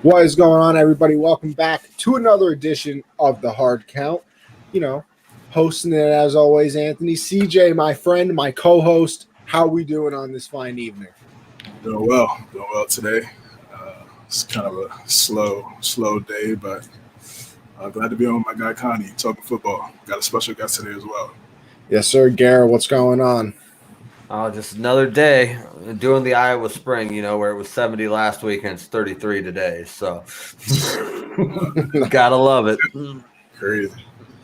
What is going on, everybody? Welcome back to another edition of the Hard Count. Hosting it as always, Anthony. CJ, my friend, my co-host. How are we doing on this fine evening? Doing well today. It's kind of a slow day, but glad to be on with my guy Connie talking football. Got a special guest today as well. Yes, sir. Garrett, what's going on? Just another day doing the Iowa Spring, where it was 70 last week and it's 33 today. So gotta love it. Crazy.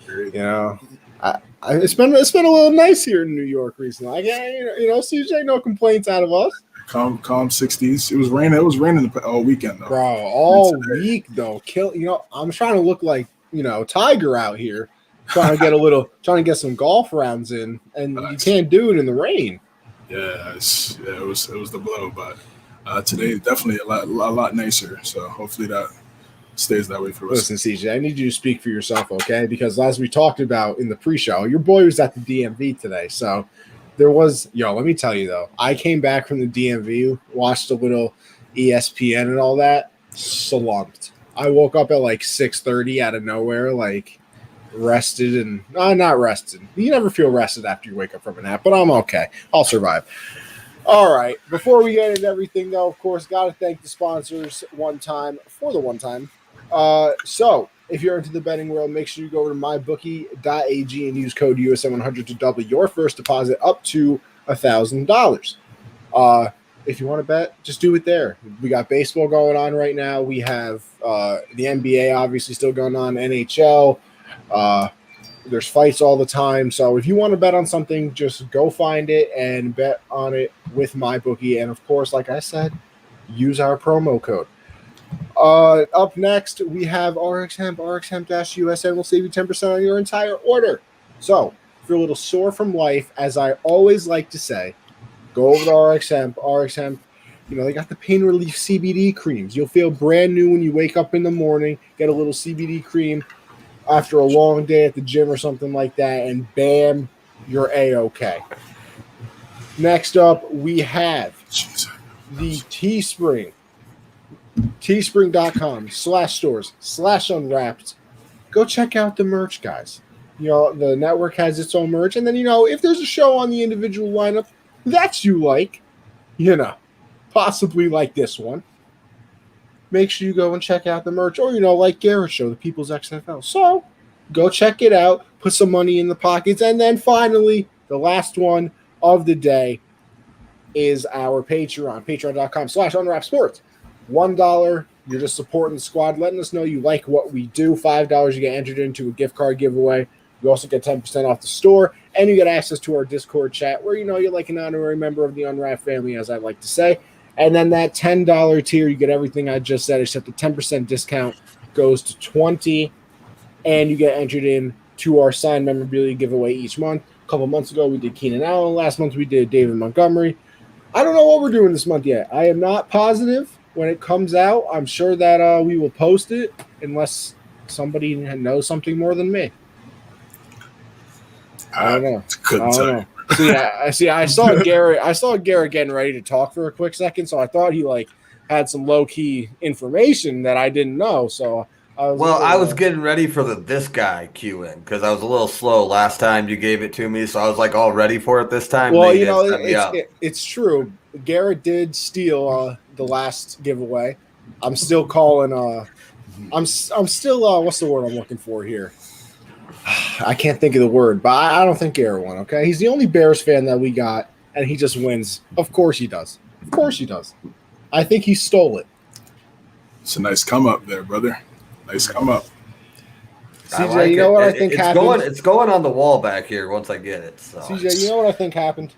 It's been a little nice here in New York recently. CJ, no complaints out of us. Calm 60s. It was raining all weekend though. Bro, all week though. I'm trying to look like Tiger out here, trying to get some golf rounds in, and you can't do it in the rain. Yeah, it was the blow, but today definitely a lot nicer. So hopefully that stays that way for us. Listen, CJ, I need you to speak for yourself, okay? Because as we talked about in the pre-show, your boy was at the DMV today, so there was let me tell you though, I came back from the DMV, watched a little ESPN and all that, slumped. I woke up at like 6:30 out of nowhere, like rested and not rested. You never feel rested after you wake up from a nap, but I'm okay. I'll survive. All right. Before we get into everything, though, of course, got to thank the sponsors one time. So if you're into the betting world, make sure you go over to mybookie.ag and use code USM100 to double your first deposit up to $1,000. If you want to bet, just do it there. We got baseball going on right now. We have the NBA obviously still going on, NHL. There's fights all the time. So if you want to bet on something, just go find it and bet on it with MyBookie. And of course, like I said, use our promo code. Up next, we have RxHemp, RxHemp-USN will save you 10% on your entire order. So if you're a little sore from life, as I always like to say, go over to RxHemp. RxHemp, they got the pain relief CBD creams. You'll feel brand new when you wake up in the morning, get a little CBD cream after a long day at the gym or something like that, and bam, you're A-okay. Next up, we have the Teespring. Teespring.com/stores/unwrapped. Go check out the merch, guys. The network has its own merch, and then, if there's a show on the individual lineup that you like, possibly like this one, make sure you go and check out the merch, or, like Garrett's show, the People's XFL. So go check it out, put some money in the pockets. And then finally, the last one of the day is our Patreon, patreon.com/unwrappedsports. $1, you're just supporting the squad, letting us know you like what we do. $5, you get entered into a gift card giveaway. You also get 10% off the store, and you get access to our Discord chat where, you're like an honorary member of the Unwrapped family, as I like to say. And then that $10 tier, you get everything I just said, except the 10% discount goes to $20, and you get entered in to our signed memorabilia giveaway each month. A couple months ago, we did Keenan Allen. Last month, we did David Montgomery. I don't know what we're doing this month yet. I am not positive. When it comes out, I'm sure that we will post it unless somebody knows something more than me. I don't know. I saw Garrett. I saw Garrett getting ready to talk for a quick second, so I thought he had some low key information that I didn't know. So I was getting ready for this guy cue in because I was a little slow last time you gave it to me, so I was all ready for it this time. Well, it's true. Garrett did steal the last giveaway. I'm still calling. I'm still. What's the word I'm looking for here? I can't think of the word, but I don't think Garrett won. Okay, he's the only Bears fan that we got, and he just wins. Of course he does. I think he stole it. It's a nice come up there, brother. Nice come up. CJ, you know what I think happened? It's going on the wall back here once I get it. So. CJ, you know what I think happened?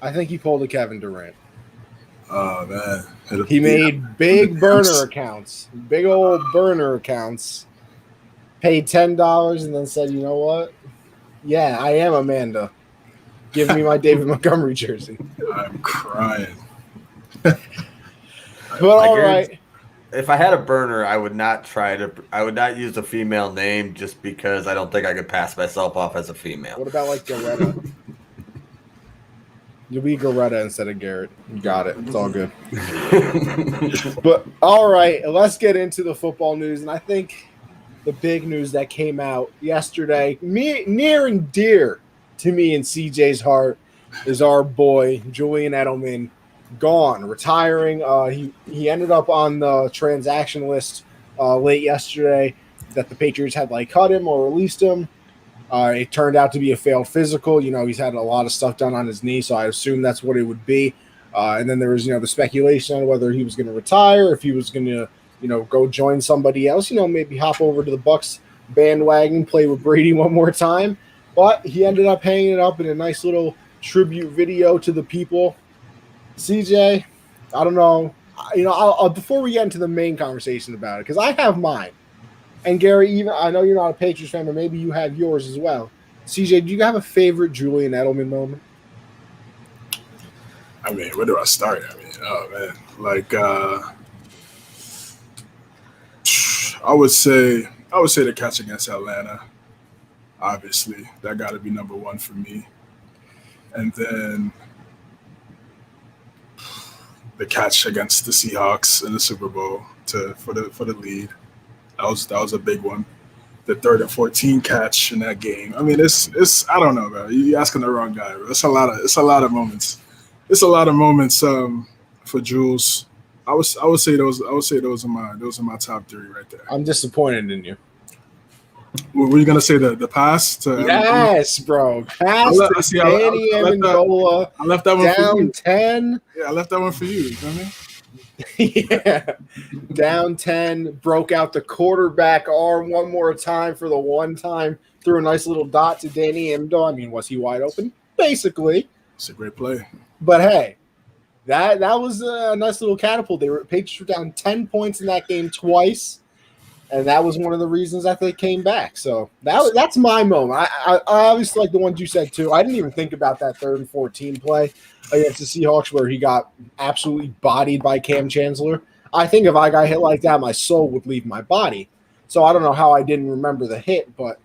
I think he pulled a Kevin Durant. Oh, man. He made big burner accounts, big old burner accounts, paid $10 and then said, you know what? Yeah, I am Amanda. Give me my David Montgomery jersey. I'm crying. But all right. If I had a burner, I would not use a female name just because I don't think I could pass myself off as a female. What about Loretta? You'll be Goretta instead of Garrett. You got it. It's all good. But all right, let's get into the football news. And I think the big news that came out yesterday, near and dear to me and CJ's heart, is our boy Julian Edelman gone, retiring. He ended up on the transaction list late yesterday that the Patriots had cut him or released him. It turned out to be a failed physical. He's had a lot of stuff done on his knee, so I assume that's what it would be. And then there was, the speculation on whether he was going to retire, if he was going to, go join somebody else, maybe hop over to the Bucs bandwagon, play with Brady one more time. But he ended up hanging it up in a nice little tribute video to the people. CJ, I don't know. I'll before we get into the main conversation about it, because I have mine. And Gary, even I know you're not a Patriots fan, but maybe you have yours as well. CJ, do you have a favorite Julian Edelman moment? I mean, where do I start? Oh man, I would say the catch against Atlanta. Obviously, that got to be number one for me. And then the catch against the Seahawks in the Super Bowl for the lead. That was a big one. The 3rd and 14 catch in that game. I mean, it's I don't know, bro. You're asking the wrong guy. Bro. It's a lot of moments. It's a lot of moments for Jules. I would say those are my top 3 right there. I'm disappointed in you. Were you gonna say the pass to? Yes, bro. Pass to Danny Amendola. I left that one down for you. 10. Yeah, I left that one for you. You know what I mean? Yeah, down 10, broke out the quarterback arm one more time for the one time, threw a nice little dot to Danny Amendola. I mean, was he wide open? Basically. It's a great play. But hey, that was a nice little catapult. Patriots were down 10 points in that game twice, and that was one of the reasons that they came back. So that's my moment. I obviously like the ones you said too. I didn't even think about that 3rd and 14 play against the Seahawks where he got absolutely bodied by Cam Chancellor. I think if I got hit like that, my soul would leave my body. So I don't know how I didn't remember the hit, but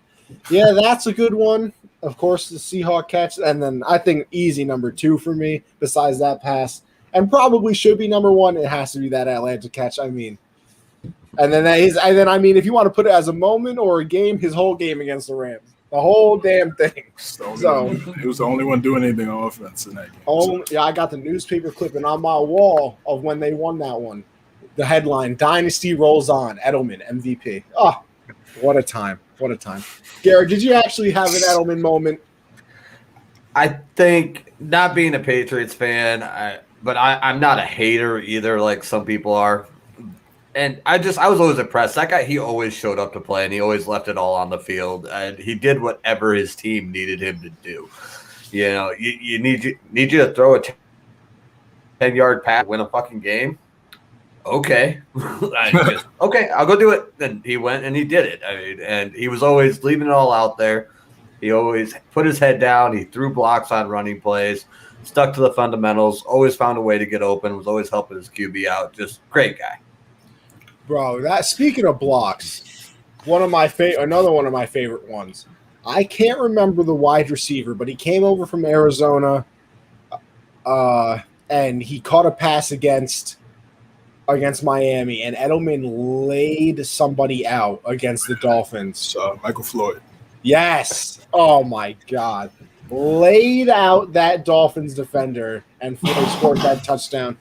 yeah, that's a good one. Of course, the Seahawk catch, and then I think easy number 2 for me, besides that pass, and probably should be number 1. It has to be that Atlanta catch. I mean, if you want to put it as a moment or a game, his whole game against the Rams. The whole damn thing. He was the only one doing anything on offense in that game. Yeah, I got the newspaper clipping on my wall of when they won that one. The headline, Dynasty rolls on, Edelman, MVP. Oh, what a time. What a time. Garrett, did you actually have an Edelman moment? I think, not being a Patriots fan, I'm not a hater either like some people are. And I was always impressed. That guy, he always showed up to play, and he always left it all on the field. And he did whatever his team needed him to do. You need you to throw a 10-yard pass, win a fucking game. Okay, okay, I'll go do it. And he went and he did it. I mean, and he was always leaving it all out there. He always put his head down. He threw blocks on running plays, stuck to the fundamentals. Always found a way to get open. Was always helping his QB out. Just great guy. Bro, speaking of blocks, another one of my favorite ones. I can't remember the wide receiver, but he came over from Arizona, and he caught a pass against Miami, and Edelman laid somebody out against the Dolphins. Michael Floyd. Yes. Oh my God, laid out that Dolphins defender, and Floyd scored that touchdown.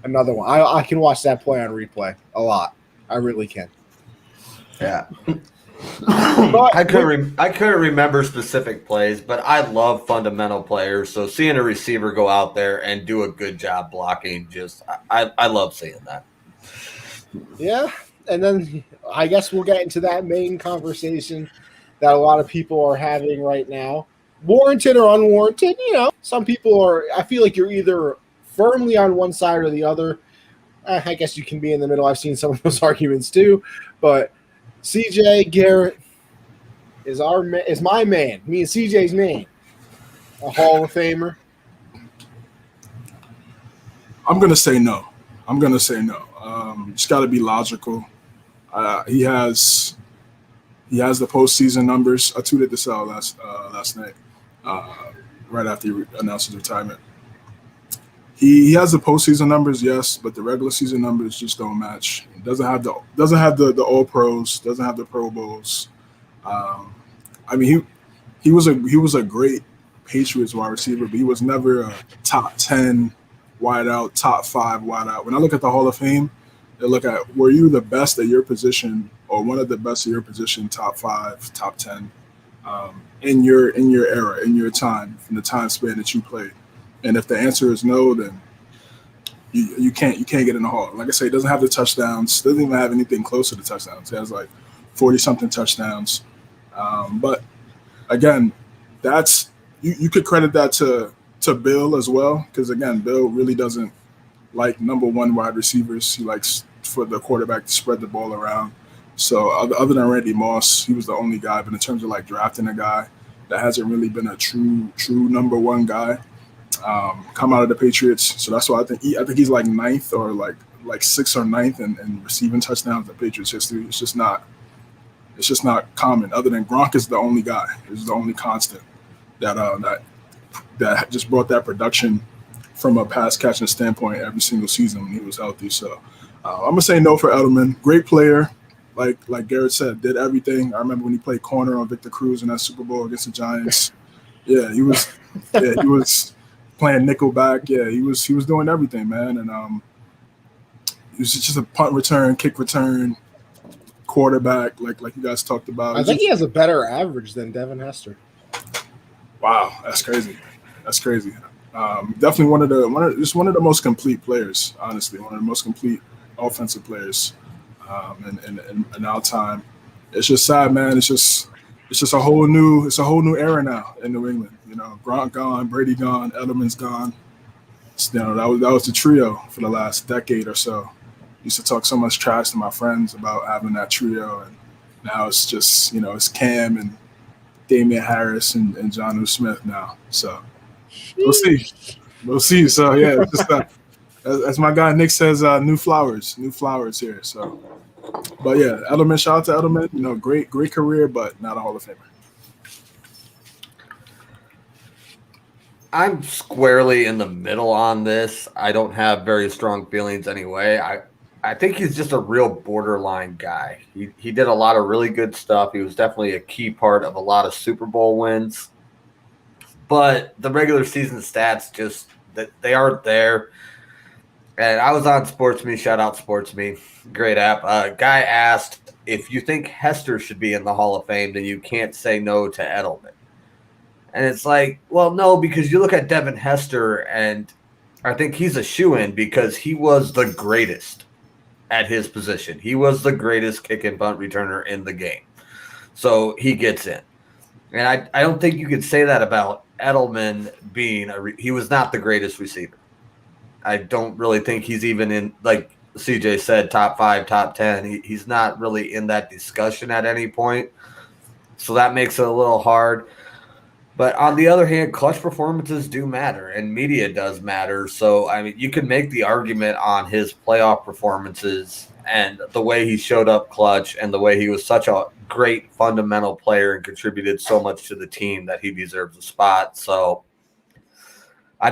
Another one. I can watch that play on replay a lot. I really can. Yeah. I couldn't remember specific plays, but I love fundamental players. So seeing a receiver go out there and do a good job blocking, I love seeing that. Yeah, and then I guess we'll get into that main conversation that a lot of people are having right now. Warranted or unwarranted, some people are – I feel like you're either firmly on one side or the other. I guess you can be in the middle. I've seen some of those arguments too. But CJ Garrett is my man. Me and CJ's man. A Hall of Famer. I'm going to say no. Just got to be logical. He has the postseason numbers. I tweeted this out last night, right after he announced his retirement. He has the postseason numbers, yes, but the regular season numbers just don't match. He doesn't have the All Pros, doesn't have the Pro Bowls. I mean, he was a great Patriots wide receiver, but he was never a top 10 wideout, top 5 wideout. When I look at the Hall of Fame, they look at, were you the best at your position or one of the best at your position, top 5, top 10, in your era, in your time, from the time span that you played. And if the answer is no, then you can't get in the Hall. Like I say, it doesn't have the touchdowns. Doesn't even have anything close to the touchdowns. It has like 40-something touchdowns. But again, that's you could credit that to Bill as well, because again, Bill really doesn't like number one wide receivers. He likes for the quarterback to spread the ball around. So other than Randy Moss, he was the only guy. But in terms of like drafting a guy that hasn't really been a true number one guy, come out of the Patriots. So that's why I think he's like ninth or like 6th or 9th in receiving touchdowns in Patriots history. It's just not common. Other than Gronk is the only guy. Is the only constant that just brought that production from a pass catching standpoint every single season when he was healthy. So I'm gonna say no for Edelman. Great player, like Garrett said, did everything. I remember when he played corner on Victor Cruz in that Super Bowl against the Giants. Yeah, he was playing nickelback. Yeah, he was doing everything, man. And he was just a punt return, kick return, quarterback, like you guys talked about. I think he has a better average than Devin Hester. Wow, that's crazy. That's crazy. Definitely one of the most complete players. Honestly, one of the most complete offensive players in our time. It's just sad, man. It's just a whole new era now in New England. You know, Gronk gone, Brady gone, Edelman's gone. You know, that was the trio for the last decade or so. Used to talk so much trash to my friends about having that trio, and now it's just, you know, it's Cam and Damian Harris and Jonnu Smith now. So we'll see. So yeah, it's just as my guy Nick says, new flowers here. So, but yeah, Edelman, shout out to Edelman. You know, great career, but not a Hall of Famer. I'm squarely in the middle on this. I don't have very strong feelings anyway. I think he's just a real borderline guy. He did a lot of really good stuff. He was definitely a key part of a lot of Super Bowl wins. But the regular season stats just they aren't there. And I was on SportsMe. Shout out SportsMe. Great app. Guy asked, if you think Hester should be in the Hall of Fame, then you can't say no to Edelman. And it's like, well, no, because you look at Devin Hester, and I think he's a shoo-in because he was the greatest at his position. He was the greatest kick and punt returner in the game. So he gets in. And I don't think you could say that about Edelman being he was not the greatest receiver. I don't really think he's even in, like CJ said, top 5, top 10. He's not really in that discussion at any point. So that makes it a little hard. But on the other hand, clutch performances do matter, and media does matter. So, I mean, you can make the argument on his playoff performances and the way he showed up clutch and the way he was such a great fundamental player and contributed so much to the team that he deserves a spot. So I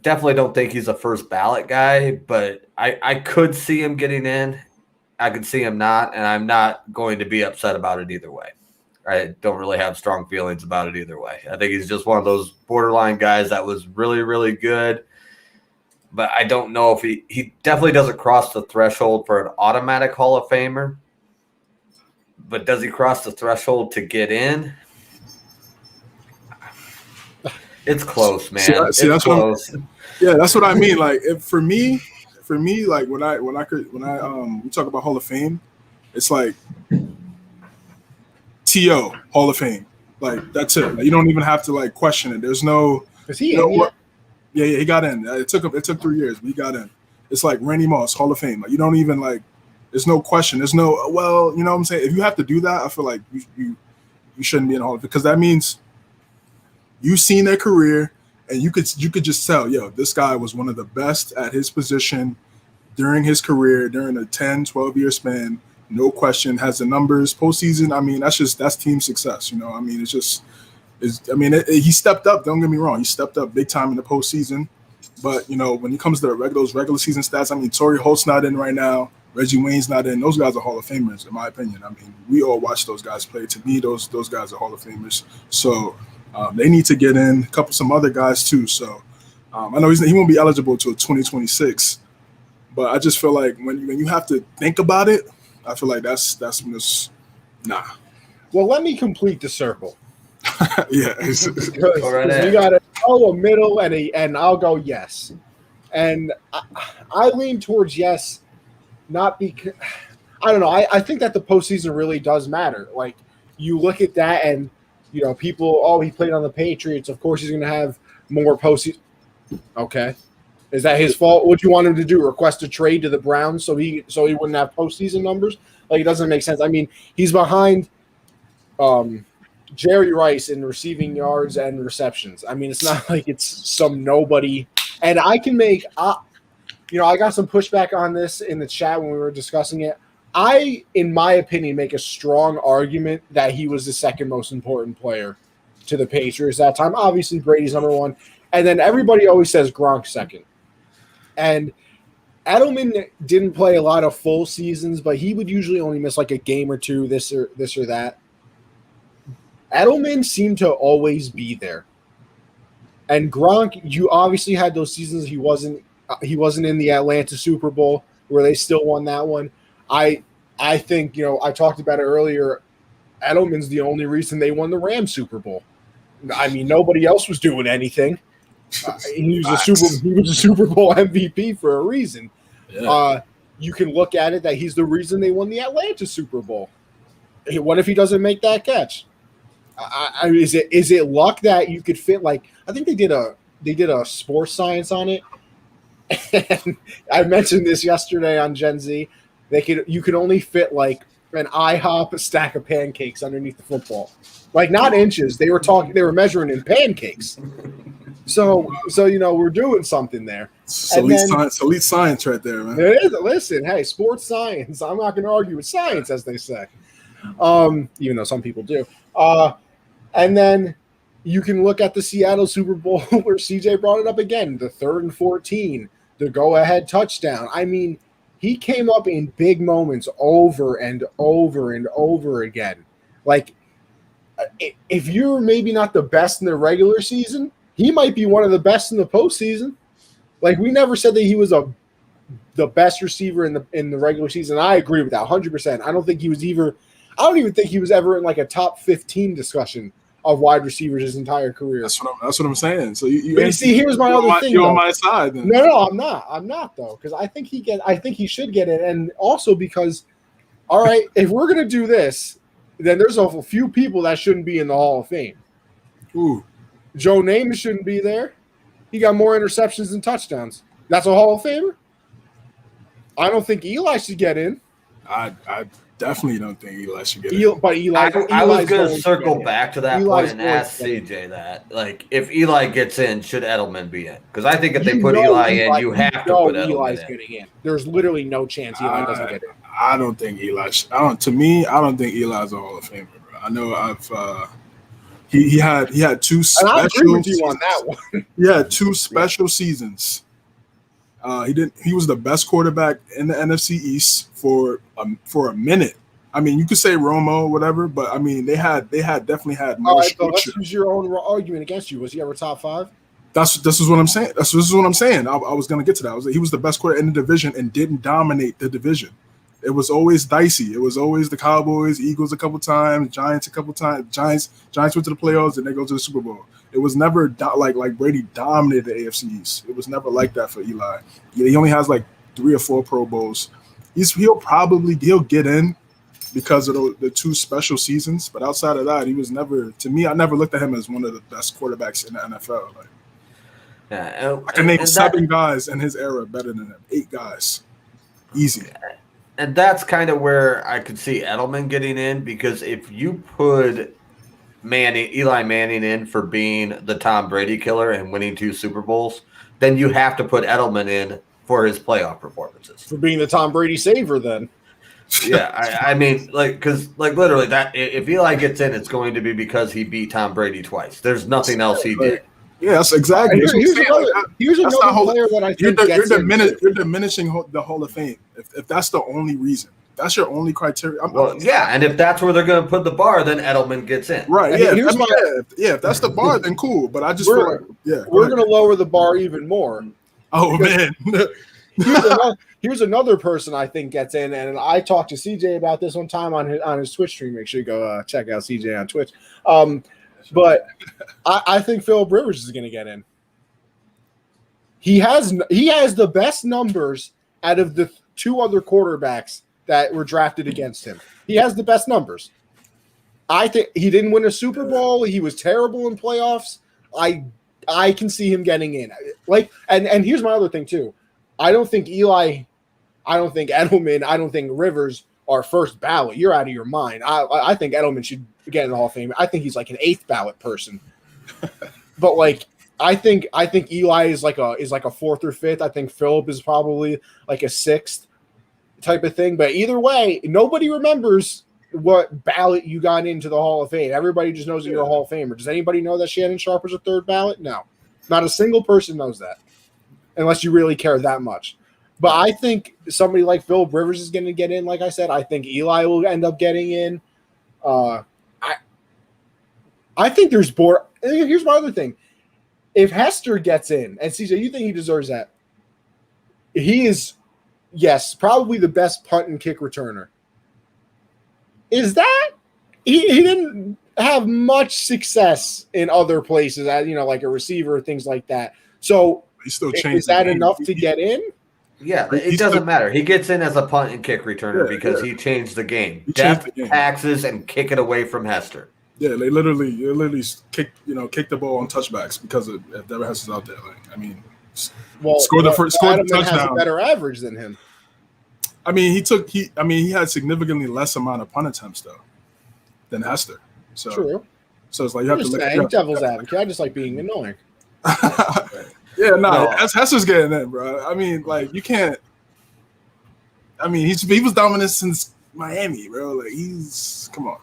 definitely don't think he's a first ballot guy, but I could see him getting in. I could see him not, and I'm not going to be upset about it either way. I don't really have strong feelings about it either way. I think he's just one of those borderline guys that was really, really good. But I don't know if he definitely doesn't cross the threshold for an automatic Hall of Famer. But does he cross the threshold to get in? It's close, man. See, that's close. That's what I mean. Like, for me, like when we talk about Hall of Fame, it's like T.O. Hall of Fame. Like, that's it. Like, you don't even have to like question it. There's no. Is he in yet? Yeah, he got in. It took 3 years, but he got in. It's like Randy Moss, Hall of Fame. Like, you don't even like. There's no question. There's no. Well, you know what I'm saying. If you have to do that, I feel like you shouldn't be in Hall of Fame, because that means you've seen their career and you could just tell, yo, this guy was one of the best at his position during his career, during a 10, 12-year span. No question, has the numbers, postseason. I mean, that's team success. You know, I mean, he stepped up. Don't get me wrong. He stepped up big time in the postseason. But when it comes to those regular season stats, I mean, Torrey Holt's not in right now. Reggie Wayne's not in. Those guys are Hall of Famers, in my opinion. I mean, we all watch those guys play. To me, those guys are Hall of Famers. So they need to get in. Some other guys too. So I know he won't be eligible till 2026. But I just feel like when you have to think about it, I feel like that's when it's nah. Well, let me complete the circle. Yeah, because we got a middle and I'll go yes, and I lean towards yes, not because I don't know. I think that the postseason really does matter. Like you look at that, and people, he played on the Patriots. Of course, he's going to have more postseason. Okay, is that his fault? What do you want him to do? Request a trade to the Browns so he wouldn't have postseason numbers? Like it doesn't make sense. I mean, he's behind Jerry Rice in receiving yards and receptions. I mean, it's not like it's some nobody. And I can make, I got some pushback on this in the chat when we were discussing it. I, in my opinion, make a strong argument that he was the second most important player to the Patriots that time. Obviously, Brady's number one. And then everybody always says Gronk second. And Edelman didn't play a lot of full seasons, but he would usually only miss like a game or two, this or that. Edelman seemed to always be there. And Gronk, you obviously had those seasons he wasn't in the Atlanta Super Bowl where they still won that one. I think, I talked about it earlier, Edelman's the only reason they won the Rams Super Bowl. I mean, nobody else was doing anything. He was a Super Bowl MVP for a reason. Yeah. You can look at it that he's the reason they won the Atlanta Super Bowl. What if he doesn't make that catch? Is it luck that you could fit? Like I think they did a sports science on it. And I mentioned this yesterday on Gen Z. You could only fit like an IHOP a stack of pancakes underneath the football, like not inches. They were measuring in pancakes. So we're doing something there. Elite science right there, man. It is. Listen, hey, sports science. I'm not going to argue with science, as they say. Even though some people do. And then you can look at the Seattle Super Bowl where CJ brought it up again, the 3rd and 14, the go-ahead touchdown. I mean, he came up in big moments over and over and over again. Like, if you're maybe not the best in the regular season, he might be one of the best in the postseason. Like, we never said that he was the best receiver in the regular season. I agree with that 100%. I don't even think he was ever in like a top 15 discussion of wide receivers his entire career. That's what I'm saying. So you see, here's my other thing. You're on my side. Then. No, I'm not though, because I think he should get it, and also because, all right, if we're gonna do this, then there's a few people that shouldn't be in the Hall of Fame. Ooh, Joe Namath shouldn't be there. He got more interceptions than touchdowns. That's a Hall of Famer. I don't think Eli should get in. I definitely don't think Eli should get in. But Eli, I was going to circle back to that point and ask CJ that. Like, if Eli gets in, should Edelman be in? Because I think if they put Eli in, you have to put Edelman in. Getting in. There's literally no chance Eli doesn't get in. I don't think Eli should. I don't think Eli's a Hall of Famer, bro. I know he had two special and I agree with you on that one. He had two special seasons. He was the best quarterback in the NFC East for a minute. I mean, you could say Romo or whatever, but I mean, they definitely had more structure. So let's use your own argument against you. Was he ever top 5? This is what I'm saying. This is what I'm saying. I was going to get to that. He was the best quarterback in the division and didn't dominate the division. It was always dicey. It was always the Cowboys, Eagles a couple times, Giants a couple times. Giants went to the playoffs and they go to the Super Bowl. It was never like Brady dominated the AFC East. It was never like that for Eli. He only has like 3 or 4 Pro Bowls. He'll get in because of the 2 special seasons. But outside of that, he was never, to me, I never looked at him as one of the best quarterbacks in the NFL. Like, I can name 7 guys in his era better than him. 8 guys. Easy. And that's kind of where I could see Edelman getting in, because if you put Eli Manning in for being the Tom Brady killer and winning 2 Super Bowls, then you have to put Edelman in for his playoff performances. For being the Tom Brady saver, then. Yeah, I mean, because literally that if Eli gets in, it's going to be because he beat Tom Brady twice. There's nothing else he did. Yeah, that's exactly. That's what I'm saying. Here's That's another not Hall- player that I You're, think you're diminishing the Hall of Fame if that's the only reason. That's your only criteria. And if that's where they're going to put the bar, then Edelman gets in. Right. And Yeah. here's If that's the bar, then cool. But I just feel like, we're going to lower the bar even more. Oh man. Here's another person I think gets in, and I talked to CJ about this one time on his Twitch stream. Make sure you go check out CJ on Twitch. But I think Philip Rivers is going to get in. He has the best numbers out of the two other quarterbacks that were drafted against him. He has the best numbers. I think he didn't win a Super Bowl. He was terrible in playoffs. I can see him getting in. And here's my other thing too. I don't think Eli, I don't think Edelman, I don't think Rivers are first ballot. You're out of your mind. I think Edelman should get in the Hall of Fame. I think he's like an 8th ballot person. But like I think Eli is like a 4th or 5th. I think Philip is probably like a 6th type of thing. But either way, nobody remembers what ballot you got into the Hall of Fame. Everybody just knows that you're a Hall of Famer. Does anybody know that Shannon Sharpe was a 3rd ballot? No. Not a single person knows that. Unless you really care that much. But I think somebody like Philip Rivers is going to get in. Like I said, I think Eli will end up getting in. I think there's board. Here's my other thing. If Hester gets in, and CJ, you think he deserves that? He is, yes, probably the best punt and kick returner. Is that? He didn't have much success in other places, like a receiver or things like that. So he still is that enough to get in? Yeah, it doesn't matter. He gets in as a punt and kick returner because he changed the game. Depth, taxes, and kick it away from Hester. Yeah, they literally kick the ball on touchbacks because if Devin Hester's out there. Scored the touchdown. Has a better average than him. I mean, he had significantly less amount of punt attempts though than Hester. So true. So it's like you have to look. Devil's advocate. I just like being annoying. Yeah, Hester's getting in, bro. I mean, like you can't. I mean, he was dominant since Miami, bro. Like come on.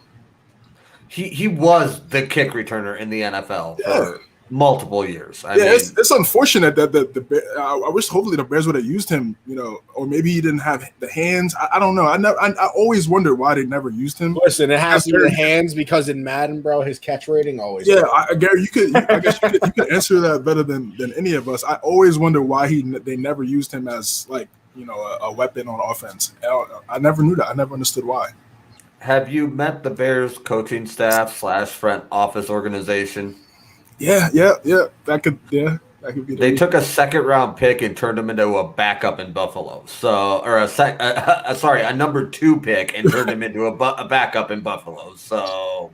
He was the kick returner in the NFL for multiple years. I mean, it's unfortunate that I wish hopefully the Bears would have used him, or maybe he didn't have the hands. I don't know. I always wonder why they never used him. Listen, it has to be the hands because in Madden, bro, his catch rating always. Yeah, Gary, I guess you could answer that better than any of us. I always wonder why they never used him as a weapon on offense. I never knew that. I never understood why. Have you met the Bears coaching staff / front office organization? Yeah. That could be. They took a 2nd-round pick and turned him into a backup in Buffalo. So, or a number 2 pick and turned him into a backup in Buffalo. So,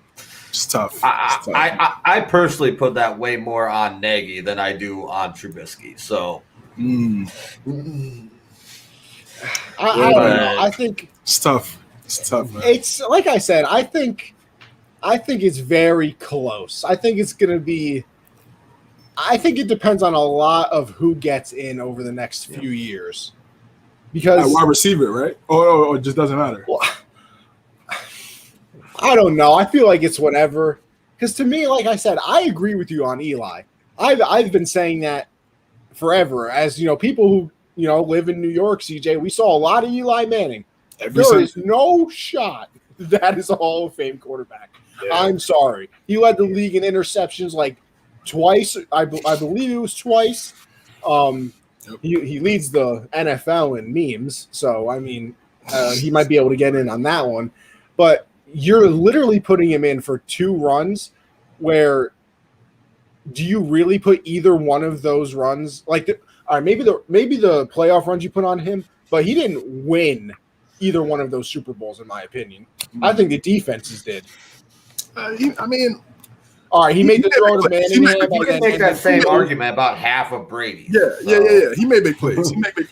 it's tough. I personally put that way more on Nagy than I do on Trubisky. So, I don't know. I think it's tough. It's tough, man. It's like I said. I think it's very close. I think it's going to be. I think it depends on a lot of who gets in over the next few years. Because wide receiver, right? Or it just doesn't matter. Well, I don't know. I feel like it's whatever. Because to me, like I said, I agree with you on Eli. I've been saying that forever. As people who live in New York, CJ, we saw a lot of Eli Manning. There is no shot that is a Hall of Fame quarterback. Yeah. I'm sorry. He led the league in interceptions like twice. I believe it was twice. He leads the NFL in memes. So, I mean, he might be able to get in on that one. But you're literally putting him in for 2 runs where do you really put either one of those runs? Maybe the playoff runs you put on him, but he didn't win either one of those Super Bowls, in my opinion. I think the defenses did. All right, he made the throw to Manningham. You can make that same argument about half of Brady. Yeah. He made big plays. He made big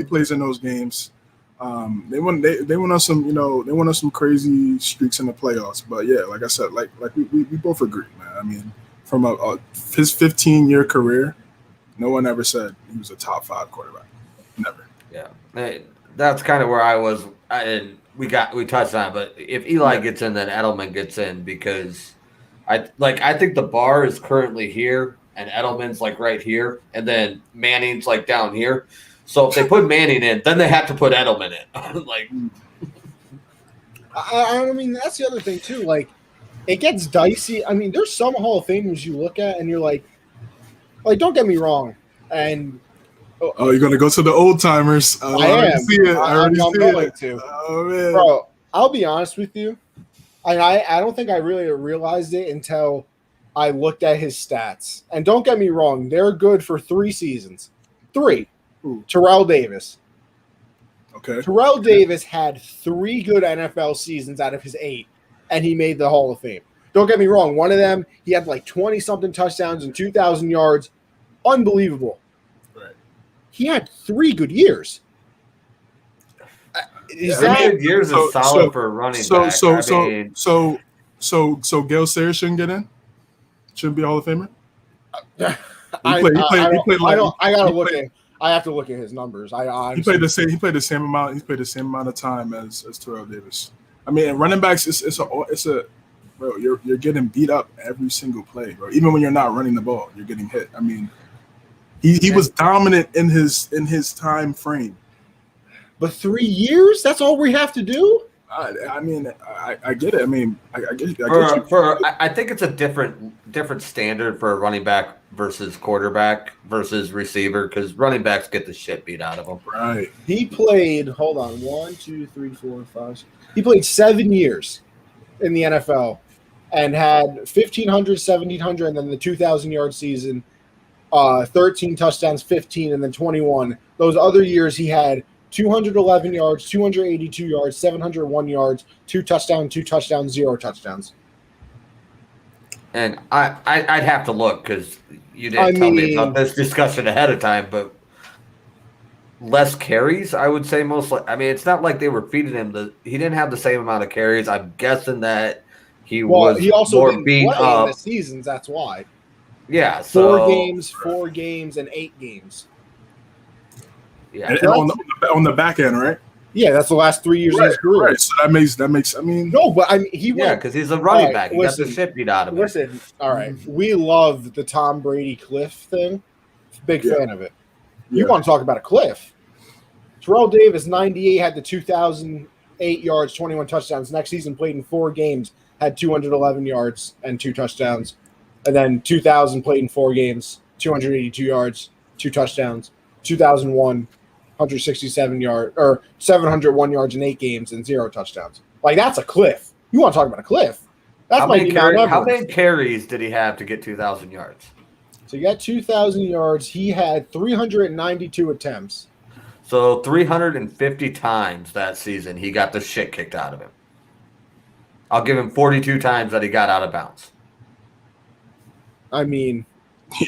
plays in those games. They went on some crazy streaks in the playoffs. But yeah, like I said, like we both agree, man. I mean, from his 15-year career, no one ever said he was a top 5 quarterback. Never. Yeah. Hey, that's kind of where I was, and we touched on it. But if Eli gets in, then Edelman gets in because I think the bar is currently here. and Edelman's like right here, and then Manning's like down here. So if they put Manning in, then they have to put Edelman in. Like, I mean, that's the other thing too. Like, it gets dicey. I mean, there's some Hall of Famers you look at and you're like, don't get me wrong. And oh, you're gonna go to the old timers. I am. See it. I already I'm see going it. to. Oh man, Bro, I'll be honest with you. I don't think I really realized it until I looked at his stats. And don't get me wrong, they're good for 3 seasons. 3. Ooh. Terrell Davis. Okay. Terrell Davis had 3 good NFL seasons out of his 8, and he made the Hall of Fame. Don't get me wrong. One of them, he had like 20-something touchdowns and 2,000 yards. Unbelievable. Right. He had 3 good years. Is that good years is solid for a running back. So Gale Sayers shouldn't get in? Shouldn't be a Hall of Famer? I have to look at his numbers. He played the same amount of time as Terrell Davis. I mean, running backs, it's a bro. You're getting beat up every single play, bro. Even when you're not running the ball, you're getting hit. I mean, he was dominant in his time frame. But 3 years? That's all we have to do? I mean, I get it. I mean, I get you. I think it's a different standard for a running back versus quarterback versus receiver, because running backs get the shit beat out of them. Right. He played, hold on, 1, 2, 3, 4, 5. He played 7 years in the NFL and had 1,500, 1,700, and then the 2,000-yard season, 13 touchdowns, 15, and then 21. Those other years he had 211 yards, 282 yards, 701 yards, 2 touchdowns, 0 touchdowns. And I'd have to look, because you didn't tell me about this discussion ahead of time, but less carries, I would say mostly. I mean, it's not like they were feeding him. He didn't have the same amount of carries. I'm guessing that he also more didn't beat play up. in the seasons, that's why. Yeah, 4 games, and 8 games. Yeah, and on the back end, right? Yeah, that's the last 3 years of his career. Right. So that makes. I mean, no, but I mean because he's a running back. He got the shit beat out of him. Listen, all right, we love the Tom Brady cliff thing. Big fan of it. You want to talk about a cliff? Terrell Davis, 98, had the 2,008 yards, 21 touchdowns. Next season, played in 4 games, had 211 yards and 2 touchdowns. And then 2000, played in 4 games, 282 yards, 2 touchdowns. 2001. 701 yards in 8 games and 0 touchdowns. Like, that's a cliff. You want to talk about a cliff? How many carries did he have to get 2,000 yards? So you got 2,000 yards. He had 392 attempts. So 350 times that season he got the shit kicked out of him. I'll give him 42 times that he got out of bounds. I mean,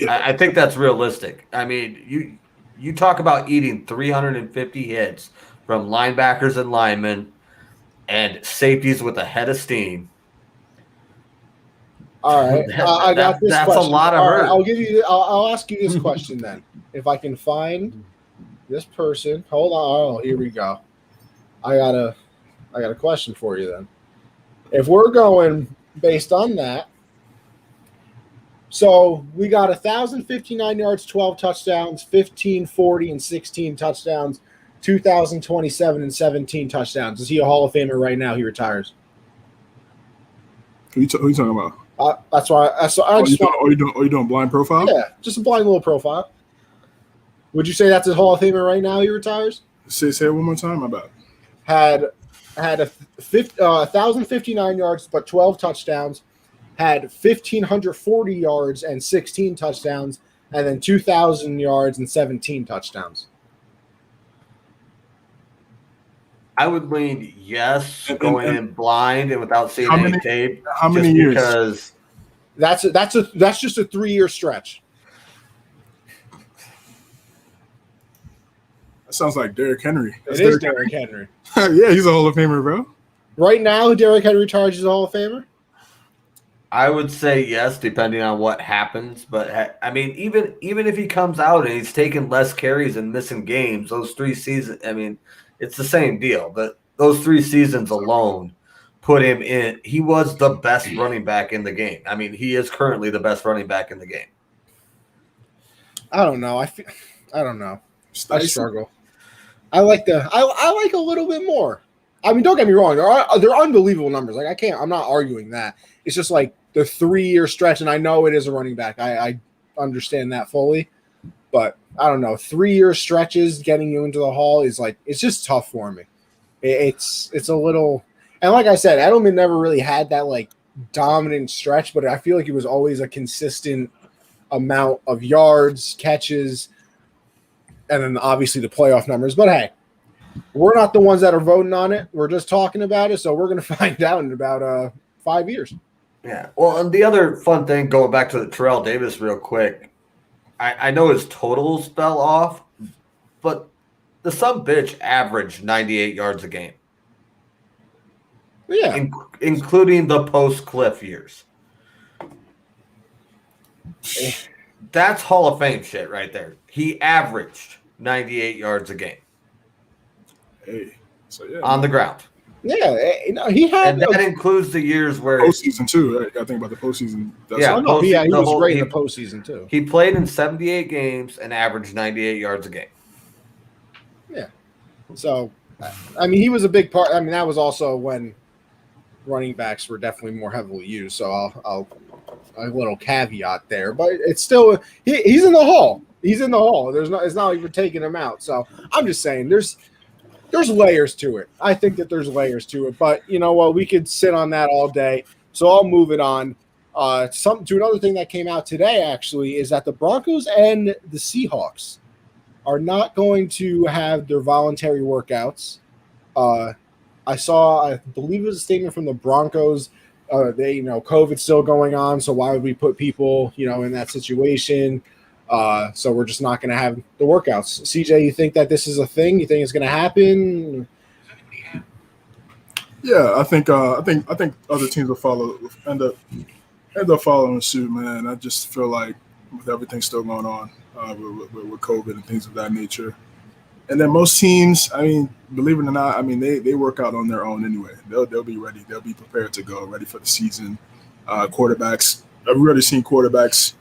I think that's realistic. I mean, you talk about eating 350 hits from linebackers and linemen and safeties with a head of steam. All right, I got this. That's question. A lot of hurt. I'll ask you this question then. If I can find this person, hold on. Oh, here we go. I got a question for you then. If we're going based on that. So we got 1,059 yards, 12 touchdowns, 1,540 and 16 touchdowns, 2,027 and 17 touchdowns. Is he a Hall of Famer right now? He retires. Who you talking about? That's why. Are you doing blind profile? Yeah, just a blind little profile. Would you say that's a Hall of Famer right now? He retires. Say it one more time. About had 1,059 yards, but 12 touchdowns. Had 1,540 yards and 16 touchdowns, and then 2,000 yards and 17 touchdowns. I would lean yes, going in blind and without seeing any tape. How many years? Because that's just a 3-year stretch. That sounds like Derrick Henry. It is Derrick Henry. Yeah, he's a Hall of Famer, bro. Right now, Derrick Henry charges a Hall of Famer. I would say yes, depending on what happens. But I mean, even if he comes out and he's taking less carries and missing games, those 3 seasons, I mean, it's the same deal. But those 3 seasons alone put him in. He was the best running back in the game. I mean, he is currently the best running back in the game. I don't know. I don't know. I Dicey. struggle. I like a little bit more. I mean, don't get me wrong. They're unbelievable numbers. Like I'm not arguing that. It's just like the 3-year stretch, and I know it is a running back. I understand that fully, but I don't know. 3-year stretches getting you into the Hall is like it's just tough for me. It's a little, and like I said, Edelman never really had that like dominant stretch, but I feel like it was always a consistent amount of yards, catches, and then obviously the playoff numbers. But hey, we're not the ones that are voting on it. We're just talking about it, so we're going to find out in about 5 years. Yeah. Well, and the other fun thing, going back to the Terrell Davis real quick, I know his totals fell off, but the bitch averaged 98 yards a game. Yeah. Including the post-Cliff years. That's Hall of Fame shit right there. He averaged 98 yards a game. Hey, so yeah, on the ground. Yeah, no, he had, and that includes the years where postseason too. Right? I think about the postseason. He was great in the postseason too. He played in 78 games and averaged 98 yards a game. Yeah, so I mean, he was a big part. I mean, that was also when running backs were definitely more heavily used. So I'll a little caveat there, but it's still he's in the Hall. He's in the Hall. It's not like we're taking him out. So I'm just saying there's layers to it. I think that there's layers to it, but you know what? We could sit on that all day. So I'll move it on. To another thing that came out today actually is that the Broncos and the Seahawks are not going to have their voluntary workouts. I believe it was a statement from the Broncos. COVID's still going on, so why would we put people, in that situation? So we're just not going to have the workouts. CJ, you think that this is a thing? You think it's going to happen? Yeah, I think other teams will end up following suit, man. I just feel like with everything still going on with COVID and things of that nature, and then most teams, I mean, believe it or not, I mean they work out on their own anyway. They'll be ready. They'll be prepared to go, ready for the season. Quarterbacks, I've already seen quarterbacks.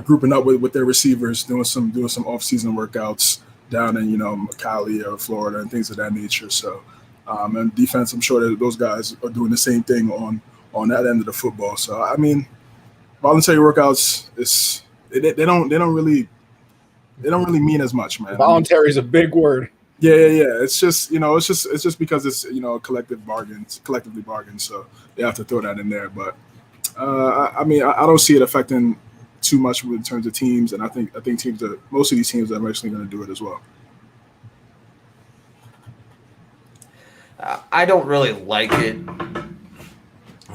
Grouping up with their receivers, doing some off-season workouts down in Cali or Florida and things of that nature. So, and defense, I'm sure that those guys are doing the same thing on that end of the football. So, I mean, voluntary workouts they don't really mean as much, man. Voluntary is a big word. Yeah. It's just because it's collectively bargained. So they have to throw that in there. But I mean, I don't see it affecting too much in terms of teams, and I think most of these teams are actually going to do it as well. I don't really like it,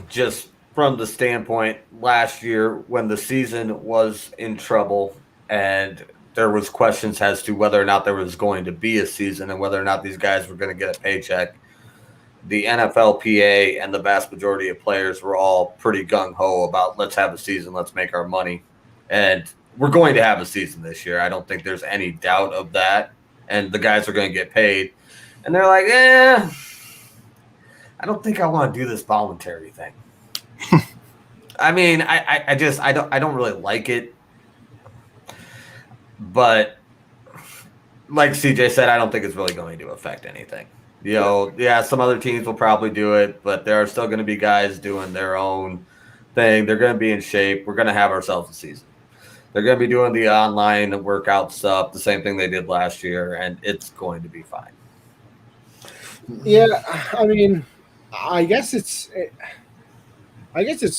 just from the standpoint last year when the season was in trouble and there was questions as to whether or not there was going to be a season and whether or not these guys were going to get a paycheck. The NFLPA and the vast majority of players were all pretty gung-ho about let's have a season, let's make our money. And we're going to have a season this year. I don't think there's any doubt of that. And the guys are going to get paid. And they're like, I don't think I want to do this voluntary thing. I mean, I don't really like it. But like CJ said, I don't think it's really going to affect anything. Some other teams will probably do it, but there are still going to be guys doing their own thing. They're going to be in shape. We're going to have ourselves a season. They're going to be doing the online workout stuff, the same thing they did last year, and it's going to be fine. Yeah, I mean, I guess it's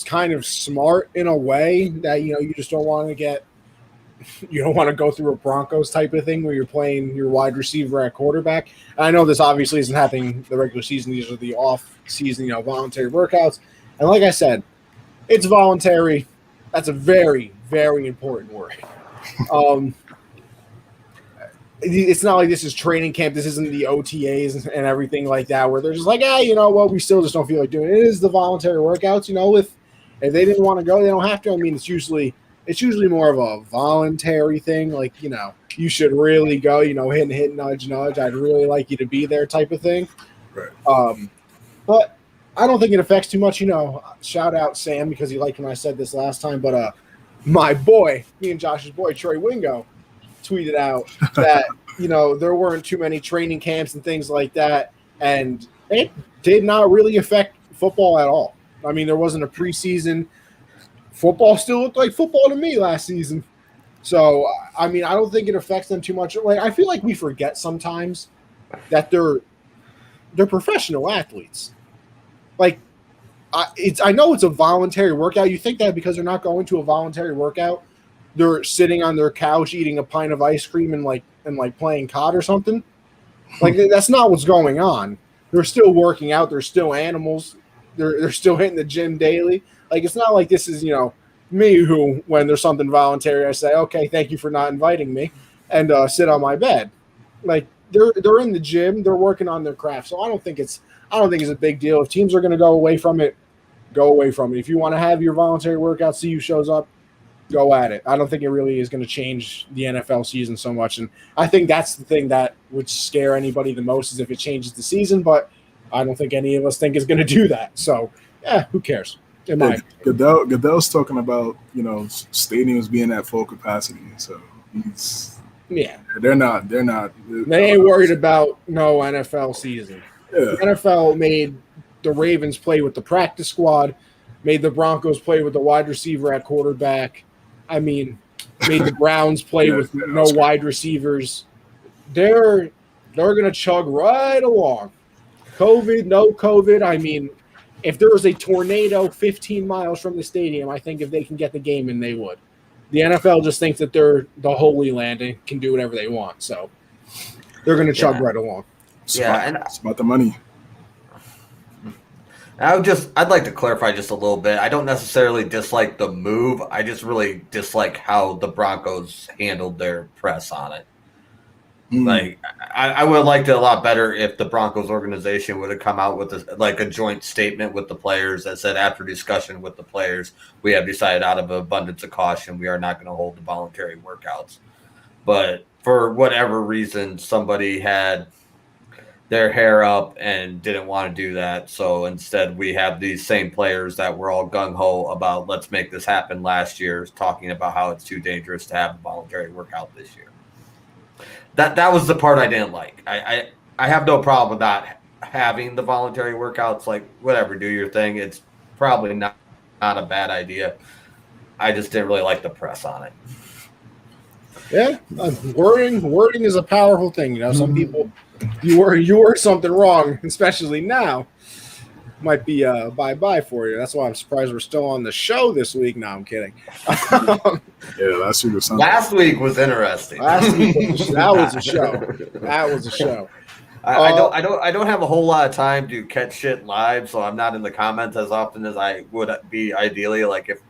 kind of smart in a way that you just don't want to go through a Broncos type of thing where you're playing your wide receiver at quarterback. And I know this obviously isn't happening the regular season; these are the off-season, voluntary workouts. And like I said, it's voluntary. That's a very, very important word. It's not like this is training camp. This isn't the OTAs and everything like that, where they're just like, we still just don't feel like doing it. It is the voluntary workouts. If they didn't want to go, they don't have to. I mean, it's usually more of a voluntary thing. Like, you should really go. Hit, nudge. I'd really like you to be there, type of thing. Right. But I don't think it affects too much. Shout out Sam because he liked when I said this last time. But my boy, me and Josh's boy, Troy Wingo, tweeted out that, there weren't too many training camps and things like that. And it did not really affect football at all. I mean, there wasn't a preseason. Football still looked like football to me last season. So, I mean, I don't think it affects them too much. Like, I feel like we forget sometimes that they're professional athletes. Like, I know it's a voluntary workout. You think that because they're not going to a voluntary workout, they're sitting on their couch eating a pint of ice cream and playing COD or something. Like, that's not what's going on. They're still working out. They're still animals. They're still hitting the gym daily. Like, it's not like this is, me who, when there's something voluntary, I say, okay, thank you for not inviting me, and sit on my bed. Like, they're in the gym. They're working on their craft. So I don't think it's a big deal. If teams are going to go away from it, go away from it. If you want to have your voluntary workout, see who shows up, go at it. I don't think it really is going to change the NFL season so much. And I think that's the thing that would scare anybody the most is if it changes the season. But I don't think any of us think it's going to do that. So, who cares? Goodell's talking about, stadiums being at full capacity. So they're not. They ain't worried about no NFL season. Yeah. The NFL made the Ravens play with the practice squad, made the Broncos play with the wide receiver at quarterback. I mean, made the Browns play with no wide receivers. They're going to chug right along. COVID, no COVID. I mean, if there was a tornado 15 miles from the stadium, I think if they can get the game in, they would. The NFL just thinks that they're the Holy Land and can do whatever they want. So they're going to chug right along. It's about the money. I'd like to clarify just a little bit. I don't necessarily dislike the move. I just really dislike how the Broncos handled their press on it. Like, I would have liked it a lot better if the Broncos organization would have come out with a joint statement with the players that said, after discussion with the players, we have decided out of abundance of caution, we are not going to hold the voluntary workouts. But for whatever reason, somebody had their hair up and didn't want to do that. So instead, we have these same players that were all gung-ho about let's make this happen last year, talking about how it's too dangerous to have a voluntary workout this year. That was the part I didn't like. I have no problem with not having the voluntary workouts. Like, whatever, do your thing. It's probably not a bad idea. I just didn't really like the press on it. Yeah, wording is a powerful thing. Some people, you word something wrong, especially now, might be bye-bye for you. That's why I'm surprised we're still on the show this week. No, I'm kidding. Last week was something. Last week was interesting. That was a show. That was a show. I don't have a whole lot of time to catch shit live, so I'm not in the comments as often as I would be ideally, like if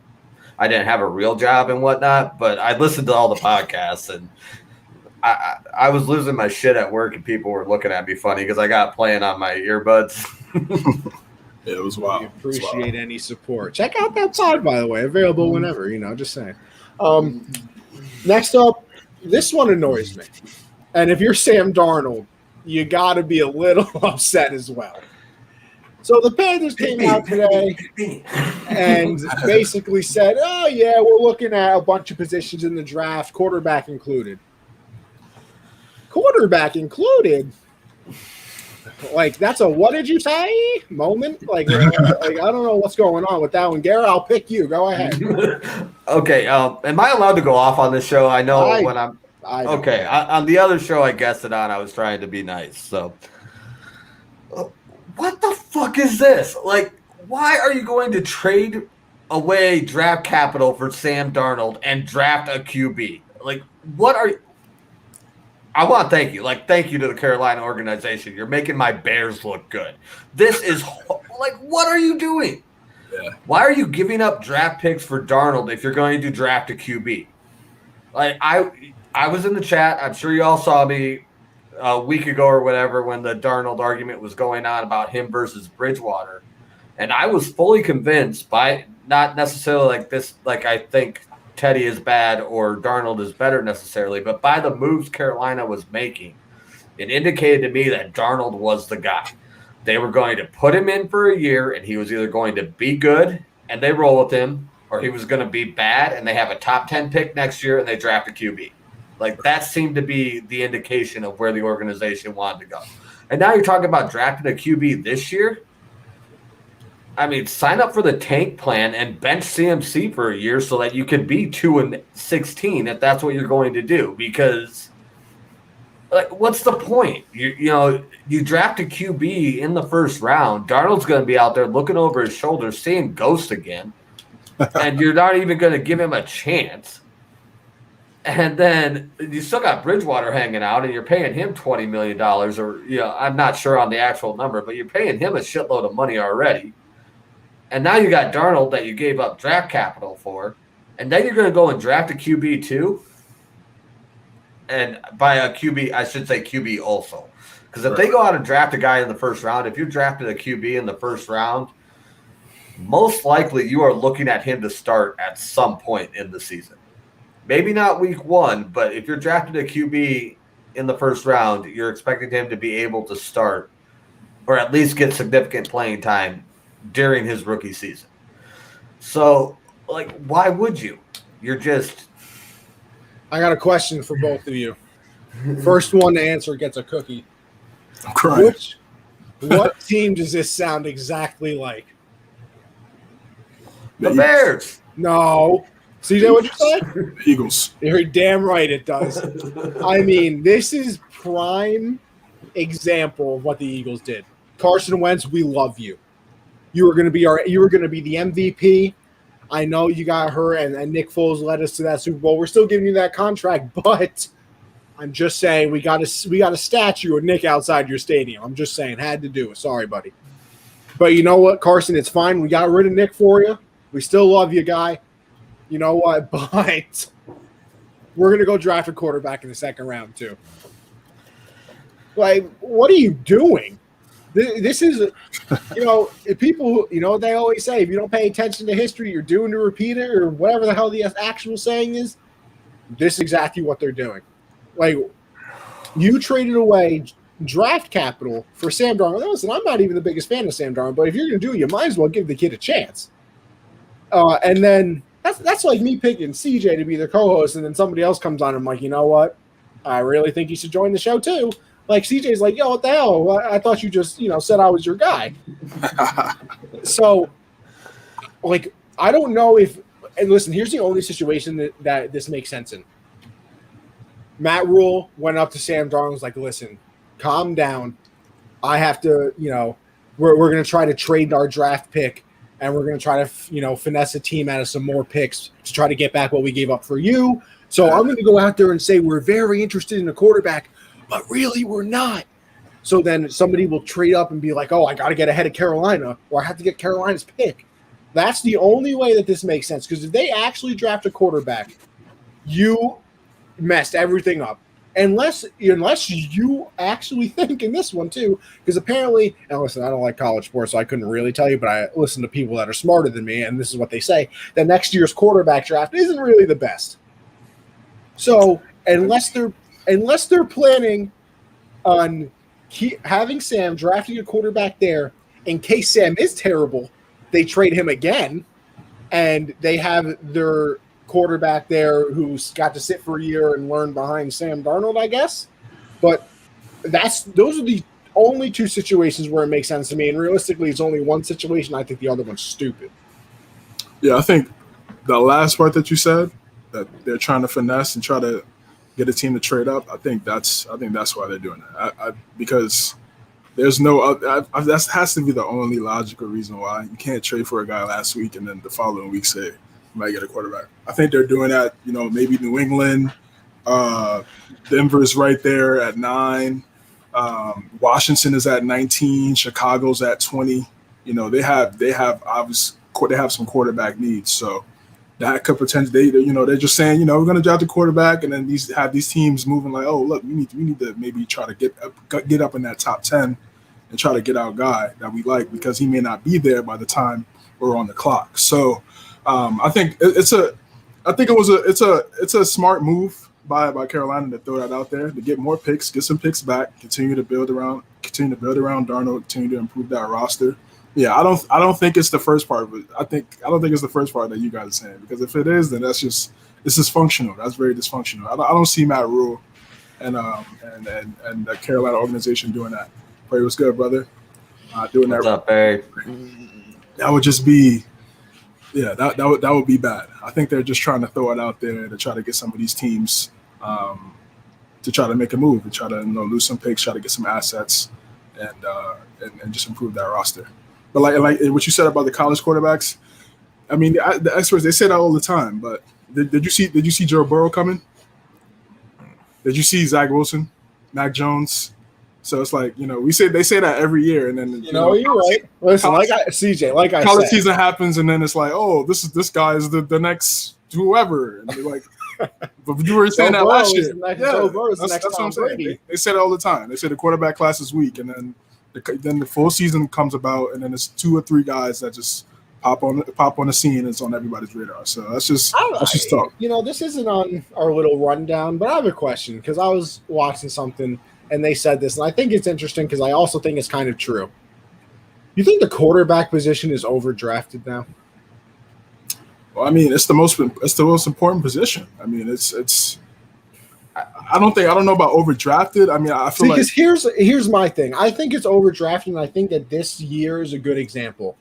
I didn't have a real job and whatnot. But I listened to all the podcasts, and I was losing my shit at work, and people were looking at me funny because I got playing on my earbuds. Yeah, it was wild. We appreciate any support. Check out that pod, by the way. Available whenever, just saying. Next up, this one annoys me. And if you're Sam Darnold, you got to be a little upset as well. So the Panthers came out today and basically said, oh, yeah, we're looking at a bunch of positions in the draft, quarterback included. Quarterback included? Like, that's a what did you say moment? Like I don't know what's going on with that one. Garrett, I'll pick you. Go ahead. Okay. Am I allowed to go off on this show? I know when I'm – okay. On the other show I guessed it on, I was trying to be nice. So, what the fuck is this? Like, why are you going to trade away draft capital for Sam Darnold and draft a QB? Like, what are – I want to thank you. Like, thank you to the Carolina organization. You're making my Bears look good. This is like, what are you doing? Yeah. Why are you giving up draft picks for Darnold if you're going to draft a QB? Like, I was in the chat. I'm sure you all saw me a week ago or whatever when the Darnold argument was going on about him versus Bridgewater. And I was fully convinced by not necessarily like this, like I think Teddy is bad or Darnold is better necessarily, but by the moves Carolina was making, it indicated to me that Darnold was the guy. They were going to put him in for a year, and he was either going to be good, and they roll with him, or he was going to be bad, and they have a top 10 pick next year and they draft a QB. Like, that seemed to be the indication of where the organization wanted to go. And now you're talking about drafting a QB this year? I mean, sign up for the tank plan and bench CMC for a year so that you can be 2-16 if that's what you're going to do. Because, like, what's the point? You draft a QB in the first round. Darnold's going to be out there looking over his shoulder, seeing ghosts again, and you're not even going to give him a chance. And then you still got Bridgewater hanging out, and you're paying him $20 million, or I'm not sure on the actual number, but you're paying him a shitload of money already. And now you got Darnold that you gave up draft capital for, and then you're going to go and draft a QB too. And by a QB, I should say QB also, because if they go out and draft a guy in the first round, if you drafted a QB in the first round, most likely you are looking at him to start at some point in the season. Maybe not week 1, but if you're drafting a QB in the first round, you're expecting him to be able to start or at least get significant playing time during his rookie season. So, like, why would you? You're just... I got a question for both of you. First one to answer gets a cookie. I'm crying. What team does this sound exactly like? The Bears! No. CJ, what'd you say? Eagles. You're damn right it does. I mean, this is prime example of what the Eagles did. Carson Wentz, we love you. You were going to be the MVP. I know you got hurt, and Nick Foles led us to that Super Bowl. We're still giving you that contract, but I'm just saying we got a statue of Nick outside your stadium. I'm just saying, had to do it. Sorry, buddy. But you know what, Carson? It's fine. We got rid of Nick for you. We still love you, guy. You know what? But we're going to go draft a quarterback in the second round, too. Like, what are you doing? This is, people, they always say, if you don't pay attention to history, you're doomed to repeat it, or whatever the hell the actual saying is. This is exactly what they're doing. Like, you traded away draft capital for Sam Darnold. Listen, I'm not even the biggest fan of Sam Darnold, but if you're going to do it, you might as well give the kid a chance. And then that's like me picking CJ to be the co-host, and then somebody else comes on and I'm like, you know what? I really think you should join the show too. Like, CJ's like, yo, what the hell? I thought you just, said I was your guy. So, like, I don't know if – and listen, here's the only situation that this makes sense in. Matt Rule went up to Sam Darnold and was like, listen, calm down. I have to, we're going to try to trade our draft pick, and we're going to try to, finesse a team out of some more picks to try to get back what we gave up for you. So I'm going to go out there and say we're very interested in a quarterback, but really we're not. So then somebody will trade up and be like, oh, I got to get ahead of Carolina, or I have to get Carolina's pick. That's the only way that this makes sense, because if they actually draft a quarterback, you messed everything up. Unless you actually think in this one too, because apparently, and listen, I don't like college sports, so I couldn't really tell you, but I listen to people that are smarter than me, and this is what they say, that next year's quarterback draft isn't really the best. So unless they're planning on having Sam drafting a quarterback there, in case Sam is terrible, they trade him again, and they have their quarterback there who's got to sit for a year and learn behind Sam Darnold, I guess. But those are the only two situations where it makes sense to me. And realistically, it's only one situation. I think the other one's stupid. Yeah, I think the last part that you said, that they're trying to finesse and try to get a team to trade up, I think that's why they're doing that. Because there's no that has to be the only logical reason why you can't trade for a guy last week and then the following week say you might get a quarterback. I think they're doing that. Maybe New England, Denver's right there at 9. Washington is at 19. Chicago's at 20. They have some quarterback needs. So that could potentially, they're just saying, we're going to draft a quarterback, and then these teams moving like, oh, look, we need to maybe try to get up in that top 10 and try to get our guy that we like, because he may not be there by the time we're on the clock. So I think it's a smart move by Carolina to throw that out there, to get more picks, get some picks back, continue to build around Darnold, continue to improve that roster. Yeah, I don't think it's the first part, but I don't think it's the first part that you guys are saying, because if it is, then it's dysfunctional. That's very dysfunctional. I don't see Matt Rule and the Carolina organization doing that. But it was good, brother. Doing What's that. up, Barry? That would just be, yeah, that would be bad. I think they're just trying to throw it out there to try to get some of these teams to try to make a move, to try to lose some picks, try to get some assets, and just improve that roster. But like what you said about the college quarterbacks, I mean, the experts, they say that all the time. But did you see Joe Burrow coming? Did you see Zach Wilson, Mac Jones? So it's like, they say that every year, and then you're right. Listen, CJ, like I college said, season happens, and then it's like, oh, this guy is the next whoever, and they're like, but you were saying that last year. That's what I'm saying. They say it all the time. They say the quarterback class is weak, and then the full season comes about, and then it's 2 or 3 guys that just pop on the scene and it's on everybody's radar. So that's just talk. This isn't on our little rundown, but I have a question because I was watching something and they said this, and I think it's interesting because I also think it's kind of true. You think the quarterback position is overdrafted now? Well, I mean, it's the most important position. I mean, it's. I don't know about overdrafted. I mean, I feel like here's my thing. I think it's overdrafted, and I think that this year is a good example.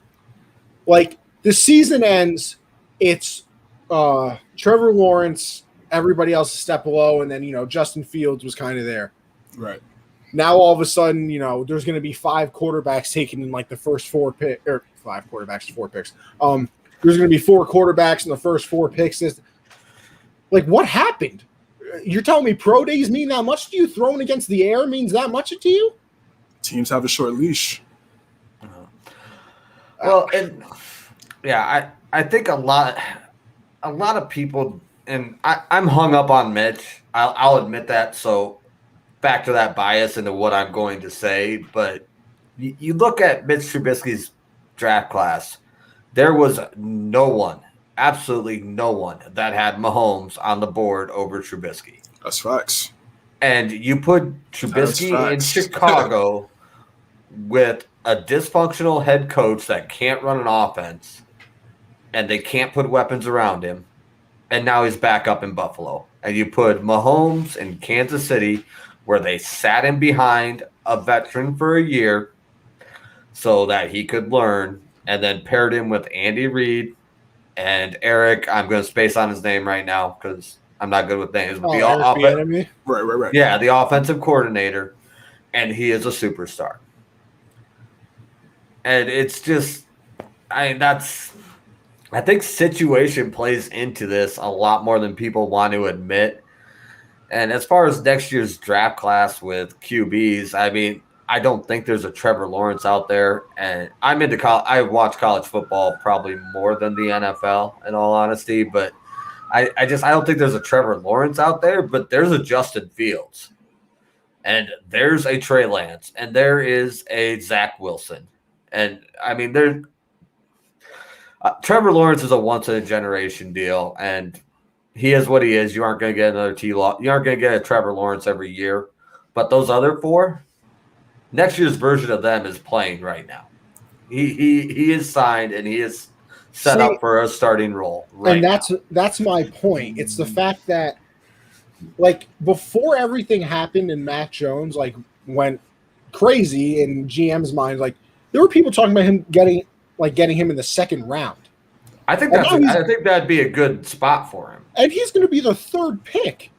Like, the season ends, it's Trevor Lawrence, everybody else a step below, and then Justin Fields was kind of there. Right. Now all of a sudden, there's going to be 5 quarterbacks taken in like the first 4 picks, or 5 quarterbacks, 4 picks. There's going to be 4 quarterbacks in the first 4 picks. Like, what happened? You're telling me pro days mean that much to you? Throwing against the air means that much to you? Teams have a short leash. Well, and yeah, I think a lot of people, and I'm hung up on Mitch. I'll admit that. So back to that bias into what I'm going to say, but you look at Mitch Trubisky's draft class, there was absolutely no one that had Mahomes on the board over Trubisky. That's facts. And you put Trubisky in Chicago with a dysfunctional head coach that can't run an offense, and they can't put weapons around him, and now he's back up in Buffalo. And you put Mahomes in Kansas City, where they sat him behind a veteran for a year so that he could learn, and then paired him with Andy Reid and Eric. I'm going to space on his name right now because I'm not good with names. But Right. Yeah, the offensive coordinator, and he is a superstar. And it's just, I think situation plays into this a lot more than people want to admit. And as far as next year's draft class with QBs, I mean, I don't think there's a Trevor Lawrence out there. And I'm into I watch college football probably more than the NFL, in all honesty. But I don't think there's a Trevor Lawrence out there, but there's a Justin Fields. And there's a Trey Lance. And there is a Zach Wilson. And I mean, Trevor Lawrence is a once-in-a-generation deal, and he is what he is. You aren't going to get another T-Law. You aren't going to get a Trevor Lawrence every year. But those other 4, next year's version of them is playing right now. He is signed, and he is set up for a starting role. Right and that's my point. It's the fact that, like, before everything happened and Mac Jones went crazy in GM's mind, like, there were people talking about him getting him in the 2nd round. I think that'd be a good spot for him. And he's going to be the 3rd pick.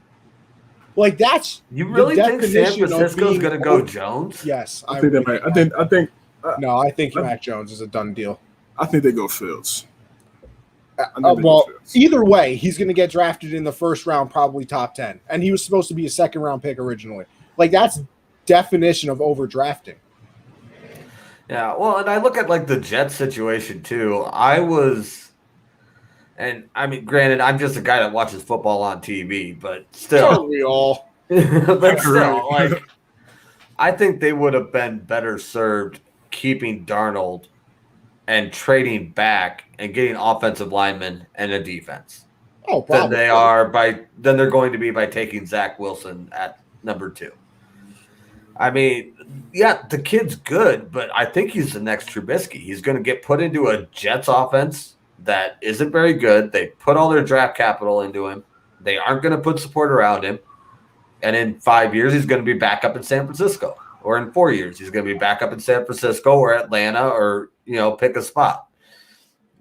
Like, that's you really think San Francisco's going to go Jones? Yes, I think they might. I think. No, I think Mac Jones is a done deal. I think they go Fields. Either way, he's going to get drafted in the 1st round, probably top 10, and he was supposed to be a 2nd round pick originally. Like, that's definition of overdrafting. Yeah, well, and I look at like the Jets situation too. And I mean, granted, I'm just a guy that watches football on TV, but still, aren't we all? But still, like, I think they would have been better served keeping Darnold and trading back and getting offensive linemen and a defense. Oh, probably. Than they're going to be by taking Zach Wilson at number 2. I mean, yeah, the kid's good, but I think he's the next Trubisky. He's going to get put into a Jets offense that isn't very good. They put all their draft capital into him. They aren't going to put support around him. And in 5 years, he's going to be back up in San Francisco. Or in 4 years, he's going to be back up in San Francisco or Atlanta or, pick a spot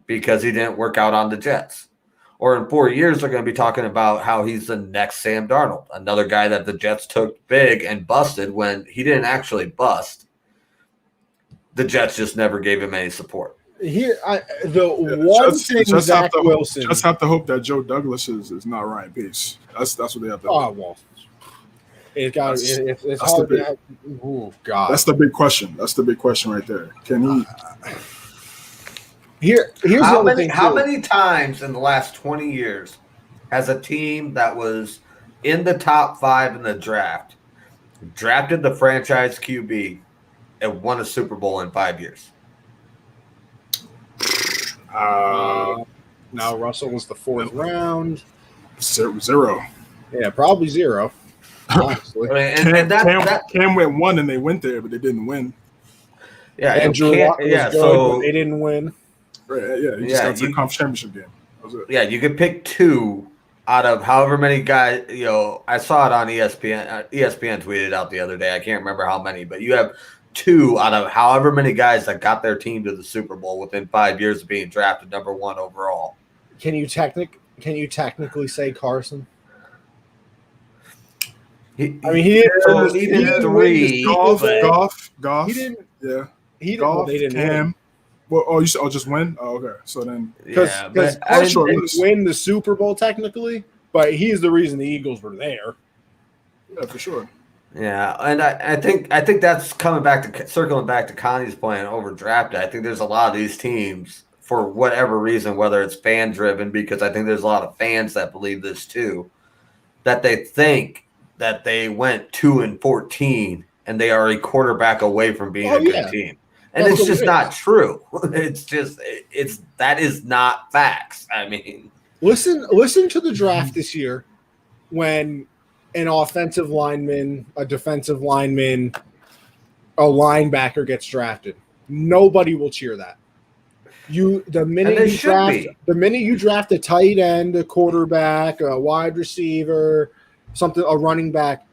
because he didn't work out on the Jets. Or in 4 years, they're going to be talking about how he's the next Sam Darnold, another guy that the Jets took big and busted when he didn't actually bust. The Jets just never gave him any support. One thing Zach Wilson just have to hope that Joe Douglas is not Ryan Pace. That's what they have to. Oh well, it's hard. Oh God, that's the big question. That's the big question right there. Can he? Here's how the other thing. How many times in the last 20 years has a team that was in the top 5 in the draft drafted the franchise QB and won a Super Bowl in 5 years? Now Russell was the 4th round. 0. Yeah, probably 0. Honestly, Cam went 1 and they went there, but they didn't win. Yeah, Andrew Luck was good, but they didn't win. Right, yeah, you just got to the conference championship game. That was it. Yeah, you could pick 2 out of however many guys. I saw it on ESPN. ESPN tweeted out the other day. I can't remember how many, but you have 2 out of however many guys that got their team to the Super Bowl within 5 years of being drafted number 1 overall. Can you technically say Carson? He didn't 3. Goff. He didn't. Yeah. He didn't. Goff, They didn't Cam. win. Well, just win. Oh, okay. So then, because Carson didn't win the Super Bowl technically, but he's the reason the Eagles were there. Yeah, for sure. Yeah, and I think that's circling back to Connie's point over drafted. I think there's a lot of these teams for whatever reason, whether it's fan driven, because I think there's a lot of fans that believe this too, that they think that they went 2-14 and they are a quarterback away from being a good team. And it's just not true. That is not facts. I mean, listen to the draft this year when an offensive lineman, a defensive lineman, a linebacker gets drafted. Nobody will cheer that. The minute you draft a tight end, a quarterback, a wide receiver, a running back,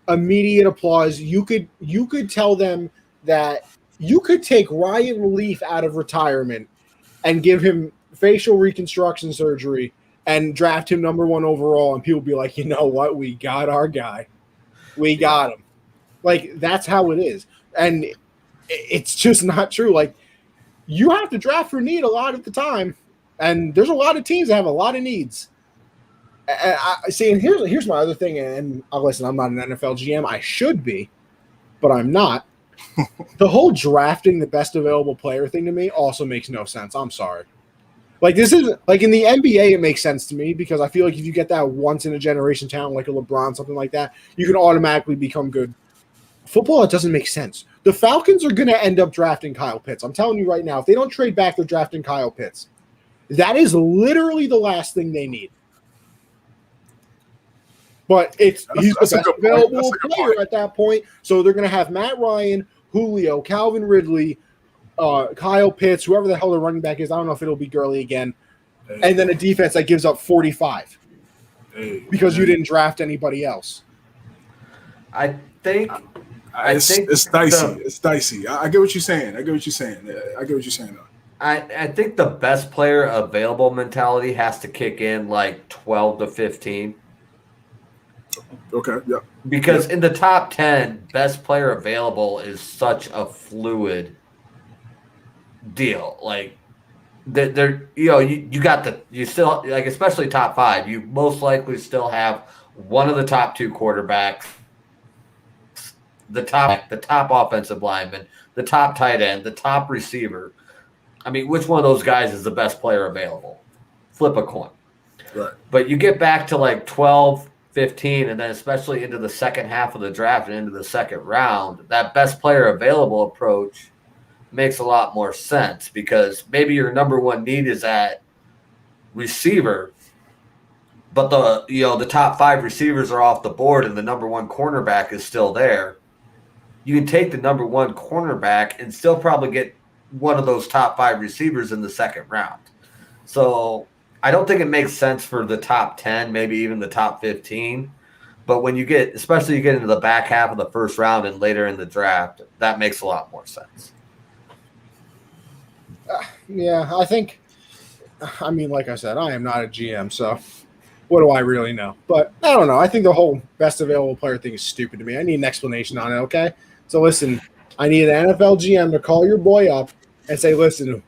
immediate applause. You could tell them that you could take Ryan Leaf out of retirement and give him facial reconstruction surgery and draft him number 1 overall, and people be like, you know what? We got our guy. We got him. Like, that's how it is. And it's just not true. Like, you have to draft for need a lot of the time, and there's a lot of teams that have a lot of needs. And here's my other thing, and listen, I'm not an NFL GM. I should be, but I'm not. The whole drafting the best available player thing to me also makes no sense. I'm sorry. Like, this isn't like in the NBA, it makes sense to me because I feel like if you get that once in a generation talent like a LeBron, something like that, you can automatically become good. Football, it doesn't make sense. The Falcons are going to end up drafting Kyle Pitts. I'm telling you right now, if they don't trade back, they're drafting Kyle Pitts. That is literally the last thing they need. But he's the best available player at that point. So they're going to have Matt Ryan, Julio, Calvin Ridley, Kyle Pitts, whoever the hell the running back is. I don't know if it'll be Gurley again. And then a defense that gives up 45 because you didn't draft anybody else. I think it's dicey. It's dicey. I get what you're saying. I get what you're saying. Though. I think the best player available mentality has to kick in like 12 to 15. Okay, yeah. Because in the top 10, best player available is such a fluid deal. Like, you still, like, especially top 5, you most likely still have one of the top 2 quarterbacks, the top offensive lineman, the top tight end, the top receiver. I mean, which one of those guys is the best player available? Flip a coin. Right. But you get back to like 12, 15, and then especially into the second half of the draft and into the second round, that best player available approach makes a lot more sense because maybe your number 1 need is at receiver, but the top 5 receivers are off the board and the number 1 cornerback is still there. you can take the number 1 cornerback and still probably get one of those top 5 receivers in the second round. So I don't think it makes sense for the top 10, maybe even the top 15. But when you get, especially you get into the back half of the first round and later in the draft, that makes a lot more sense. Yeah, I mean, like I said, I am not a GM, so what do I really know? But I don't know. I think the whole best available player thing is stupid to me. I need an explanation on it, okay? So listen, I need an NFL GM to call your boy up and say, listen,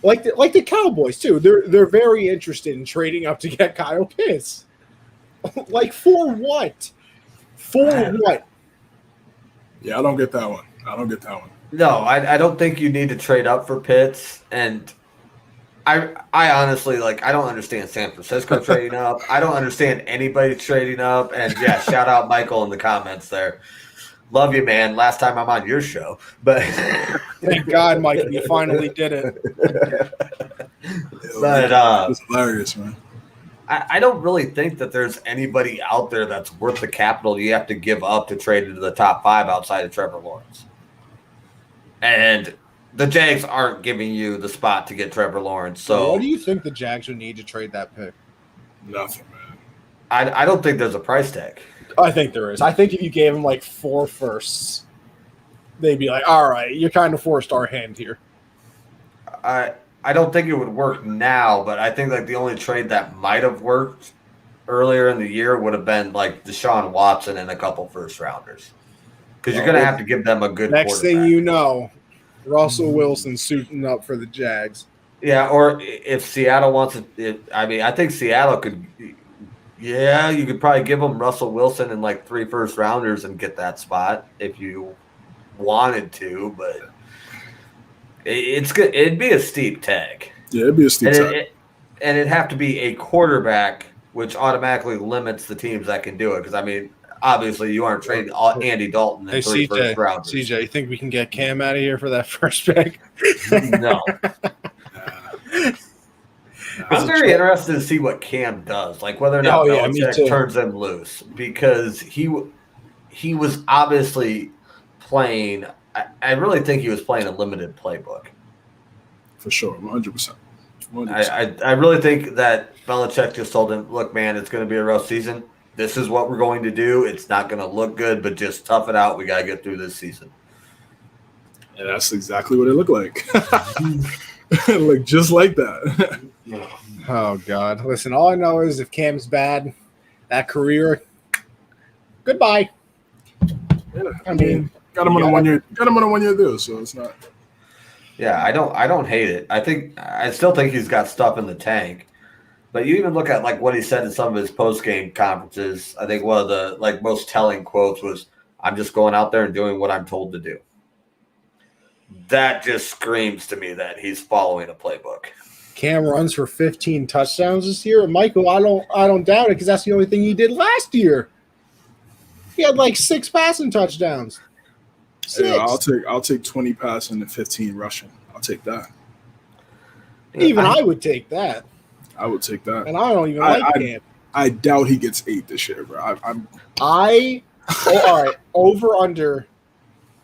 like the Cowboys too. They're very interested in trading up to get Kyle Pitts. Like for what? For what? Yeah, I don't get that one. No, I don't think you need to trade up for Pitts. And I honestly, like, I don't understand San Francisco trading up. I don't understand anybody trading up. And yeah, shout out Michael in the comments there. Love you, man. Last time I'm on your show. But thank God, Mike, you finally did it. But it's hilarious, man. I don't really think that there's anybody out there that's worth the capital you have to give up to trade into the top 5 outside of Trevor Lawrence. And the Jags aren't giving you the spot to get Trevor Lawrence. So what do you think the Jags would need to trade that pick? Nothing, man. I don't think there's a price tag. I think there is. I think if you gave him like 4 firsts, they'd be like, all right, you're kind of forced our hand here. I don't think it would work now, but I think like the only trade that might have worked earlier in the year would have been like Deshaun Watson and a couple first rounders. Because you're going to have to give them a good next thing you know, Russell Wilson suiting up for the Jags. Yeah, or if Seattle wants it, I mean, I think Seattle could. Yeah, you could probably give them Russell Wilson and like 3 first rounders and get that spot if you wanted to, but it's good. It'd be a steep tag. Yeah, it'd be a steep tag. And it'd have to be a quarterback, which automatically limits the teams that can do it. Because, I mean, obviously you aren't trading Andy Dalton and 3 first rounders. CJ, you think we can get Cam out of here for that first pick? No. I'm very interested to see what Cam does, like whether or not Belichick turns him loose, because he was obviously playing. I really think he was playing a limited playbook. For sure, 100%. I really think that Belichick just told him, "Look, man, it's going to be a rough season. This is what we're going to do. It's not going to look good, but just tough it out. We got to get through this season." And that's exactly what it looked like. Like just like that. Oh God! Listen, all I know is if Cam's bad, that career, goodbye. Yeah, I mean, got him on a 1 year. Got him on a 1 year deal, so it's not. Yeah, I don't hate it. I still think he's got stuff in the tank. But you even look at like what he said in some of his post game conferences. I think one of the like most telling quotes was, "I'm just going out there and doing what I'm told to do." That just screams to me that he's following a playbook. Cam runs for 15 touchdowns this year. And Michael, I don't doubt it because that's the only thing he did last year. He had like 6 passing touchdowns. 6. Yeah, I'll take 20 passing and 15 rushing. I'll take that. Even I would take that. I would take that. And I don't even like Cam. I doubt he gets 8 this year, bro. All right, over under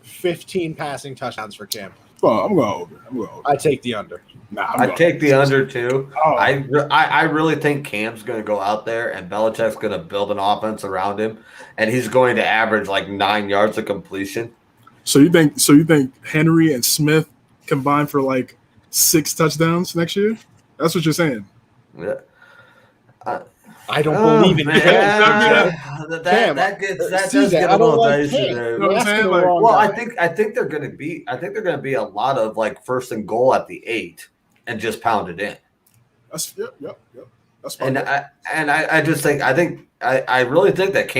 15 passing touchdowns for Cam. Well, I'm going over. I take the under. I take the under too. Oh. I really think Cam's going to go out there and Belichick's going to build an offense around him, and he's going to average like 9 yards of completion. So you think Henry and Smith combine for like 6 touchdowns next year? That's what you're saying. Yeah. I don't believe in Cam. That does get a little dicey there. Well, I think they're going to be a lot of like first and goal at the 8 and just pound it in. Yep. That's fine. And I just think I really think that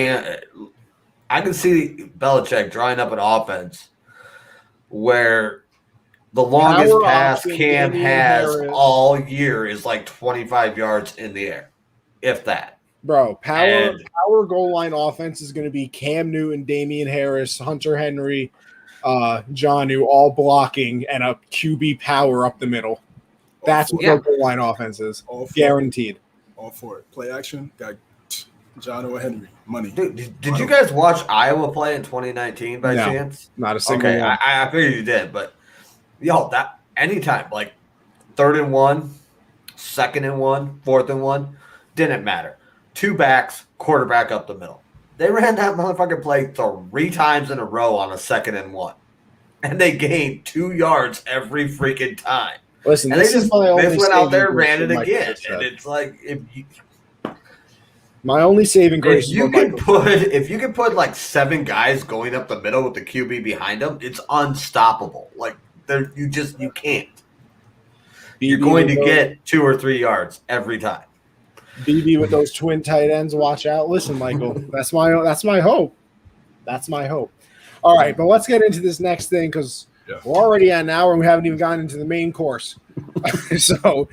I can see Belichick drawing up an offense where the longest pass Cam has all year is like 25 yards in the air, if that. Bro, power goal line offense is going to be Cam Newton, Damian Harris, Hunter Henry, Jonnu, all blocking, and a QB power up the middle. That's what goal line offense is. Guaranteed. All for it. Play action. John O. Henry, money. Dude, did you guys watch Iowa play in 2019 by No. chance? Not a single Okay, one. I figured you did, but that anytime, like 3rd and 1, 2nd and 1, 4th and 1, didn't matter. 2 backs, quarterback up the middle. They ran that motherfucking play 3 times in a row on a 2nd and 1, and they gained 2 yards every freaking time. Listen, And this is my only went out there, saving ran grace it for Michael again, Pittman. and it's like My only saving grace. if you can put like 7 guys going up the middle with the QB behind them, it's unstoppable. Like you can't. You're going to get 2 or 3 yards every time. BB with those twin tight ends. Watch out! Listen, Michael, that's my hope. That's my hope. All right, but let's get into this next thing because we're already at an hour and we haven't even gotten into the main course. So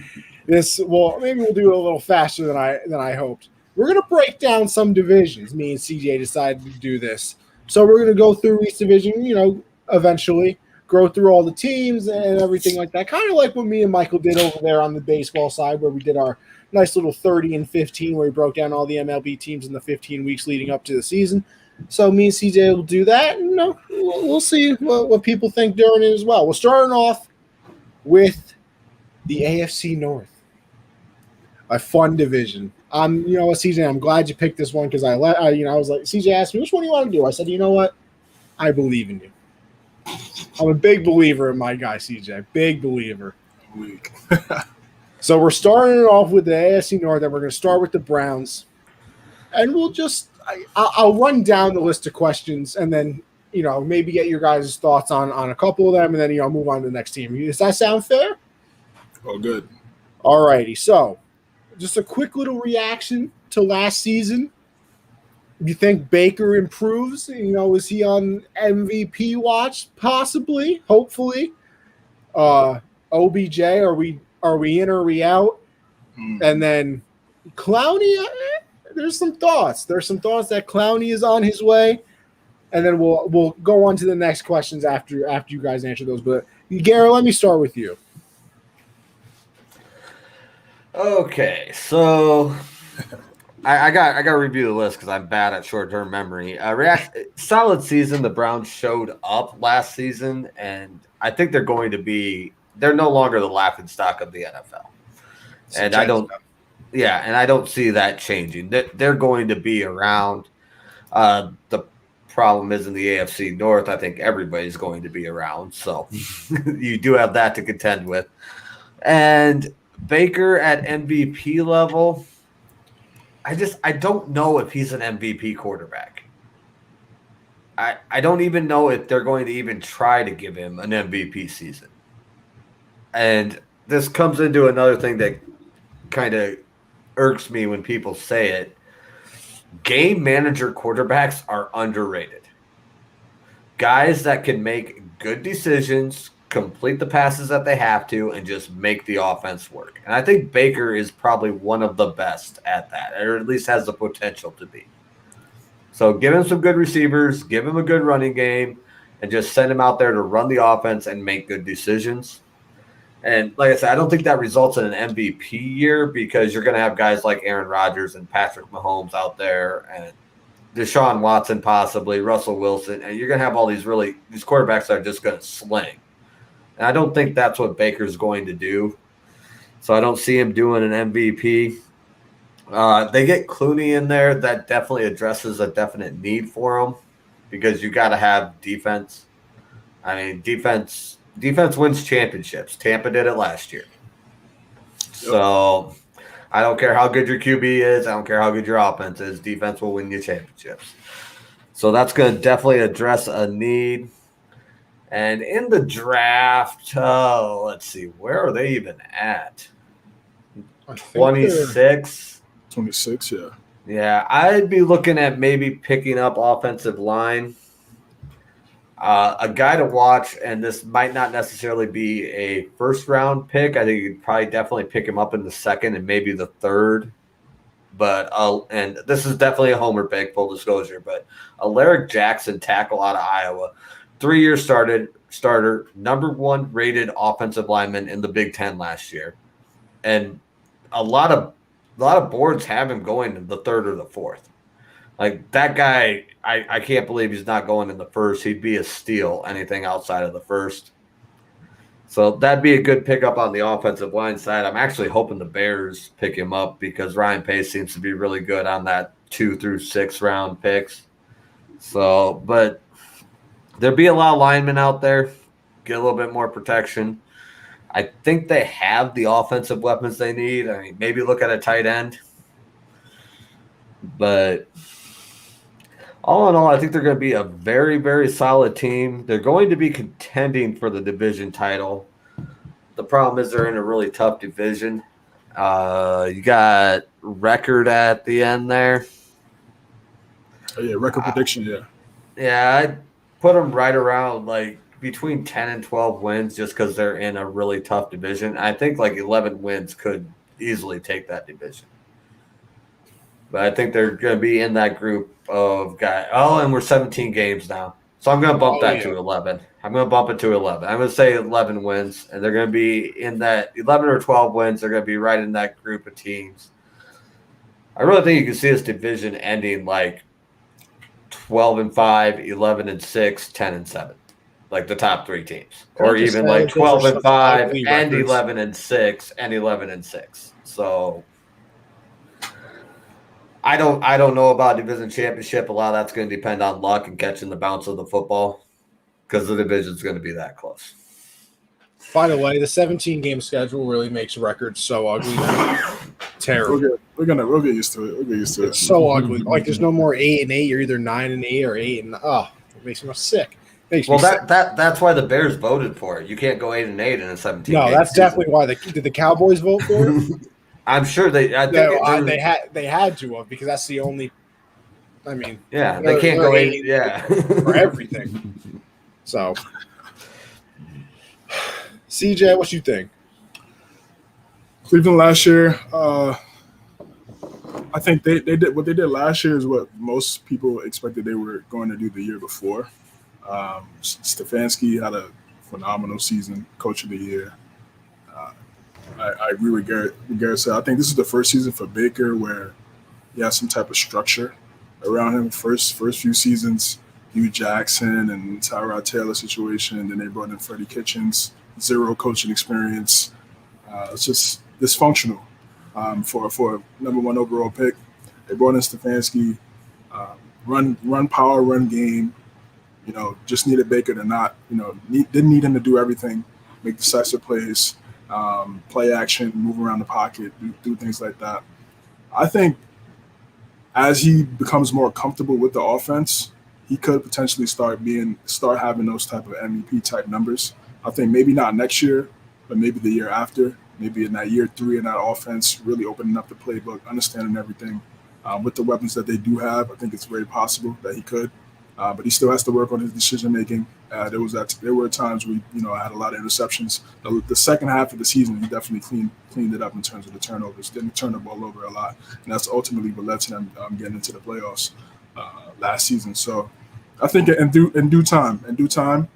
maybe we'll do it a little faster than I hoped. We're gonna break down some divisions. Me and CJ decided to do this, so we're gonna go through each division. Eventually go through all the teams and everything like that. Kind of like what me and Michael did over there on the baseball side, where we did our nice little 30 and 15, where we broke down all the MLB teams in the 15 weeks leading up to the season. So me and CJ will do that. And, we'll see what people think during it as well. We're starting off with the AFC North, a fun division. CJ, I'm glad you picked this one because I was like, CJ asked me, which one do you want to do? I said, you know what? I believe in you. I'm a big believer in my guy, CJ. Big believer. Weak. So we're starting it off with the AFC North, and we're going to start with the Browns. And we'll I'll run down the list of questions and then, maybe get your guys' thoughts on a couple of them, and then, move on to the next team. Does that sound fair? Oh, good. All righty. So just a quick little reaction to last season. You think Baker improves? Is he on MVP watch? Possibly, hopefully. OBJ, are we in or are we out? And then Clowney, there's some thoughts. There's some thoughts that Clowney is on his way. And then we'll go on to the next questions after you guys answer those. But Garrett, let me start with you. Okay, so I got to review the list because I'm bad at short-term memory. Solid season. The Browns showed up last season, and I think they're no longer the laughingstock of the NFL. And I don't see that changing. They're going to be around. The problem is in the AFC North, I think everybody's going to be around. So you do have that to contend with. And Baker at MVP level, I don't know if he's an MVP quarterback. I don't even know if they're going to even try to give him an MVP season. And this comes into another thing that kind of irks me when people say it. Game manager quarterbacks are underrated. Guys that can make good decisions, complete the passes that they have to, and just make the offense work. And I think Baker is probably one of the best at that, or at least has the potential to be. So give him some good receivers, give him a good running game, and just send him out there to run the offense and make good decisions. And like I said, I don't think that results in an MVP year because you're going to have guys like Aaron Rodgers and Patrick Mahomes out there and Deshaun Watson possibly, Russell Wilson, and you're going to have all these quarterbacks that are just going to sling. And I don't think that's what Baker's going to do. So I don't see him doing an MVP. They get Clooney in there. That definitely addresses a definite need for him because you got to have defense. I mean, defense wins championships. Tampa did it last year. So I don't care how good your QB is. I don't care how good your offense is. Defense will win you championships. So that's going to definitely address a need. And in the draft, let's see, where are they even at? 26? 26, yeah. Yeah, I'd be looking at maybe picking up offensive line. A guy to watch, and this might not necessarily be a first-round pick. I think you'd probably definitely pick him up in the second and maybe the third. But and this is definitely a homer pick, full disclosure. But Alaric Jackson, tackle out of Iowa, 3-year starter, number 1 rated offensive lineman in the Big Ten last year, and a lot of boards have him going in the 3rd or the 4th. Like that guy, I can't believe he's not going in the first. He'd be a steal anything outside of the first. So that'd be a good pickup on the offensive line side. I'm actually hoping the Bears pick him up because Ryan Pace seems to be really good on that 2 through 6 round picks. So, but there'll be a lot of linemen out there. Get a little bit more protection. I think they have the offensive weapons they need. I mean, maybe look at a tight end. But all in all, I think they're going to be a very, very solid team. They're going to be contending for the division title. The problem is they're in a really tough division. You got record at the end there. Oh, yeah, record prediction, yeah. Yeah, I'd put them right around like between 10 and 12 wins just because they're in a really tough division. I think like 11 wins could easily take that division. But I think they're going to be in that group of guys. Oh, and we're 17 games now. So I'm going to bump that to 11. I'm going to bump it to 11. I'm going to say 11 wins, and they're going to be in that 11 or 12 wins. They're going to be right in that group of teams. I really think you can see this division ending like 12-5, 11-6, 10-7, like the top 3 teams, or even like 12-5 and 11-6 and 11-6. So I don't know about division championship. A lot of that's going to depend on luck and catching the bounce of the football because the division's going to be that close. By the way, the 17-game schedule really makes records so ugly. Terrible. We're get used to it. We'll get used to it. It's so ugly. Like there's no more 8-8. You're either 9-8 or 8. It makes me sick. That's why the Bears voted for it. You can't go 8-8 in a 17. No, that's definitely why. Did the Cowboys vote for it? I'm sure they. I think they had to have because that's the only. I mean, yeah, they can't go 8. Yeah, for everything. So, CJ, what you think? Cleveland last year, I think they did what they did last year is what most people expected they were going to do the year before. Stefanski had a phenomenal season, coach of the year. I agree with Garrett said. I think this is the first season for Baker where he has some type of structure around him. First few seasons, Hugh Jackson and Tyrod Taylor situation, and then they brought in Freddie Kitchens, 0 coaching experience. It's just dysfunctional for a number 1 overall pick. They brought in Stefanski, run power, run game. Just needed Baker to not, didn't need him to do everything, make decisive plays. Play action, move around the pocket, do things like that. I think as he becomes more comfortable with the offense, he could potentially start having those type of MVP type numbers. I think maybe not next year, but maybe the year after, maybe in that year 3 in that offense, really opening up the playbook, understanding everything. With the weapons that they do have, I think it's very possible that he could. But he still has to work on his decision making. There were times where I had a lot of interceptions. The second half of the season, he definitely cleaned it up in terms of the turnovers. Didn't turn the ball over a lot, and that's ultimately what led to them getting into the playoffs last season. So I think in due time,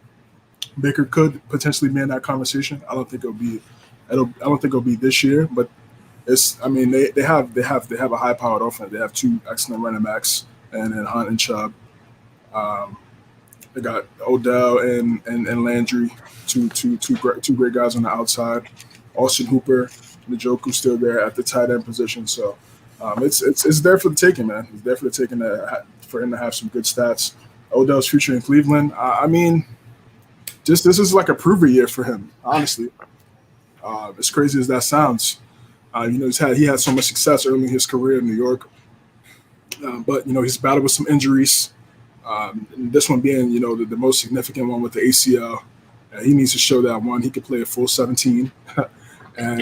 Baker could potentially be in that conversation. I don't think it'll be this year, but they have a high powered offense. They have 2 excellent running backs, and then Hunt and Chubb. They got Odell and Landry, two great guys on the outside. Austin Hooper, Njoku still there at the tight end position. So it's there for the taking, man. It's there for the taking for him to have some good stats. Odell's future in Cleveland. This is like a prover year for him, honestly. As crazy as that sounds, he had so much success early in his career in New York, but he's battled with some injuries. This one being, the most significant one with the ACL. He needs to show that he could play a full 17, and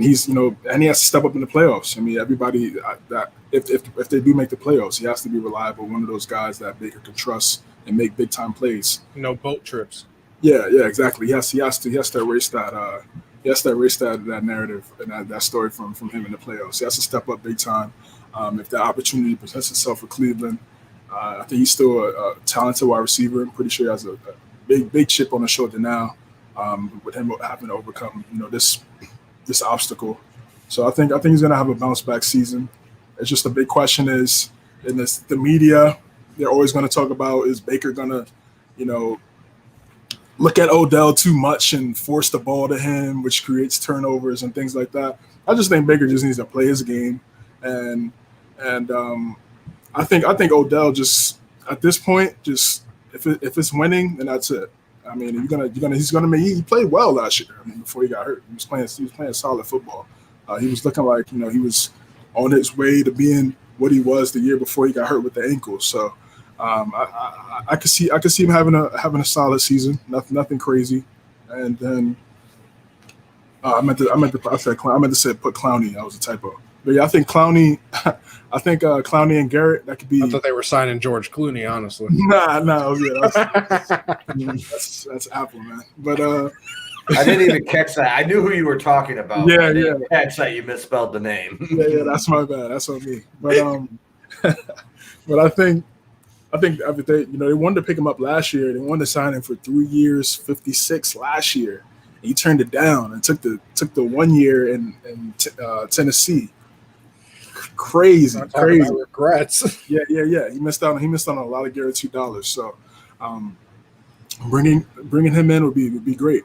he's, and he has to step up in the playoffs. I mean, everybody that if they do make the playoffs, he has to be reliable. One of those guys that Baker can trust and make big time plays. No boat trips. Yeah, exactly. He has to erase that. He has to erase that narrative and that story from him in the playoffs. He has to step up big time. If the opportunity presents itself for Cleveland. I think he's still a talented wide receiver. I'm pretty sure he has a big chip on the shoulder now, with him having to overcome this obstacle. So I think he's going to have a bounce back season, It's just the big question is in the media, they're always going to talk about, is Baker going to, look at Odell too much and force the ball to him, which creates turnovers and things like that. I just think Baker just needs to play his game, and I think Odell just at this point, just if it's winning, then that's it. I mean, he played well last year. I mean, before he got hurt, he was playing solid football. He was looking like he was on his way to being what he was the year before he got hurt with the ankle. So I could see him having a solid season, nothing crazy. And then I meant to say put Clowney. That was a typo. But yeah, I think Clowney. I think Clowney and Garrett, that could be. I thought they were signing George Clooney, honestly. That's Apple, man. But I didn't even catch that. I knew who you were talking about. Yeah, I didn't catch that you misspelled the name. Yeah, that's my bad. That's on me. But but I think they wanted to pick him up last year. They wanted to sign him for 3 years, 56 last year. And he turned it down and took the 1 year in Tennessee. Crazy. Regrets. Yeah. He missed out on a lot of guaranteed dollars. So bringing him in would be great.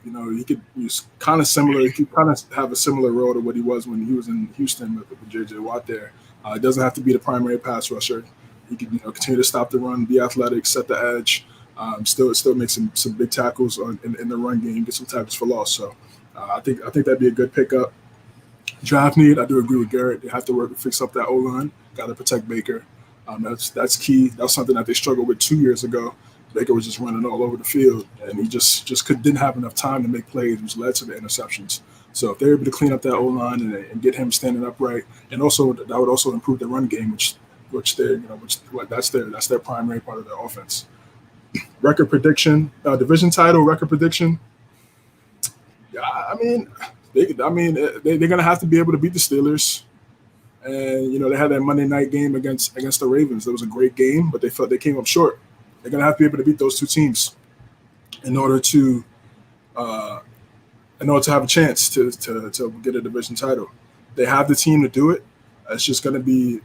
He's kind of similar. He could kind of have a similar role to what he was when he was in Houston with JJ Watt there. It doesn't have to be the primary pass rusher. He can continue to stop the run, be athletic, set the edge, still make some big tackles in the run game, get some tackles for loss. So I think that'd be a good pickup. Draft need, I do agree with Garrett. They have to work to fix up that O-line. Got to protect Baker. That's key. That was something that they struggled with 2 years ago. Baker was just running all over the field, and he just didn't have enough time to make plays, which led to the interceptions. So if they're able to clean up that O-line and get him standing upright, and also that would also improve the run game, which that's their primary part of their offense. Record prediction, division title, record prediction. Yeah, I mean, they're gonna have to be able to beat the Steelers, and they had that Monday night game against the Ravens. That was a great game, but they felt they came up short. They're gonna have to be able to beat those two teams in order to have a chance to get a division title. They have the team to do it. That's just gonna be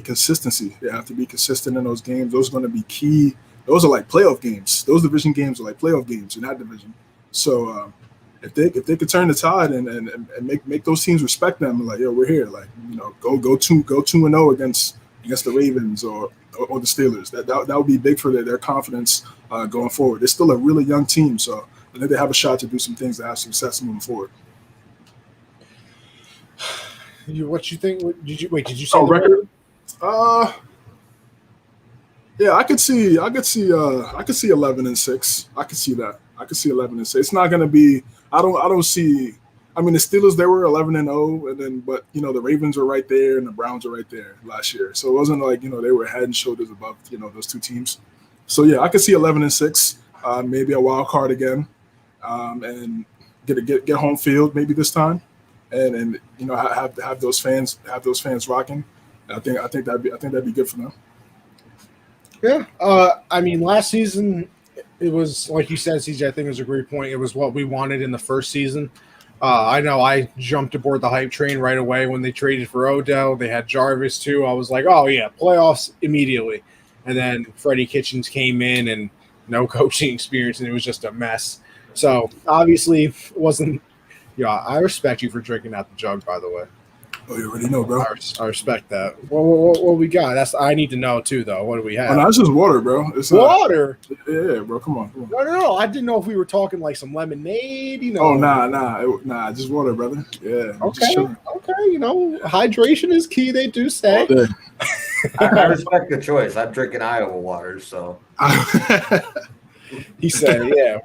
consistency. They have to be consistent in those games. Those are gonna be key. Those are like playoff games. Those division games are like playoff games in that division. So if they could turn the tide and make those teams respect them, like, yo, we're here, like, go 2-0 against the Ravens or the Steelers. That would be big for their confidence going forward. They're still a really young team, so I think they have a shot to do some things that have success moving forward. What you think? Did you say record? Yeah, I could see 11-6. I could see that. I could see 11-6. It's not going to be. I don't see. I mean, the Steelers, they were 11-0, and then but the Ravens were right there and the Browns were right there last year. So it wasn't like they were head and shoulders above those two teams. So yeah, I could see 11-6, maybe a wild card again, and get home field maybe this time, and have those fans rocking. I think that'd be good for them. Yeah. I mean, last season it was like you said, CJ. I think it was a great point. It was what we wanted in the first season. I know I jumped aboard the hype train right away when they traded for Odell. They had Jarvis too. I was like, oh yeah, playoffs immediately. And then Freddie Kitchens came in and no coaching experience, and it was just a mess. So obviously it wasn't. Yeah, I respect you for drinking out the jug, by the way. Oh, you already know, bro. I respect that. What we got? I need to know too, though. What do we have? Oh, no, it's just water, bro. It's water. Yeah, bro. Come on. No. I didn't know if we were talking like some lemonade. Oh, nah. Just water, brother. Yeah. Okay. Hydration is key. They do say. I respect the choice. I'm drinking Iowa water, so. He said, "Yeah."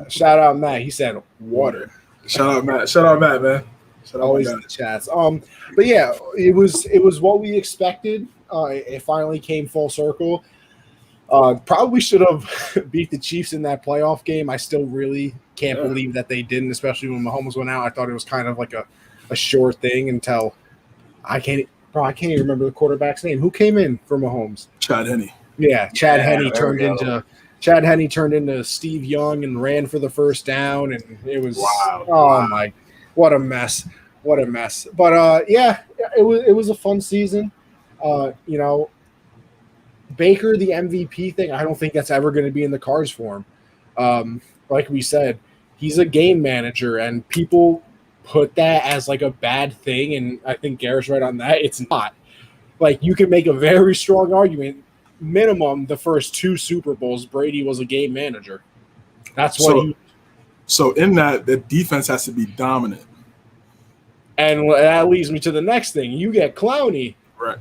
Shout out Matt. He said, "Water." Shout out Matt, man. Always in the chats. But yeah, it was what we expected. It finally came full circle. Probably should have beat the Chiefs in that playoff game. I still really can't believe that they didn't, especially when Mahomes went out. I thought it was kind of like a sure thing until I can't even remember the quarterback's name. Who came in for Mahomes? Chad Henne. Yeah, Chad Henne turned into Steve Young and ran for the first down, and it was my, what a mess. But yeah, it was a fun season. You know, Baker, the MVP thing, I don't think that's ever going to be in the cards for him. Like we said, he's a game manager, and people put that as like a bad thing. And I think Garrett's right on that. It's not. Like, you can make a very strong argument. Minimum, the first 2 Super Bowls, Brady was a game manager. That's what So in that, the defense has to be dominant. And that leads me to the next thing. You get Clowney. Right.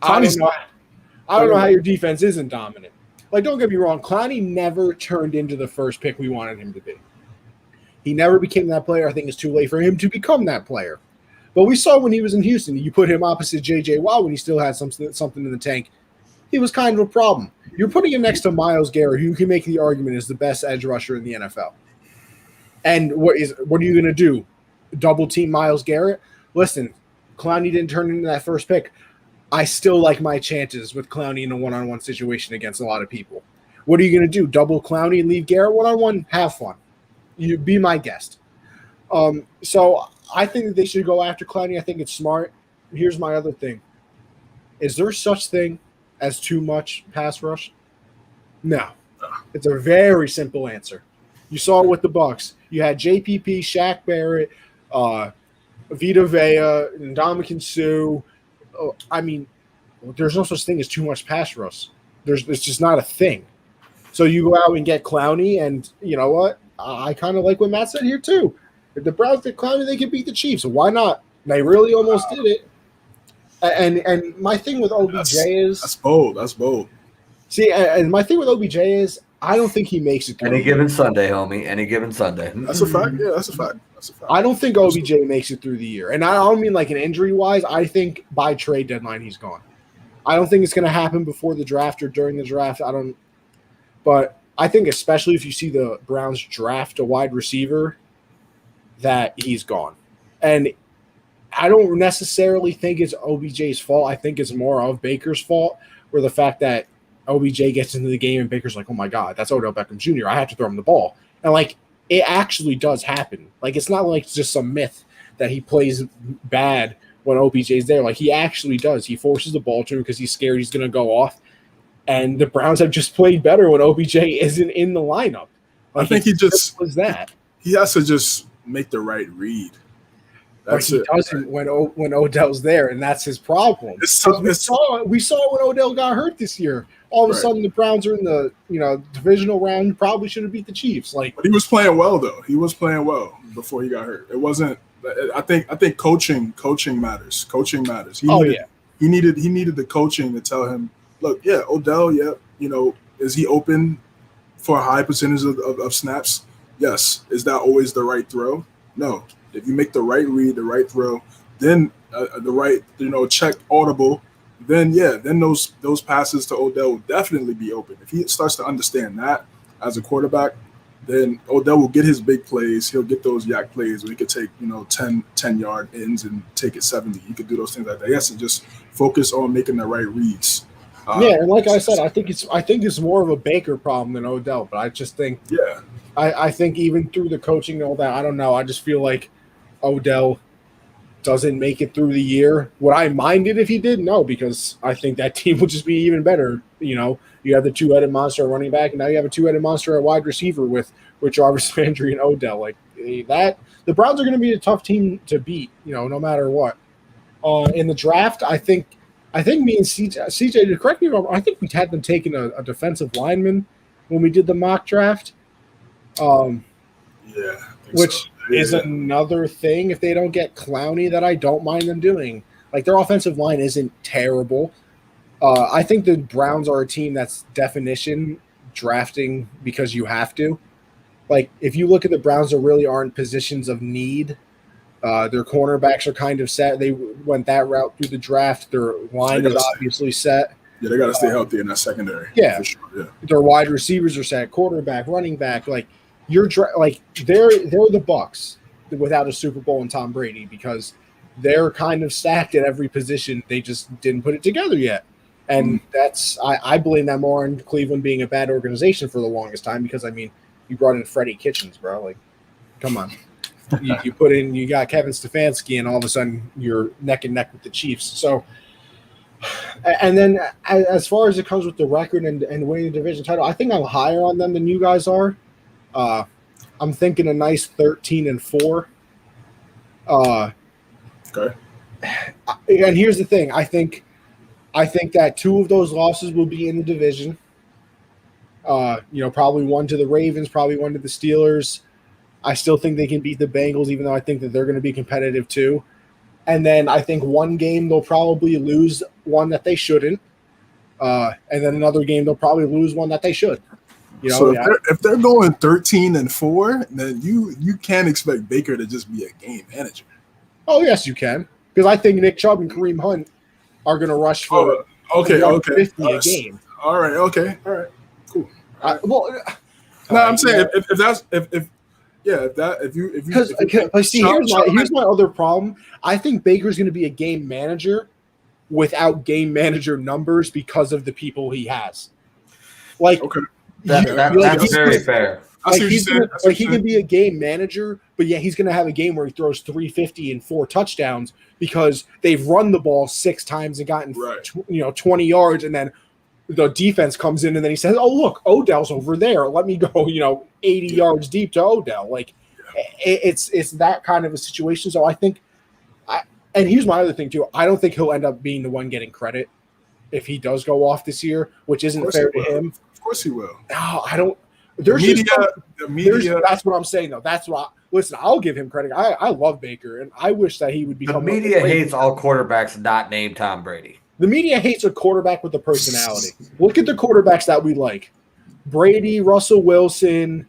I don't know how your defense isn't dominant. Like, don't get me wrong, Clowney never turned into the first pick we wanted him to be. He never became that player. I think it's too late for him to become that player. But we saw when he was in Houston, you put him opposite J.J. Watt when he still had something in the tank. He was kind of a problem. You're putting him next to Myles Garrett, who you can make the argument is the best edge rusher in the NFL. And what are you going to do? Double team Myles Garrett? Listen, Clowney didn't turn into that first pick. I still like my chances with Clowney in a one-on-one situation against a lot of people. What are you going to do? Double Clowney and leave Garrett one-on-one? Have fun. You be my guest. So I think that they should go after Clowney. I think it's smart. Here's my other thing. Is there such thing as too much pass rush? No. It's a very simple answer. You saw it with the Bucs. You had JPP, Shaq Barrett, Vita Vea, and Ndamukong Suh. I mean, there's no such thing as too much pass rush. It's just not a thing. So you go out and get Clowney, and you know what? I kind of like what Matt said here too. If the Browns get Clowney, they can beat the Chiefs. So why not? They really almost did it. And my thing with OBJ is that's bold. That's bold. See, and my thing with OBJ is I don't think he makes it through. Any given Sunday, homie. Any given Sunday. That's a fact. Yeah, that's a fact. That's a fact. I don't think OBJ makes it through the year. And I don't mean like an injury-wise. I think by trade deadline he's gone. I don't think it's going to happen before the draft or during the draft. But I think especially if you see the Browns draft a wide receiver, that he's gone. And I don't necessarily think it's OBJ's fault. I think it's more of Baker's fault, where the fact that OBJ gets into the game and Baker's like, oh my God, that's Odell Beckham Jr. I have to throw him the ball. And like, it actually does happen. Like, it's not like it's just some myth that he plays bad when OBJ's there. Like, he actually does. He forces the ball to him because he's scared he's going to go off. And the Browns have just played better when OBJ isn't in the lineup. Like, I think he just was that. He has to just make the right read. That's but he doesn't when Odell's there, and that's his problem. We saw when Odell got hurt this year. All of a sudden, the Browns are in the divisional round. Probably should have beat the Chiefs. But he was playing well though. He was playing well before he got hurt. It wasn't. I think coaching matters. Coaching matters. He needed the coaching to tell him, look, yeah, Odell, is he open for a high percentage of snaps? Yes. Is that always the right throw? No. If you make the right read, the right throw, then the right, check audible, then those passes to Odell will definitely be open. If he starts to understand that as a quarterback, then Odell will get his big plays. He'll get those yak plays where he could take 10-yard ends and take it 70. He could do those things like that. He has to just focus on making the right reads. And like I said, I think it's more of a Baker problem than Odell. But I just think I think even through the coaching and all that, I don't know. I just feel like Odell doesn't make it through the year. Would I mind it if he did? No, because I think that team would just be even better. You have the two-headed monster at running back, and now you have a two-headed monster at wide receiver with Jarvis Landry and Odell. Like that, the Browns are going to be a tough team to beat. No matter what. In the draft, I think me and CJ, to correct me if I'm wrong, I think we had them taking a defensive lineman when we did the mock draft. Which is another thing if they don't get Clowney that I don't mind them doing. Like, their offensive line isn't terrible. I think the Browns are a team that's definition drafting because you have to. Like, if you look at the Browns, there really aren't positions of need. Their cornerbacks are kind of set. They went that route through the draft. Their line is obviously set. Yeah, they got to stay healthy in that secondary. Yeah. For sure, yeah. Their wide receivers are set. Quarterback, running back, like – they're the Bucs without a Super Bowl and Tom Brady because they're kind of stacked at every position. They just didn't put it together yet. And that's I blame that more on Cleveland being a bad organization for the longest time because, you brought in Freddie Kitchens, bro. Like, come on. you got Kevin Stefanski, and all of a sudden you're neck and neck with the Chiefs. So And then as far as it comes with the record and winning the division title, I think I'm higher on them than you guys are. I'm thinking a nice 13-4. Okay. And here's the thing: I think that 2 of those losses will be in the division. Probably one to the Ravens, probably one to the Steelers. I still think they can beat the Bengals, even though I think that they're going to be competitive too. And then I think one game they'll probably lose one that they shouldn't. And then another game they'll probably lose one that they should. So if they're going 13-4, then you can't expect Baker to just be a game manager. Oh, yes, you can. Because I think Nick Chubb and Kareem Hunt are going to rush for 50 a game. All right. Cool. I'm saying here's my other problem. I think Baker's going to be a game manager without game manager numbers because of the people he has. Like, that's very fair. He can be a game manager, but yeah, he's going to have a game where he throws 350 and 4 touchdowns because they've run the ball 6 times and gotten 20 yards, and then the defense comes in and then he says, "Oh, look, Odell's over there. Let me go, 80 yards deep to Odell." Like, it's that kind of a situation. So I think, and here's my other thing too. I don't think he'll end up being the one getting credit if he does go off this year, which isn't fair to him. Of course he will. No, I don't. The media. That's what I'm saying, though. That's what. Listen, I'll give him credit. I love Baker, and I wish that he would become. The media hates all quarterbacks not named Tom Brady. The media hates a quarterback with a personality. Look at the quarterbacks that we like: Brady, Russell Wilson.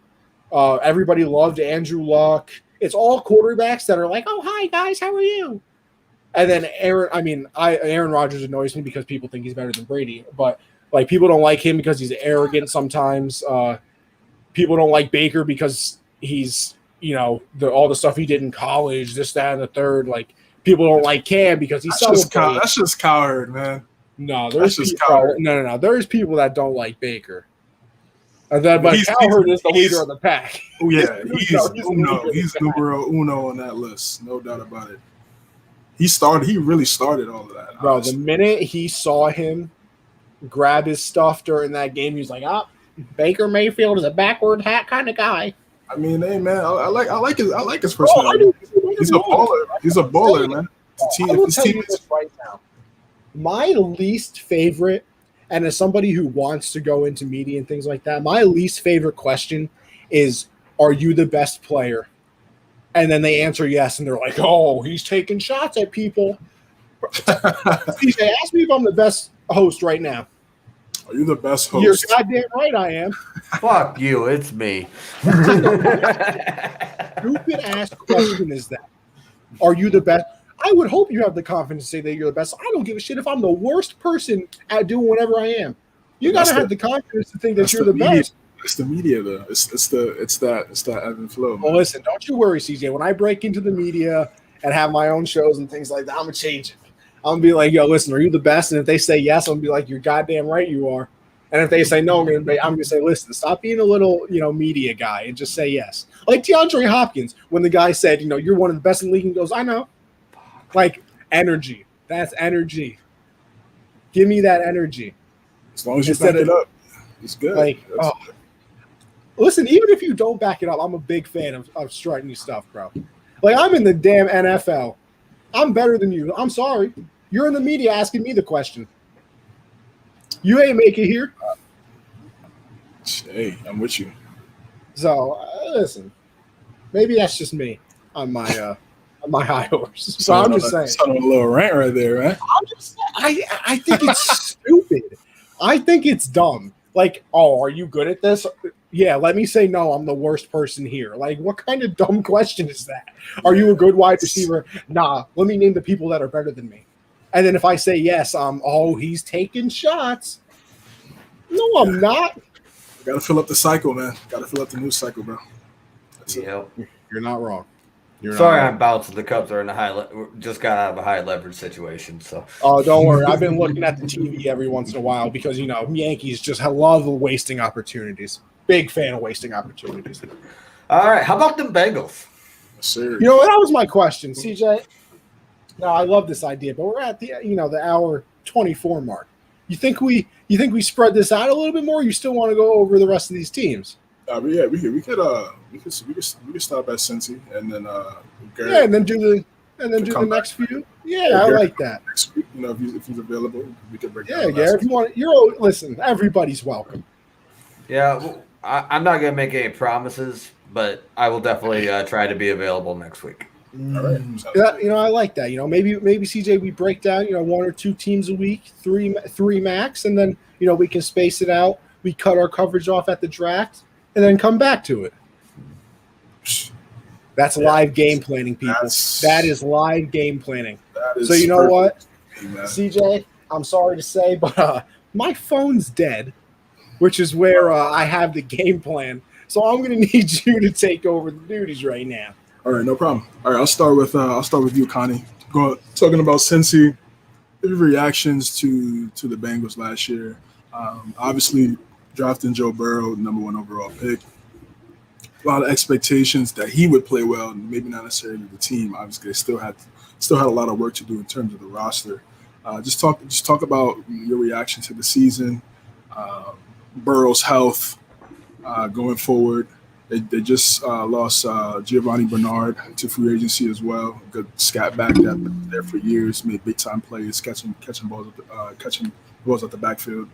Everybody loved Andrew Luck. It's all quarterbacks that are like, "Oh, hi guys, how are you?" And then Aaron Rodgers annoys me because people think he's better than Brady, but like people don't like him because he's arrogant sometimes. People don't like Baker because he's, all the stuff he did in college, this, that, and the third. Like, people don't like Cam because he's that's just coward, man. No, there's people. No. There's people that don't like Baker. But Cowherd is the leader of the pack. Oh yeah, he's numero uno on that list, no doubt about it. He really started all of that. Bro, honestly. The minute he saw him grab his stuff during that game, he was like, Baker Mayfield is a backward hat kind of guy. I mean, hey man, I like his personality. He's a baller. He's a baller, man. I will tell you this right now. My least favorite, and as somebody who wants to go into media and things like that, my least favorite question is, "Are you the best player?" And then they answer yes, and they're like, "Oh, he's taking shots at people." CJ, ask me if I'm the best host right now. Are you the best host? You're goddamn right I am. Fuck you, it's me. Stupid ass question is that? Are you the best? I would hope you have the confidence to say that you're the best. I don't give a shit if I'm the worst person at doing whatever I am. You gotta have the confidence to think that you're the best. It's the media, though. It's that ebb and flow. Well, listen, don't you worry, CJ. When I break into the media and have my own shows and things like that, I'm gonna change it. I'm gonna be like, "Yo, listen, are you the best?" And if they say yes, I'm gonna be like, "You're goddamn right, you are." And if they say no, I'm gonna say, "Listen, stop being a little, media guy and just say yes." Like DeAndre Hopkins, when the guy said, "You're one of the best in the league," he goes, "I know." Like, energy. That's energy. Give me that energy. As long as you back it up, it's good. Like, listen, even if you don't back it up, I'm a big fan of strutting stuff, bro. Like, I'm in the damn NFL. I'm better than you. I'm sorry. You're in the media asking me the question. You ain't make it here. Hey, I'm with you. So, listen. Maybe that's just me on my high horse. So I'm just saying. Sounded a little rant right there, right? I think it's stupid. I think it's dumb. Like, are you good at this? Yeah, let me say no, I'm the worst person here. Like, what kind of dumb question is that? Are you a good wide receiver? Nah, let me name the people that are better than me. And then if I say yes, he's taking shots. No, I'm not. Gotta fill up the cycle, man. Gotta fill up the news cycle, bro. Yep. You're not wrong. Sorry, I'm bouncing. The Cubs are in just got out of a high leverage situation. So, don't worry. I've been looking at the TV every once in a while because Yankees just love wasting opportunities. Big fan of wasting opportunities. All right, how about them Bengals? Sir. That was my question, CJ. No, I love this idea, but we're at the the hour 24 mark. You think we spread this out a little bit more? Or you still want to go over the rest of these teams? But yeah, we could stop at Cincy and then Garrett, Yeah, and then do the next few. Yeah, I like that. next week. If he's available, we could break Yeah, down. Garrett, if you want, listen. Everybody's welcome. Yeah, well, I'm not gonna make any promises, but I will definitely try to be available next week. All right. Sounds Yeah, good. I like that. Maybe CJ, we break down, one or two teams a week, three max, and then we can space it out. We cut our coverage off at the draft, and then come back to it. That's live game planning, people. That is live game planning. That is So you know what, perfect, man. CJ, I'm sorry to say, but my phone's dead, which is where I have the game plan. So I'm going to need you to take over the duties right now. All right, no problem. All right, I'll start with you, Connie. Talking about Cincy, your reactions to the Bengals last year. Obviously, drafting Joe Burrow, number 1 overall pick. A lot of expectations that he would play well, and maybe not necessarily the team. Obviously, they still had a lot of work to do in terms of the roster. Just talk about your reaction to the season, Burrow's health going forward. They just lost Giovanni Bernard to free agency as well. Good scat back that been there for years, made big time plays, catching balls at the backfield.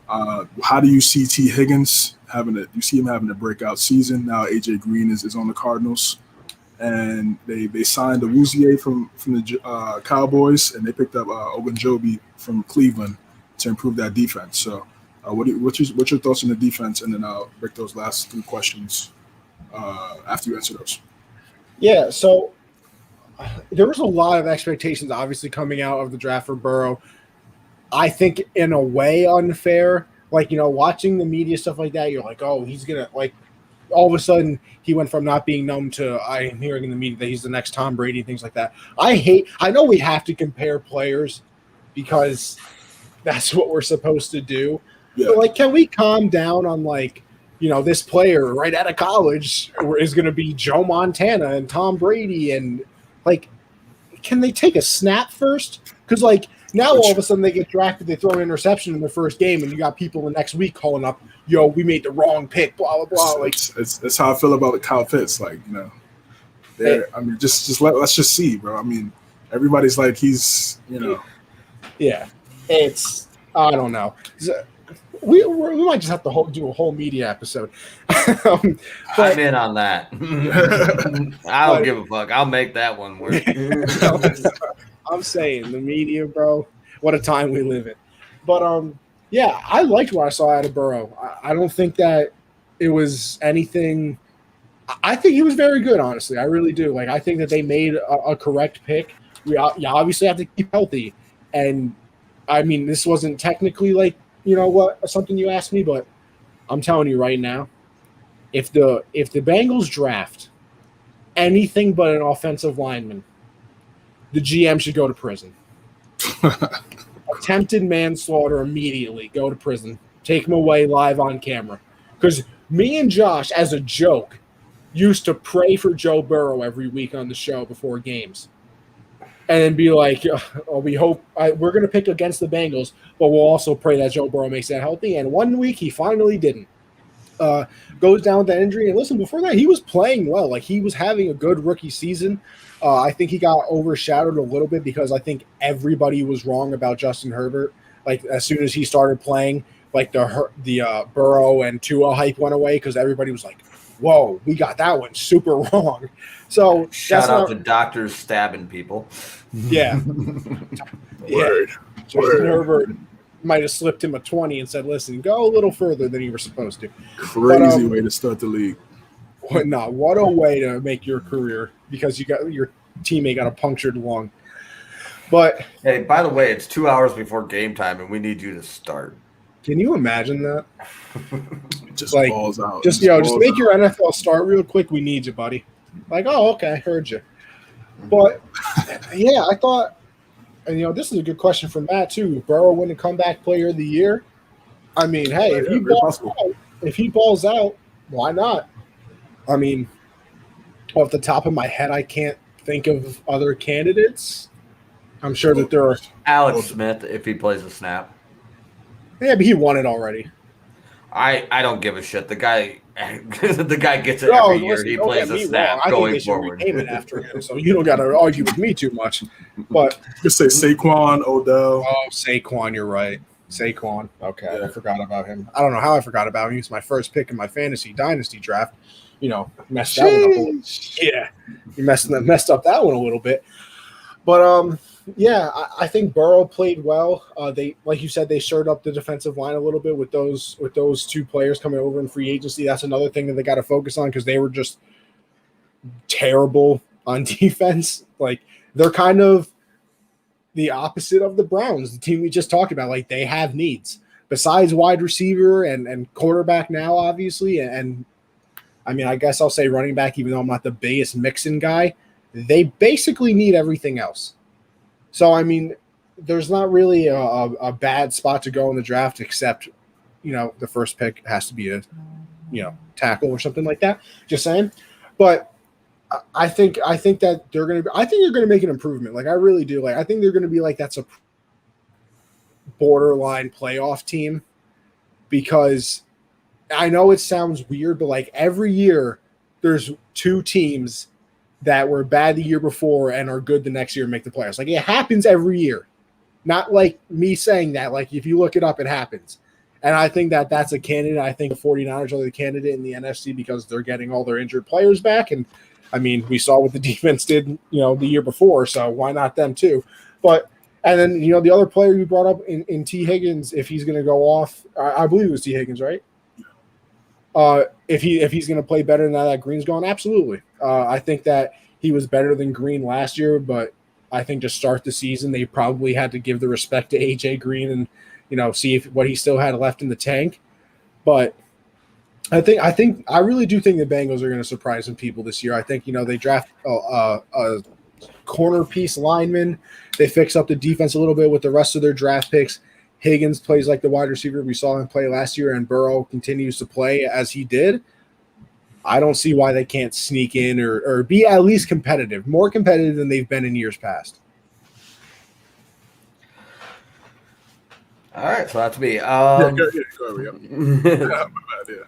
How do you see T. Higgins you see him having a breakout season? Now AJ Green is on the Cardinals, and they signed Awuzie from the Cowboys, and they picked up Ogunjobi from Cleveland to improve that defense. So, what's your thoughts on the defense? And then I'll break those last 3 questions after you answer those. Yeah, so there was a lot of expectations obviously coming out of the draft for Burrow. I think in a way unfair, watching the media stuff like that, you're like, oh, he's gonna all of a sudden he went from not being known to I'm hearing in the media that he's the next Tom Brady and things like that. I know we have to compare players because that's what we're supposed to do. Yeah. But can we calm down on this player right out of college is going to be Joe Montana and Tom Brady and can they take a snap first? Because now all of a sudden they get drafted, they throw an interception in the first game, and you got people the next week calling up, "Yo, we made the wrong pick." Blah blah blah. It's how I feel about the Kyle Pitts. Let's just see, bro. I mean, everybody's like he's Yeah, it's I don't know. We might just have to do a whole media episode. I'm in on that. I don't give a fuck. I'll make that one work. I'm saying the media, bro. What a time we live in. But yeah, I liked what I saw out of Burrow. I don't think that it was anything. I think he was very good, honestly. I really do. I think that they made a correct pick. You obviously have to keep healthy, and I mean, this wasn't technically something you asked me, but I'm telling you right now, if the Bengals draft anything but an offensive lineman, the GM should go to prison. Attempted manslaughter immediately. Go to prison. Take him away live on camera. Because me and Josh, as a joke, used to pray for Joe Burrow every week on the show before games. And then be like, oh, we hope we're going to pick against the Bengals, but we'll also pray that Joe Burrow makes that healthy. And one week he finally didn't. Goes down with that injury. And listen, before that, he was playing well. He was having a good rookie season. I think he got overshadowed a little bit because I think everybody was wrong about Justin Herbert. As soon as he started playing, the Burrow and Tua hype went away because everybody was like, whoa, we got that one super wrong. So shout out to doctors stabbing people. Yeah. Word. Justin Herbert might have slipped him a 20 and said, listen, go a little further than you were supposed to. Crazy way to start the league. What a way to make your career because you got your teammate got a punctured lung. But hey, by the way, it's 2 hours before game time, and we need you to start. Can you imagine that? Just balls out. Just make your NFL start real quick. We need you, buddy. Oh, okay, heard you. But yeah, I thought, and this is a good question from Matt too. Burrow win a comeback player of the year. I mean, hey, if he balls out, why not? I mean, off the top of my head, I can't think of other candidates. I'm sure that there are. Alex Smith, if he plays a snap. Yeah, but he won it already. I don't give a shit. The guy the guy gets it No, every year. listen, He don't plays get a me snap wrong. I think going they should forward. rename it after him, so you don't got to argue with me too much. But Just say Saquon, Odell. oh, Saquon, you're right. Saquon. Okay, Yeah. I forgot about him. I don't know how I forgot about him. He was my first pick in my fantasy dynasty draft. You know, messed that one up. Yeah, you messed up that one a little bit. But yeah, I think Burrow played well. They, like you said, they shored up the defensive line a little bit with those two players coming over in free agency. That's another thing that they got to focus on because they were just terrible on defense. Like they're kind of the opposite of the Browns, the team we just talked about. Like they have needs besides wide receiver and quarterback now, obviously. And I mean, I guess I'll say running back, even though I'm not the biggest Mixon guy. They basically need everything else. So, I mean, there's not really a bad spot to go in the draft except, you know, the first pick has to be a, you know, tackle or something like that. Just saying. But I think that they're going to make an improvement. Like, I really do. Like, I think they're going to be like that's a borderline playoff team because I know it sounds weird, but like every year there's two teams that were bad the year before and are good the next year and make the playoffs. Like it happens every year. Not like me saying that. Like if you look it up, it happens. And I think that that's a candidate. I think the 49ers are the candidate in the NFC because they're getting all their injured players back. And I mean, we saw what the defense did, you know, the year before. So why not them too? But and then, you know, the other player you brought up in T. Higgins, if he's going to go off, I believe it was T. Higgins, right? If he's going to play better now that Green's gone, absolutely. I think that he was better than Green last year, but I think to start the season, they probably had to give the respect to AJ Green and, you know, see what he still had left in the tank. But I really do think the Bengals are going to surprise some people this year. I think, you know, they draft a corner piece lineman. They fix up the defense a little bit with the rest of their draft picks. Higgins plays like the wide receiver we saw him play last year, and Burrow continues to play as he did. I don't see why they can't sneak in or be at least competitive, more competitive than they've been in years past. All right, so that's me. Go ahead, yeah.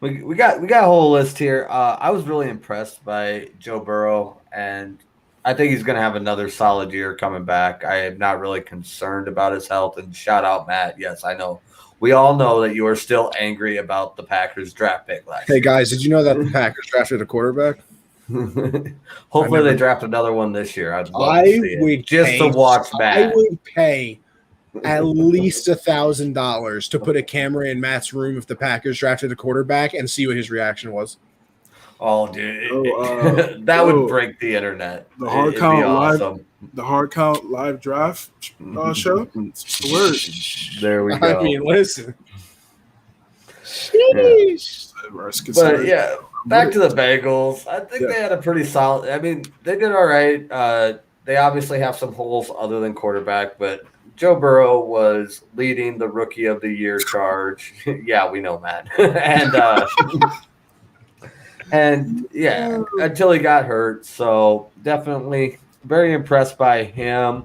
We got a whole list here. I was really impressed by Joe Burrow, and I think he's going to have another solid year coming back. I am not really concerned about his health. And shout out, Matt. Yes, I know. We all know that you are still angry about the Packers draft pick last year. Hey, guys, did you know that the Packers drafted a quarterback? Hopefully they draft another one this year. I'd love to see it. Just to watch Matt. I would pay at least $1,000 to put a camera in Matt's room if the Packers drafted a quarterback and see what his reaction was. Oh, dude, that would break the internet. The hard It'd count be awesome. the hard count live draft show. It's the word. There we go. I mean, listen. But yeah, back to the Bengals. I think they had a pretty solid. I mean, they did all right. They obviously have some holes other than quarterback, but Joe Burrow was leading the Rookie of the Year charge. Yeah, we know, Matt. And yeah, until he got hurt. So definitely very impressed by him.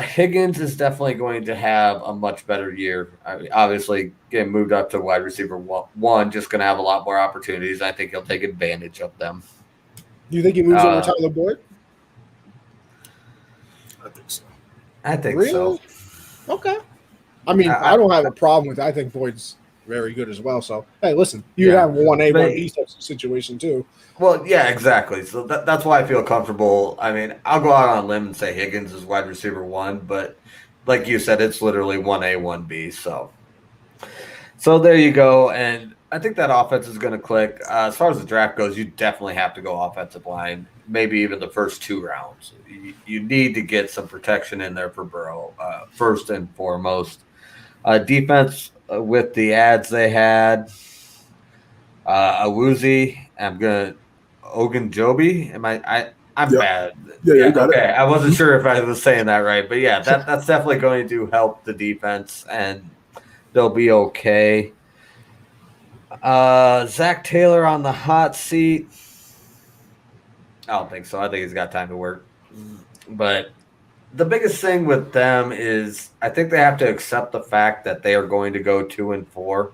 Higgins is definitely going to have a much better year. I mean, obviously, getting moved up to wide receiver one, just going to have a lot more opportunities. I think he'll take advantage of them. Do you think he moves over Tyler Boyd? I think so. I think really? so. Okay. I mean, I don't have a problem with it. I think Boyd's very good as well. So, hey, listen, you have 1A, 1B situation too. Well, yeah, exactly. So that's why I feel comfortable. I mean, I'll go out on a limb and say Higgins is wide receiver one, but like you said, it's literally 1A, 1B. So there you go. And I think that offense is going to click. As far as the draft goes, you definitely have to go offensive line, maybe even the first 2 rounds. You need to get some protection in there for Burrow, first and foremost. Defense, with the ads they had, Awuzie, Ogunjobi. I'm bad. Yeah, you got okay. it. I wasn't sure if I was saying that right, but yeah, that's definitely going to help the defense, and they'll be okay. Zach Taylor on the hot seat. I don't think so. I think he's got time to work, but the biggest thing with them is I think they have to accept the fact that they are going to go 2-4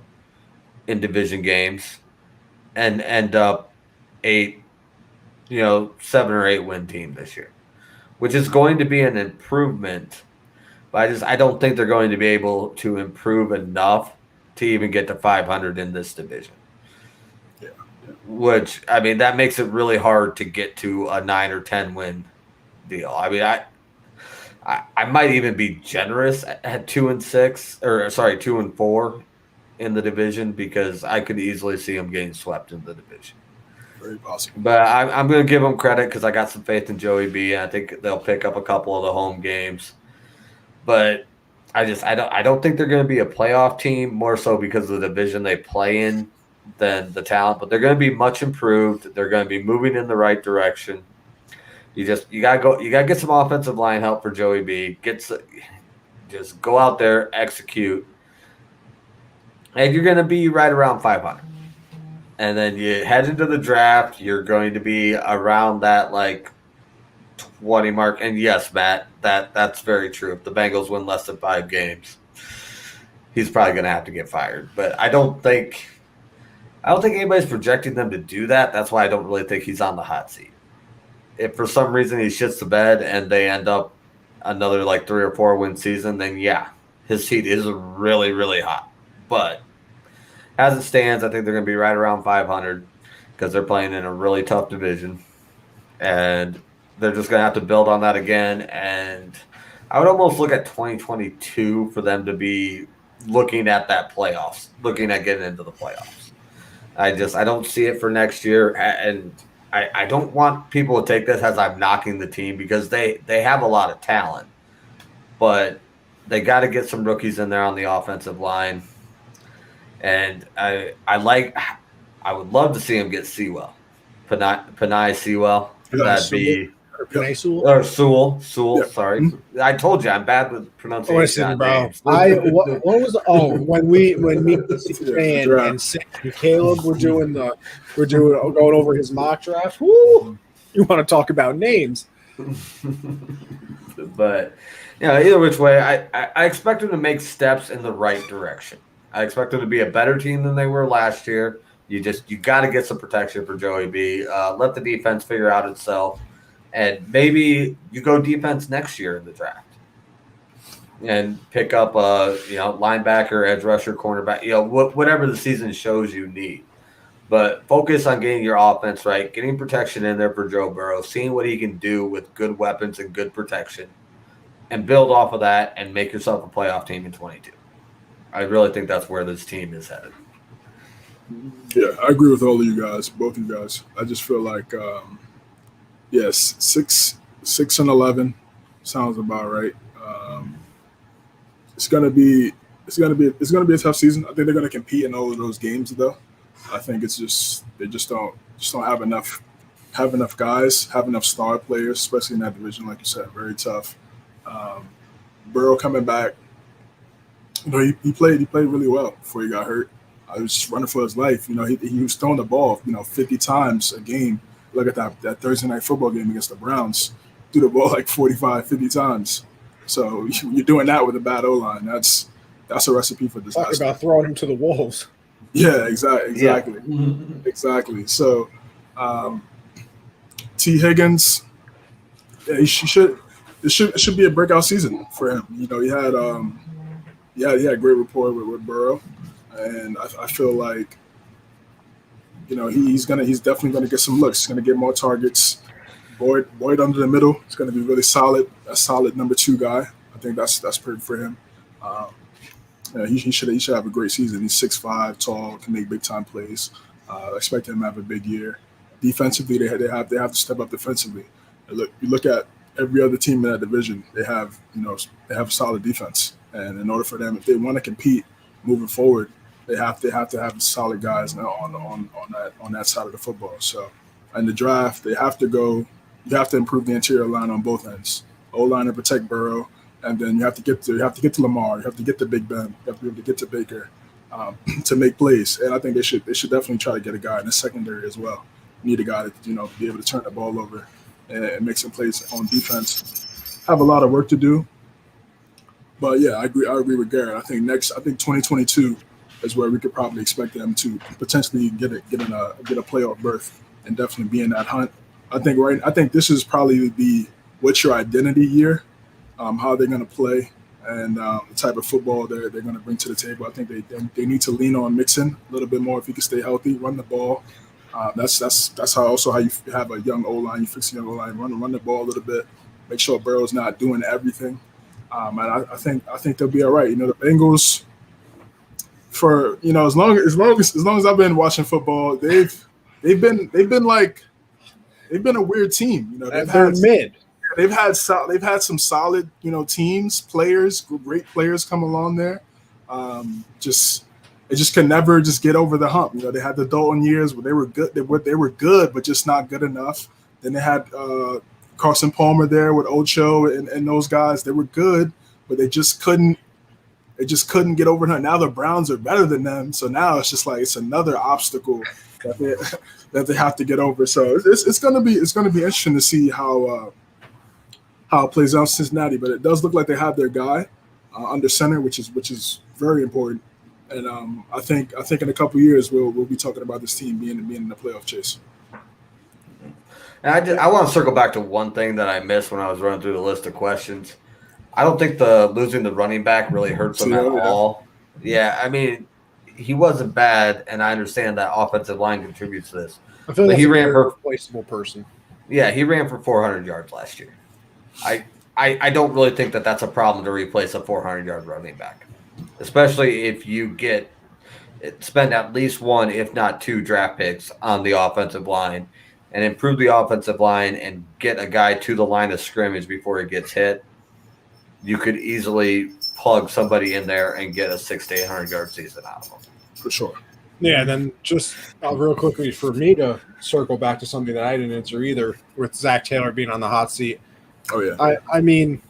in division games and end up 7 or 8 win team this year, which is going to be an improvement. But I don't think they're going to be able to improve enough to even get to 500 in this division. Yeah. Which, I mean, that makes it really hard to get to a 9 or 10 win deal. I mean, I might even be generous at 2-4 in the division, because I could easily see them getting swept in the division. Very possible. But I'm going to give them credit because I got some faith in Joey B. And I think they'll pick up a couple of the home games. But I don't think they're going to be a playoff team, more so because of the division they play in than the talent. But they're going to be much improved. They're going to be moving in the right direction. You gotta get some offensive line help for Joey B. Just go out there, execute, and you're going to be right around 500. And then you head into the draft, you're going to be around that like 20 mark. And yes, Matt, that's very true. If the Bengals win less than 5 games, he's probably going to have to get fired. But I don't think anybody's projecting them to do that. That's why I don't really think he's on the hot seat. If for some reason he shits the bed and they end up another like 3 or 4 win season, then yeah, his seat is really, really hot. But as it stands, I think they're going to be right around 500 because they're playing in a really tough division. And they're just going to have to build on that again. And I would almost look at 2022 for them to be looking at that playoffs, looking at getting into the playoffs. I don't see it for next year. And I don't want people to take this as I'm knocking the team, because they have a lot of talent. But they got to get some rookies in there on the offensive line. And I would love to see him get Sewell, Penei Sewell. That'd be Sewell. Yeah. Sorry, I told you I'm bad with pronunciation. Listen, bro. What was when me fan and Sam and Caleb were going over his mock draft. Woo, you want to talk about names? But either which way, I expect them to make steps in the right direction. I expect them to be a better team than they were last year. You got to get some protection for Joey B. Let the defense figure out itself, and maybe you go defense next year in the draft, and pick up a linebacker, edge rusher, cornerback, whatever the season shows you need. But focus on getting your offense right, getting protection in there for Joe Burrow, seeing what he can do with good weapons and good protection, and build off of that and make yourself a playoff team in 22. I really think that's where this team is headed. Yeah, I agree with all of you guys, both of you guys. I just feel like, yes, 6-11 sounds about right. It's gonna be a tough season. I think they're gonna compete in all of those games, though. I think it's just they just don't have enough guys, have enough star players, especially in that division, like you said, very tough. Burrow coming back. He played really well before he got hurt. I was just running for his life. He was throwing the ball, 50 times a game. Look at that Thursday night football game against the Browns. Threw the ball like 45, 50 times. So you're doing that with a bad O-line. That's a recipe for disaster. Talk about throwing him to the wolves. Yeah, exactly. Yeah. Exactly. So T. Higgins, yeah, it should be a breakout season for him. He had great rapport with Burrow, and I feel like he's definitely gonna get some looks. He's gonna get more targets. Boyd under the middle. He's gonna be really solid. A solid number 2 guy. I think that's perfect for him. He should have a great season. He's 6'5", tall, can make big time plays. I expect him to have a big year. Defensively, they have to step up defensively. You look at every other team in that division. They have a solid defense. And in order for them, if they want to compete moving forward, they have to have solid guys now on that side of the football. So in the draft, they have to go. You have to improve the interior line on both ends. O-line to protect Burrow, and then you have to get to Lamar. You have to get to Big Ben. You have to be able to get to Baker to make plays. And I think they should definitely try to get a guy in the secondary as well. You need a guy to be able to turn the ball over and make some plays on defense. have a lot of work to do. But yeah, I agree with Garrett. I think 2022 is where we could probably expect them to potentially get a playoff berth and definitely be in that hunt. I think this is probably the what's your identity year, how they're going to play, and the type of football they're going to bring to the table. I think they need to lean on Mixon a little bit more if he can stay healthy, run the ball. That's how you have a young O-line. You fix a young O-line, run the ball a little bit, make sure Burrow's not doing everything. And I think they'll be all right. The Bengals, for as long as I've been watching football, they've been a weird team. They've had some solid teams, players, great players come along there. They just can never just get over the hump. They had the Dalton years where they were good. They were good, but just not good enough. Then they had Carson Palmer there with Ocho and those guys. They were good, but they just couldn't get over it. Now the Browns are better than them, so now it's just like it's another obstacle that they have to get over. So it's gonna be interesting to see how it plays out in Cincinnati. But it does look like they have their guy under center, which is very important. And I think in a couple of years we'll be talking about this team being in the playoff chase. And I want to circle back to one thing that I missed when I was running through the list of questions. I don't think losing the running back really hurts them at all. Yeah, I mean, he wasn't bad, and I understand that offensive line contributes to this. I feel like he ran for replaceable person. Yeah, he ran for 400 yards last year. I don't really think that that's a problem to replace a 400-yard running back, especially if you spend at least one, if not two, draft picks on the offensive line and improve the offensive line and get a guy to the line of scrimmage before he gets hit. You could easily plug somebody in there and get a 600 to 800-yard season out of them. For sure. Yeah, and then just real quickly for me to circle back to something that I didn't answer either, with Zach Taylor being on the hot seat. Oh, yeah. I mean,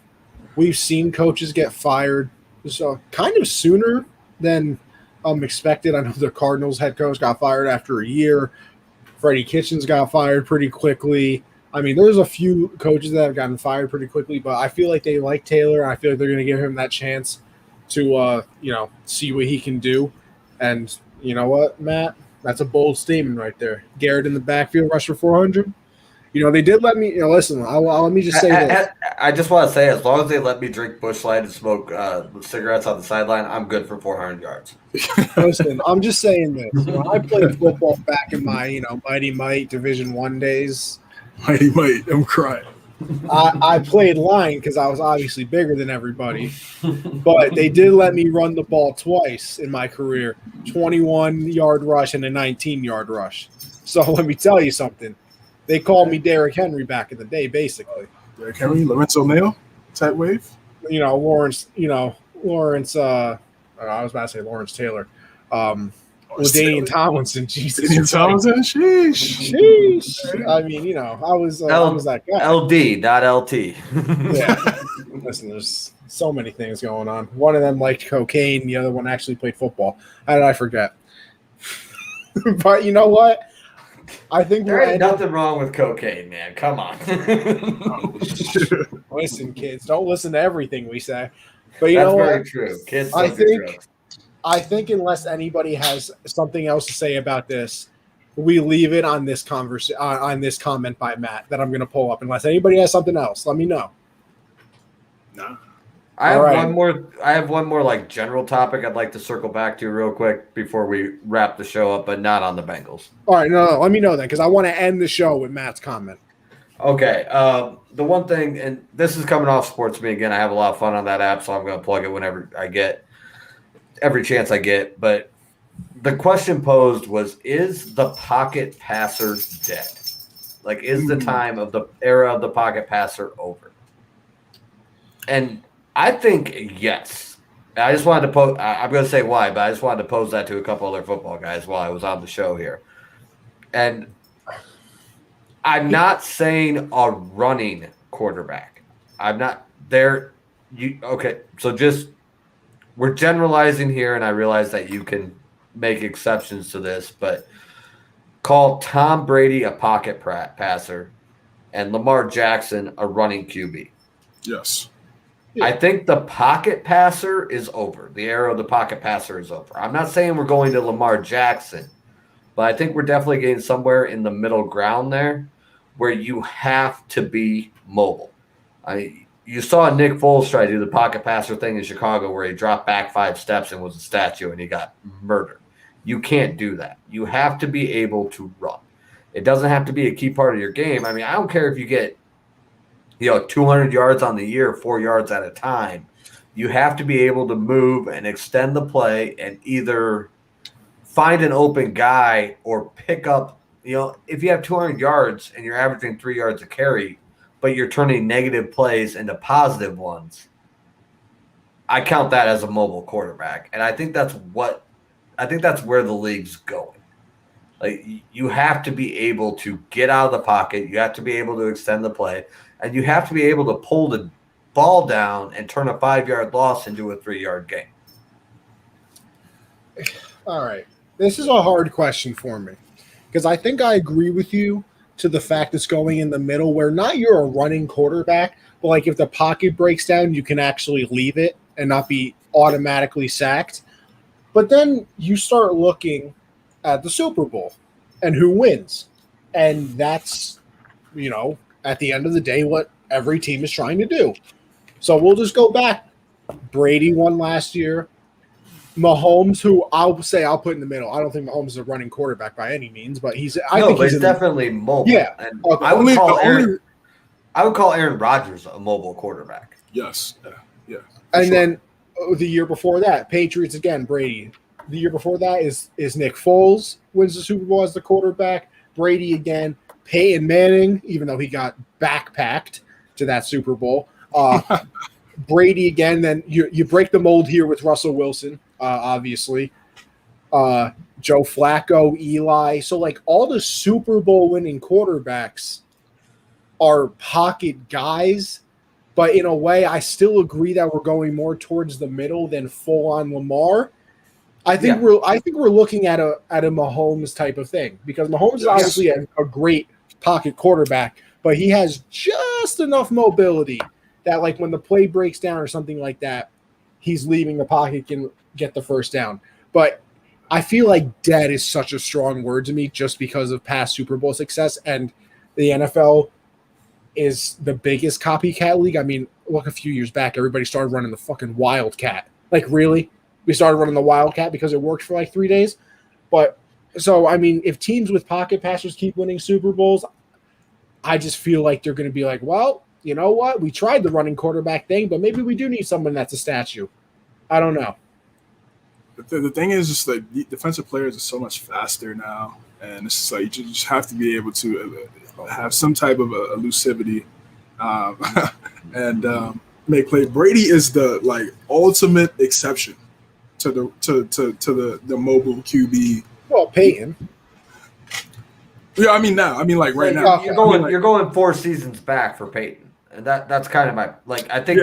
we've seen coaches get fired so kind of sooner than expected. I know the Cardinals head coach got fired after a year. Freddie Kitchens got fired pretty quickly. I mean, there's a few coaches that have gotten fired pretty quickly, but I feel like they like Taylor. And I feel like they're going to give him that chance to, see what he can do. And you know what, Matt? That's a bold statement right there. Garrett in the backfield, rush for 400. They did let me listen. Let me just say this. I just want to say, as long as they let me drink Busch Light and smoke cigarettes on the sideline, I'm good for 400 yards. Listen, I'm just saying this. When I played football back in my, Mighty Might Division I days. Mighty Might, I'm crying. I played line because I was obviously bigger than everybody. But they did let me run the ball twice in my career, 21-yard rush and a 19-yard rush. So let me tell you something. They called me Derrick Henry back in the day, basically. Derrick Henry, Lorenzo Neal type wave. Lawrence. I was about to say Lawrence Taylor. LaDainian Tomlinson, Jesus. LaDainian Tomlinson, sheesh. I mean, I was that guy. LD, not LT. Yeah. Listen, there's so many things going on. One of them liked cocaine. The other one actually played football. How did I forget? But you know what? I think there ain't nothing wrong with cocaine, man. Come on. Listen, kids, don't listen to everything we say. But you know what? That's very true. Kids don't do drugs. I think unless anybody has something else to say about this, we leave it on this on this comment by Matt that I'm going to pull up. Unless anybody has something else, let me know. No. I have one more like general topic I'd like to circle back to real quick before we wrap the show up, but not on the Bengals. All right, no, let me know then, because I want to end the show with Matt's comment. Okay. The one thing, and this is coming off Sports Me again. I have a lot of fun on that app, so I'm going to plug it whenever I get. Every chance I get, but the question posed was, is the pocket passer dead? Like, is the time of the era of the pocket passer over? And I think yes. I just wanted to pose, I'm going to say why, but I just wanted to pose that to a couple other football guys while I was on the show here. And I'm not saying a running quarterback. I'm not there. Okay, so just we're generalizing here, and I realize that you can make exceptions to this, but call Tom Brady a pocket passer and Lamar Jackson a running QB. Yes. I think the pocket passer is over. The era of the pocket passer is over. I'm not saying we're going to Lamar Jackson, but I think we're definitely getting somewhere in the middle ground there where you have to be mobile. You saw Nick Foles try to do the pocket passer thing in Chicago where he dropped back 5 steps and was a statue and he got murdered. You can't do that. You have to be able to run. It doesn't have to be a key part of your game. I mean, I don't care if you get 200 yards on the year, 4 yards at a time. You have to be able to move and extend the play and either find an open guy or pick up, if you have 200 yards and you're averaging 3 yards a carry, but you're turning negative plays into positive ones, I count that as a mobile quarterback. And I think that's where the league's going. Like, you have to be able to get out of the pocket. You have to be able to extend the play. And you have to be able to pull the ball down and turn a 5-yard loss into a 3-yard gain. All right. This is a hard question for me because I think I agree with you to the fact it's going in the middle where not you're a running quarterback, but like if the pocket breaks down, you can actually leave it and not be automatically sacked. But then you start looking at the Super Bowl and who wins. And that's, at the end of the day, what every team is trying to do. So we'll just go back. Brady won last year. Mahomes, who I'll put in the middle. I don't think Mahomes is a running quarterback by any means, but he's definitely mobile. Yeah. And Okay. I would call Aaron Rodgers a mobile quarterback. Yes. Yeah. And then the year before that, Patriots again, Brady. The year before that is Nick Foles wins the Super Bowl as the quarterback. Brady again. Peyton Manning, even though he got backpacked to that Super Bowl. Brady again. Then you break the mold here with Russell Wilson, obviously. Joe Flacco, Eli. So like all the Super Bowl winning quarterbacks are pocket guys. But in a way, I still agree that we're going more towards the middle than full on Lamar. I think we're looking at a Mahomes type of thing because Mahomes is obviously a great pocket quarterback, but he has just enough mobility that like when the play breaks down or something like that, he's leaving the pocket and get the first down. But I feel like dead is such a strong word to me just because of past Super Bowl success, and the NFL is the biggest copycat league. I mean, look, a few years back, everybody started running the fucking Wildcat. Like, really? We started running the Wildcat because it worked for like 3 days. But so, I mean, if teams with pocket passers keep winning Super Bowls, I just feel like they're going to be like, well, you know what? We tried the running quarterback thing, but maybe we do need someone that's a statue. I don't know. The thing is just like defensive players are so much faster now. And it's just like you just have to be able to have some type of elusivity and make play. Brady is the like ultimate exception to the mobile QB. Well, Peyton. Yeah, I mean now. I mean like right now. You're going 4 seasons back for Peyton. And that's kind of my like. I think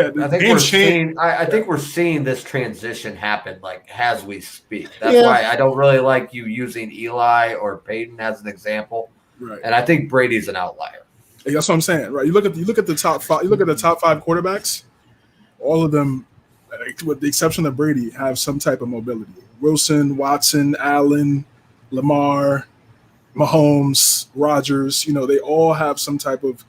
we're seeing this transition happen like as we speak. That's why I don't really like you using Eli or Peyton as an example. Right. And I think Brady's an outlier. Hey, that's what I'm saying. Right. You look at the top 5. You look at the top 5 quarterbacks. All of them, with the exception of Brady, have some type of mobility. Wilson, Watson, Allen, Lamar, Mahomes, Rodgers. They all have some type of.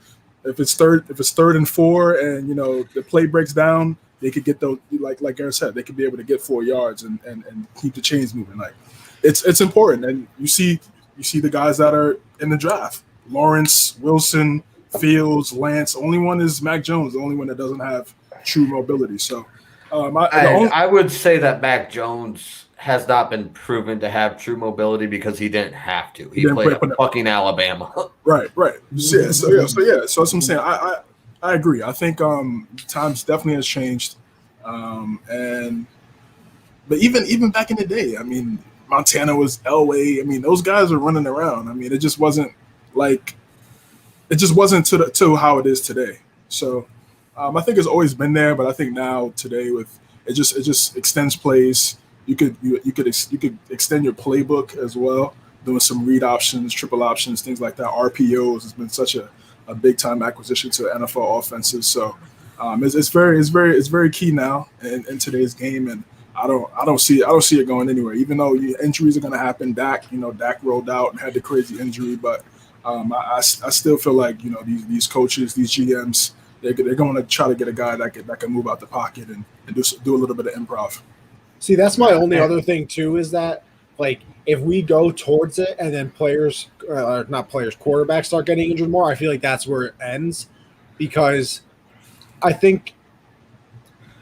If it's third and 4, and the play breaks down, they could get those. Like Aaron said, they could be able to get 4 yards and keep the chains moving. Like it's important, and you see the guys that are in the draft: Lawrence, Wilson, Fields, Lance. The only one is Mac Jones, the only one that doesn't have true mobility. So I would say that Mac Jones has not been proven to have true mobility because he didn't have to. He played at fucking Alabama. Right. So that's what I'm saying. I agree. I think times definitely has changed. But even back in the day, I mean, Montana was Elway. I mean, those guys were running around. I mean, it just wasn't to how it is today. So I think it's always been there, but I think now today with it just extends plays. You could extend your playbook as well, doing some read options, triple options, things like that. RPOs has been such a big time acquisition to NFL offenses. So It's very key now in today's game, and I don't see it going anywhere. Even though injuries are going to happen, Dak rolled out and had the crazy injury, but I still feel like these coaches, these GMs, they're going to try to get a guy that can move out the pocket and do a little bit of improv. See, that's my only other thing too, is that like if we go towards it and then quarterbacks start getting injured more, I feel like that's where it ends, because I think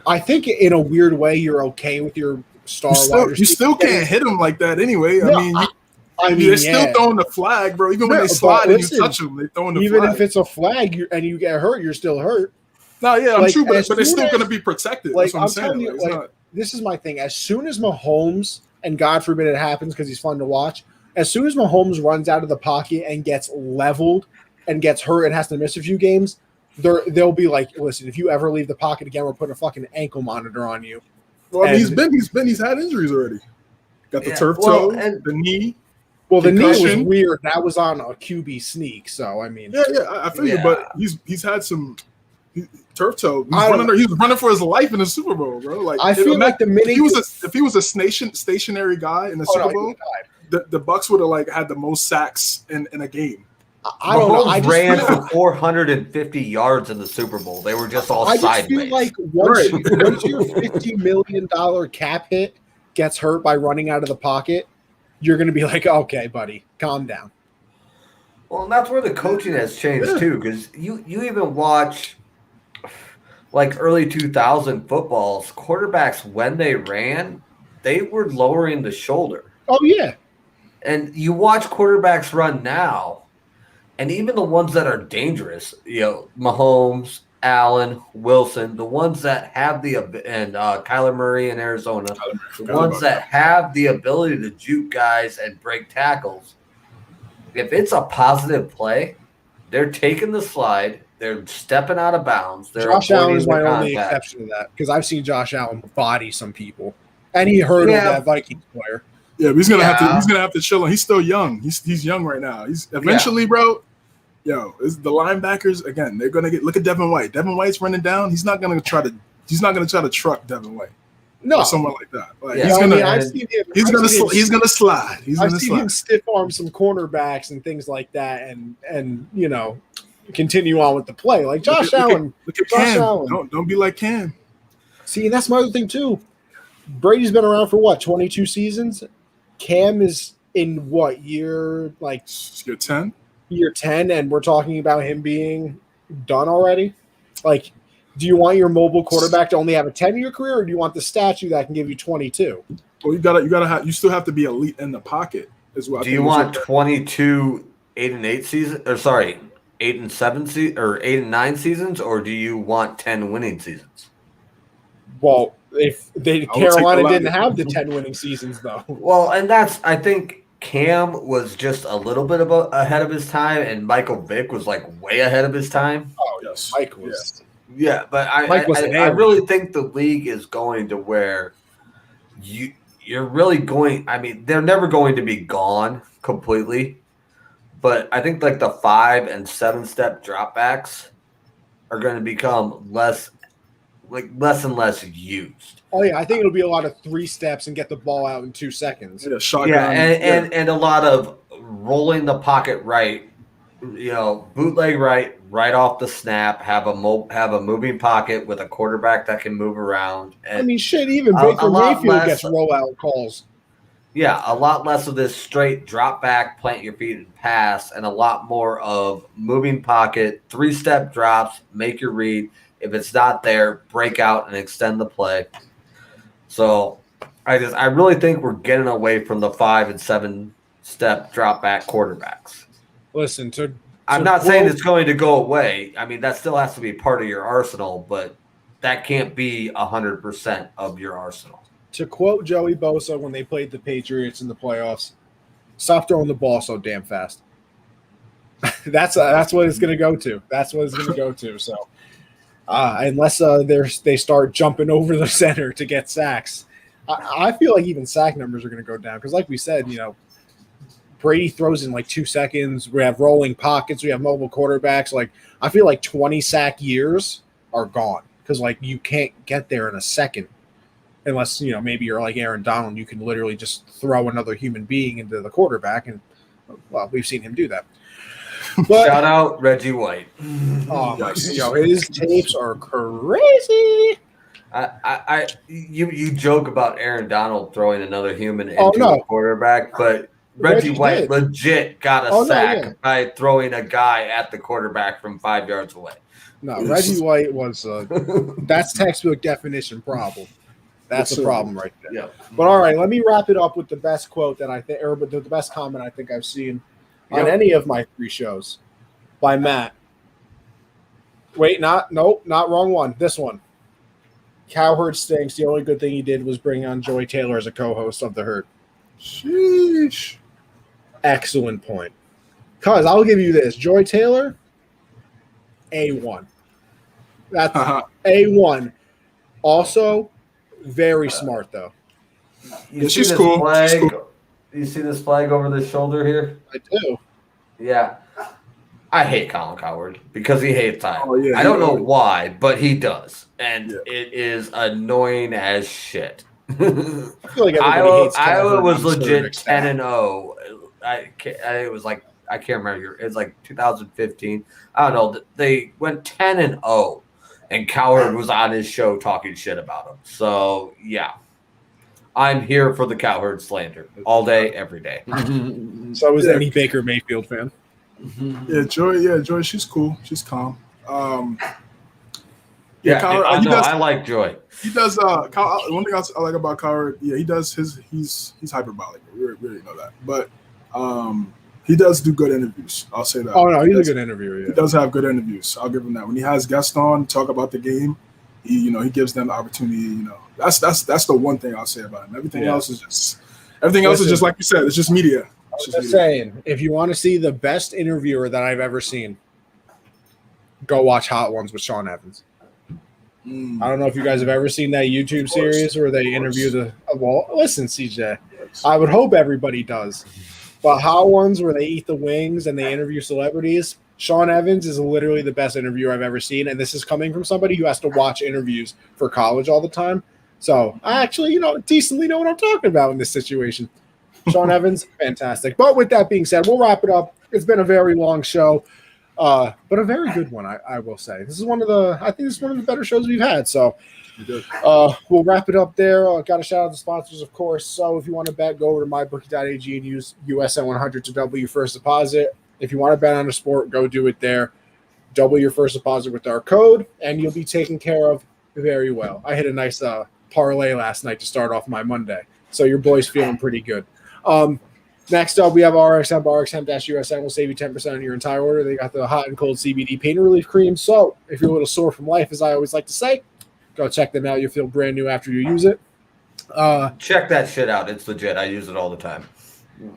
in a weird way you're okay with your star wide receiver. You still can't hit them like that anyway. No, they're still throwing the flag, bro. Even when they slide and you touch them, they're throwing the flag. Even if it's a flag and you get hurt, you're still hurt. No, yeah, I'm true, but they're still going to be protected. Like, That's what I'm saying. telling you, this is my thing. As soon as Mahomes, and God forbid it happens because he's fun to watch, as soon as Mahomes runs out of the pocket and gets leveled and gets hurt and has to miss a few games, they'll be like, listen, if you ever leave the pocket again, we're putting a fucking ankle monitor on you. Well, he's had injuries already. Got the turf toe, and the knee. Well, the concussion. knee was weird. That was on a QB sneak, so I mean, I feel you, but he's had some turf toe. He was running for his life in the Super Bowl, bro. Like, I feel like the minute if he was a stationary guy in the Super Bowl, the Bucks would have had the most sacks in a game. I don't know. I ran for 450 yards in the Super Bowl. They were just all sideways. I just feel like once your $50 million cap hit gets hurt by running out of the pocket, you're going to be like, okay, buddy, calm down. Well, and that's where the coaching has changed too, because you even watch like early 2000 footballs, quarterbacks when they ran, they were lowering the shoulder. Oh yeah. And you watch quarterbacks run now, and even the ones that are dangerous, Mahomes, Allen, Wilson, the ones that have and Kyler Murray in Arizona, the ones that have the ability to juke guys and break tackles. If it's a positive play, they're taking the slide, they're stepping out of bounds. Josh Allen is my only exception to that, because I've seen Josh Allen body some people, and he hurdled that Vikings player. Yeah, but he's gonna have to chill. He's still young. He's young right now. He's eventually, bro. The linebackers again. They're gonna look at Devin White. Devin White's running down. He's not gonna try to truck Devin White. No, or someone like that. He's gonna slide. I've seen him stiff arm some cornerbacks and things like that, and continue on with the play. Like Josh Allen. Look at Cam. Don't be like Cam. See, and that's my other thing too. Brady's been around for what, 22 seasons? Cam is in what year? Like year 10. Year 10, and we're talking about him being done already. Like, do you want your mobile quarterback to only have a 10-year career, or do you want the statue that can give you 22? Well, you still have to be elite in the pocket as well. Do you want 22 8-8 seasons, or sorry, 8-7 or 8-9 seasons, or do you want 10 winning seasons? Well, Carolina didn't have the 10 winning seasons though. Well, and I think Cam was just a little bit ahead of his time, and Michael Vick was like way ahead of his time. Oh yes, Mike was. Yeah, but I really think the league is going to where you're really going. I mean, they're never going to be gone completely, but I think like the 5 and 7 step dropbacks are going to become less and less used. Oh yeah, I think it'll be a lot of 3 steps and get the ball out in 2 seconds. And a lot of rolling the pocket right, bootleg right off the snap. Have a moving pocket with a quarterback that can move around. And even Baker Mayfield gets rollout calls. Yeah, a lot less of this straight drop back, plant your feet and pass, and a lot more of moving pocket, 3-step drops, make your read. If it's not there, break out and extend the play. So I really think we're getting away from the 5 and 7 step drop back quarterbacks. Listen, I'm not saying it's going to go away. I mean, that still has to be part of your arsenal, but that can't be 100% of your arsenal. To quote Joey Bosa when they played the Patriots in the playoffs, stop throwing the ball so damn fast. That's what it's going to go to. That's what it's going to go to. So. Unless they start jumping over the center to get sacks, I feel like even sack numbers are going to go down because, like we said, Brady throws in like 2 seconds. We have rolling pockets. We have mobile quarterbacks. Like I feel like 20 sack years are gone because like you can't get there in a second unless maybe you're like Aaron Donald. You can literally just throw another human being into the quarterback, and well, we've seen him do that. But Shout out Reggie White. his tapes are crazy. You joke about Aaron Donald throwing another human into a quarterback, but Reggie White legit got a sack by throwing a guy at the quarterback from 5 yards away. No, Reggie White was that's textbook definition problem. That's the problem right there. Yeah. But all right, let me wrap it up with the best quote that I think, or the best comment I think I've seen on any of my 3 shows by Matt. Wait, not wrong one. This one. Cowherd stinks. The only good thing he did was bring on Joy Taylor as a co-host of The Herd. Sheesh. Excellent point. Because I'll give you this. Joy Taylor, A1. That's A1. Also, very smart, though. She's cool. You see this flag over the shoulder here? I do. Yeah. I hate Colin Cowherd because he hates Iowa. Oh, yeah, I don't know why, but he does. And it is annoying as shit. I feel like Iowa was legit 10-0. It was like, I can't remember. It was like 2015. I don't know. They went 10-0, and Cowherd was on his show talking shit about him. So, yeah. I'm here for the Cowherd slander all day, every day. So is any Baker Mayfield fan. Yeah, Joy. She's cool. She's calm. Cowherd, I like Joy. He does. One thing I like about Cowherd, he does he's hyperbolic. We really know that, but he does do good interviews. I'll say that. Oh no, he's a good interviewer. Yeah. He does have good interviews. I'll give him that. When he has guests on talk about the game, he gives them the opportunity. That's the one thing I'll say about him. Everything else is just like you said. It's just media. I was just saying, if you want to see the best interviewer that I've ever seen, go watch Hot Ones with Sean Evans. I don't know if you guys have ever seen that YouTube series where they interview listen, CJ, I would hope everybody does. But Hot Ones where they eat the wings and they interview celebrities, Sean Evans is literally the best interviewer I've ever seen. And this is coming from somebody who has to watch interviews for college all the time. So I actually, decently know what I'm talking about in this situation. Sean Evans, fantastic. But with that being said, we'll wrap it up. It's been a very long show, but a very good one, I will say. I think this is one of the better shows we've had. So we'll wrap it up there. Got to shout out the sponsors, of course. So if you want to bet, go over to mybookie.ag and use USN 100 to double your first deposit. If you want to bet on a sport, go do it there. Double your first deposit with our code, and you'll be taken care of very well. I hit a nice parlay last night to start off my Monday. So your boy's feeling pretty good. Next up, we have RxHemp. RxHemp-USN will save you 10% on your entire order. They got the hot and cold CBD pain relief cream. So if you're a little sore from life, as I always like to say, go check them out. You'll feel brand new after you use it. Check that shit out. It's legit. I use it all the time.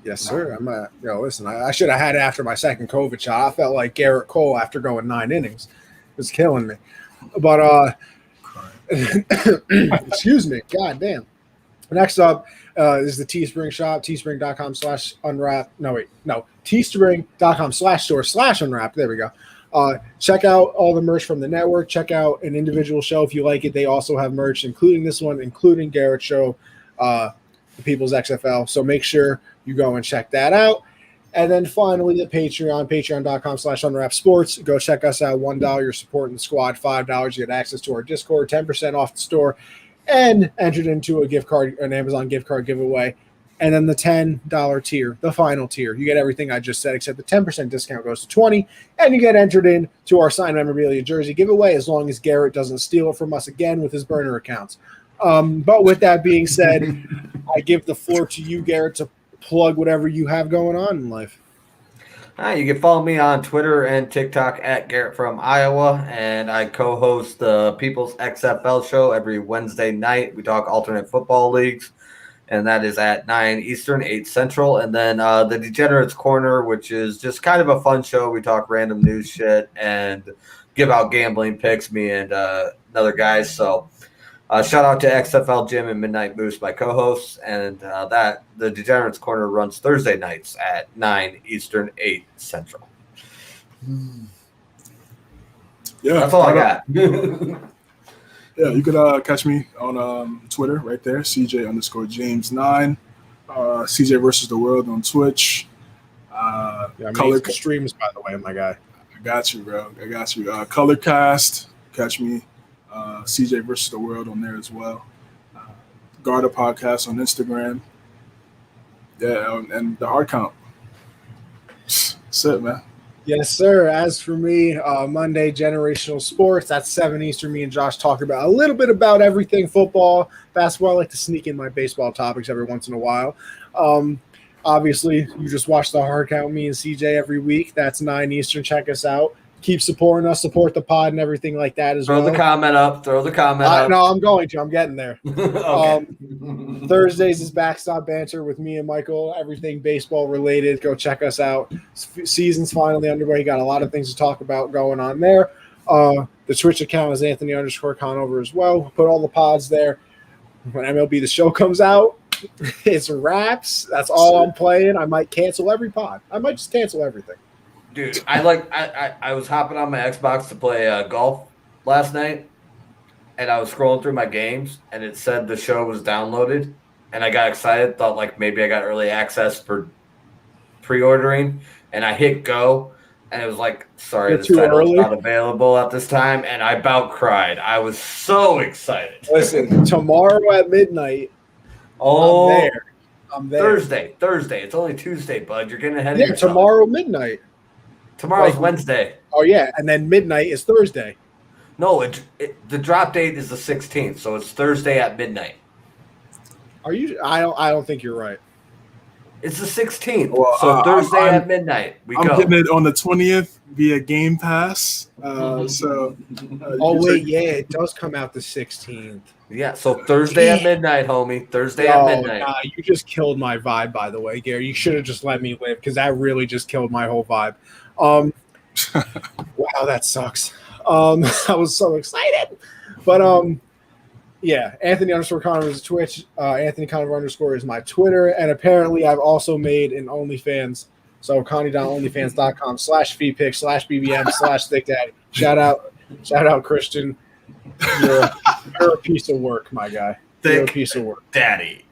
Yes, sir. Listen, I should have had it after my second COVID shot. I felt like Garrett Cole after going 9 innings. It was killing me. But excuse me. God damn. Next up is the Teespring shop, teespring.com/unwrap. Teespring.com/store/unwrap. There we go. Check out all the merch from the network. Check out an individual show if you like it. They also have merch, including this one, including Garrett's show, the People's XFL. So make sure you go and check that out. And then finally, the Patreon, patreon.com/unwrapsports. Go check us out. $1, you're supporting the squad. $5, you get access to our Discord, 10% off the store, and entered into a gift card, an Amazon gift card giveaway. And then the $10 tier, the final tier, you get everything I just said, except the 10% discount goes to 20, and you get entered into our signed memorabilia jersey giveaway as long as Garrett doesn't steal it from us again with his burner accounts. But with that being said, I give the floor to you, Garrett, to plug whatever you have going on in life. You can follow me on Twitter and TikTok at Garrett from Iowa, and I co-host the People's XFL show every Wednesday night. We talk alternate football leagues, and that is at 9 Eastern, 8 Central. And then the Degenerates Corner, which is just kind of a fun show. We talk random news shit and give out gambling picks, me and other guys. So shout out to XFL Jim and Midnight Moose, my co-hosts, and the Degenerates Corner runs Thursday nights at 9 Eastern, 8 Central. Yeah, That's all I right on. got. Yeah, you could catch me on Twitter right there, CJ_James9. CJ versus the World on Twitch. Yeah, Color, amazing streams, by the way, my guy. I got you, bro. I got you. Colorcast, catch me. CJ versus the World on there as well. Garda Podcast on Instagram. Yeah, and the Hard Count. That's it, man. Yes, sir. As for me, Monday, Generational Sports. That's 7 Eastern. Me and Josh talk about a little bit about everything football, basketball. I like to sneak in my baseball topics every once in a while. Obviously, you just watch the Hard Count, me and CJ every week. That's 9 Eastern. Check us out. Keep supporting us, support the pod and everything like that as Throw well. the comment up. No, I'm going to. I'm getting there. Okay. Thursdays is Backstop Banter with me and Michael. Everything baseball related. Go check us out. Season's finally underway. Got a lot of things to talk about going on there. The Twitch account is Anthony_Conover as well. We'll put all the pods there. When MLB The Show comes out, it's wraps. That's all I'm playing. I might cancel every pod. I might just cancel everything. Dude, I was hopping on my Xbox to play golf last night, and I was scrolling through my games, and it said the show was downloaded, and I got excited, thought like maybe I got early access for pre-ordering, and I hit go, and it was like, sorry, this title's not available at this time, and I about cried. I was so excited. Listen, tomorrow at midnight, I'm there. Thursday. It's only Tuesday, bud. You're getting ahead of yourself. Tomorrow midnight. Tomorrow's Wednesday. Oh, yeah, and then midnight is Thursday. No, the drop date is the 16th, so it's Thursday at midnight. Are you? I don't think you're right. It's the 16th, Well, so Thursday I'm at midnight. I'm getting it on the 20th via Game Pass. So. It does come out the 16th. Yeah, so Thursday at midnight, homie. Thursday at midnight. Nah, you just killed my vibe, by the way, Gary. You should have just let me live because that really just killed my whole vibe. Wow, that sucks. I was so excited. But yeah, Anthony_Conover is Twitch. Anthony Conover _ is my Twitter. And apparently I've also made an OnlyFans. So connie.onlyfans.com/feedpick/BBM/thickdaddy. Shout out Christian. You're a piece of work, my guy. You're a piece of work. Daddy.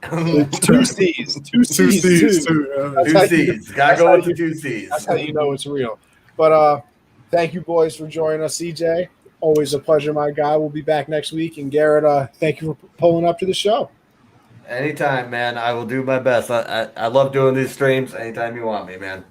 Two C's. Two C's. Gotta go with the 2 C's. That's how you know it's real. But thank you, boys, for joining us, CJ. Always a pleasure, my guy. We'll be back next week. And Garrett, thank you for pulling up to the show. Anytime, man. I will do my best. I love doing these streams anytime you want me, man.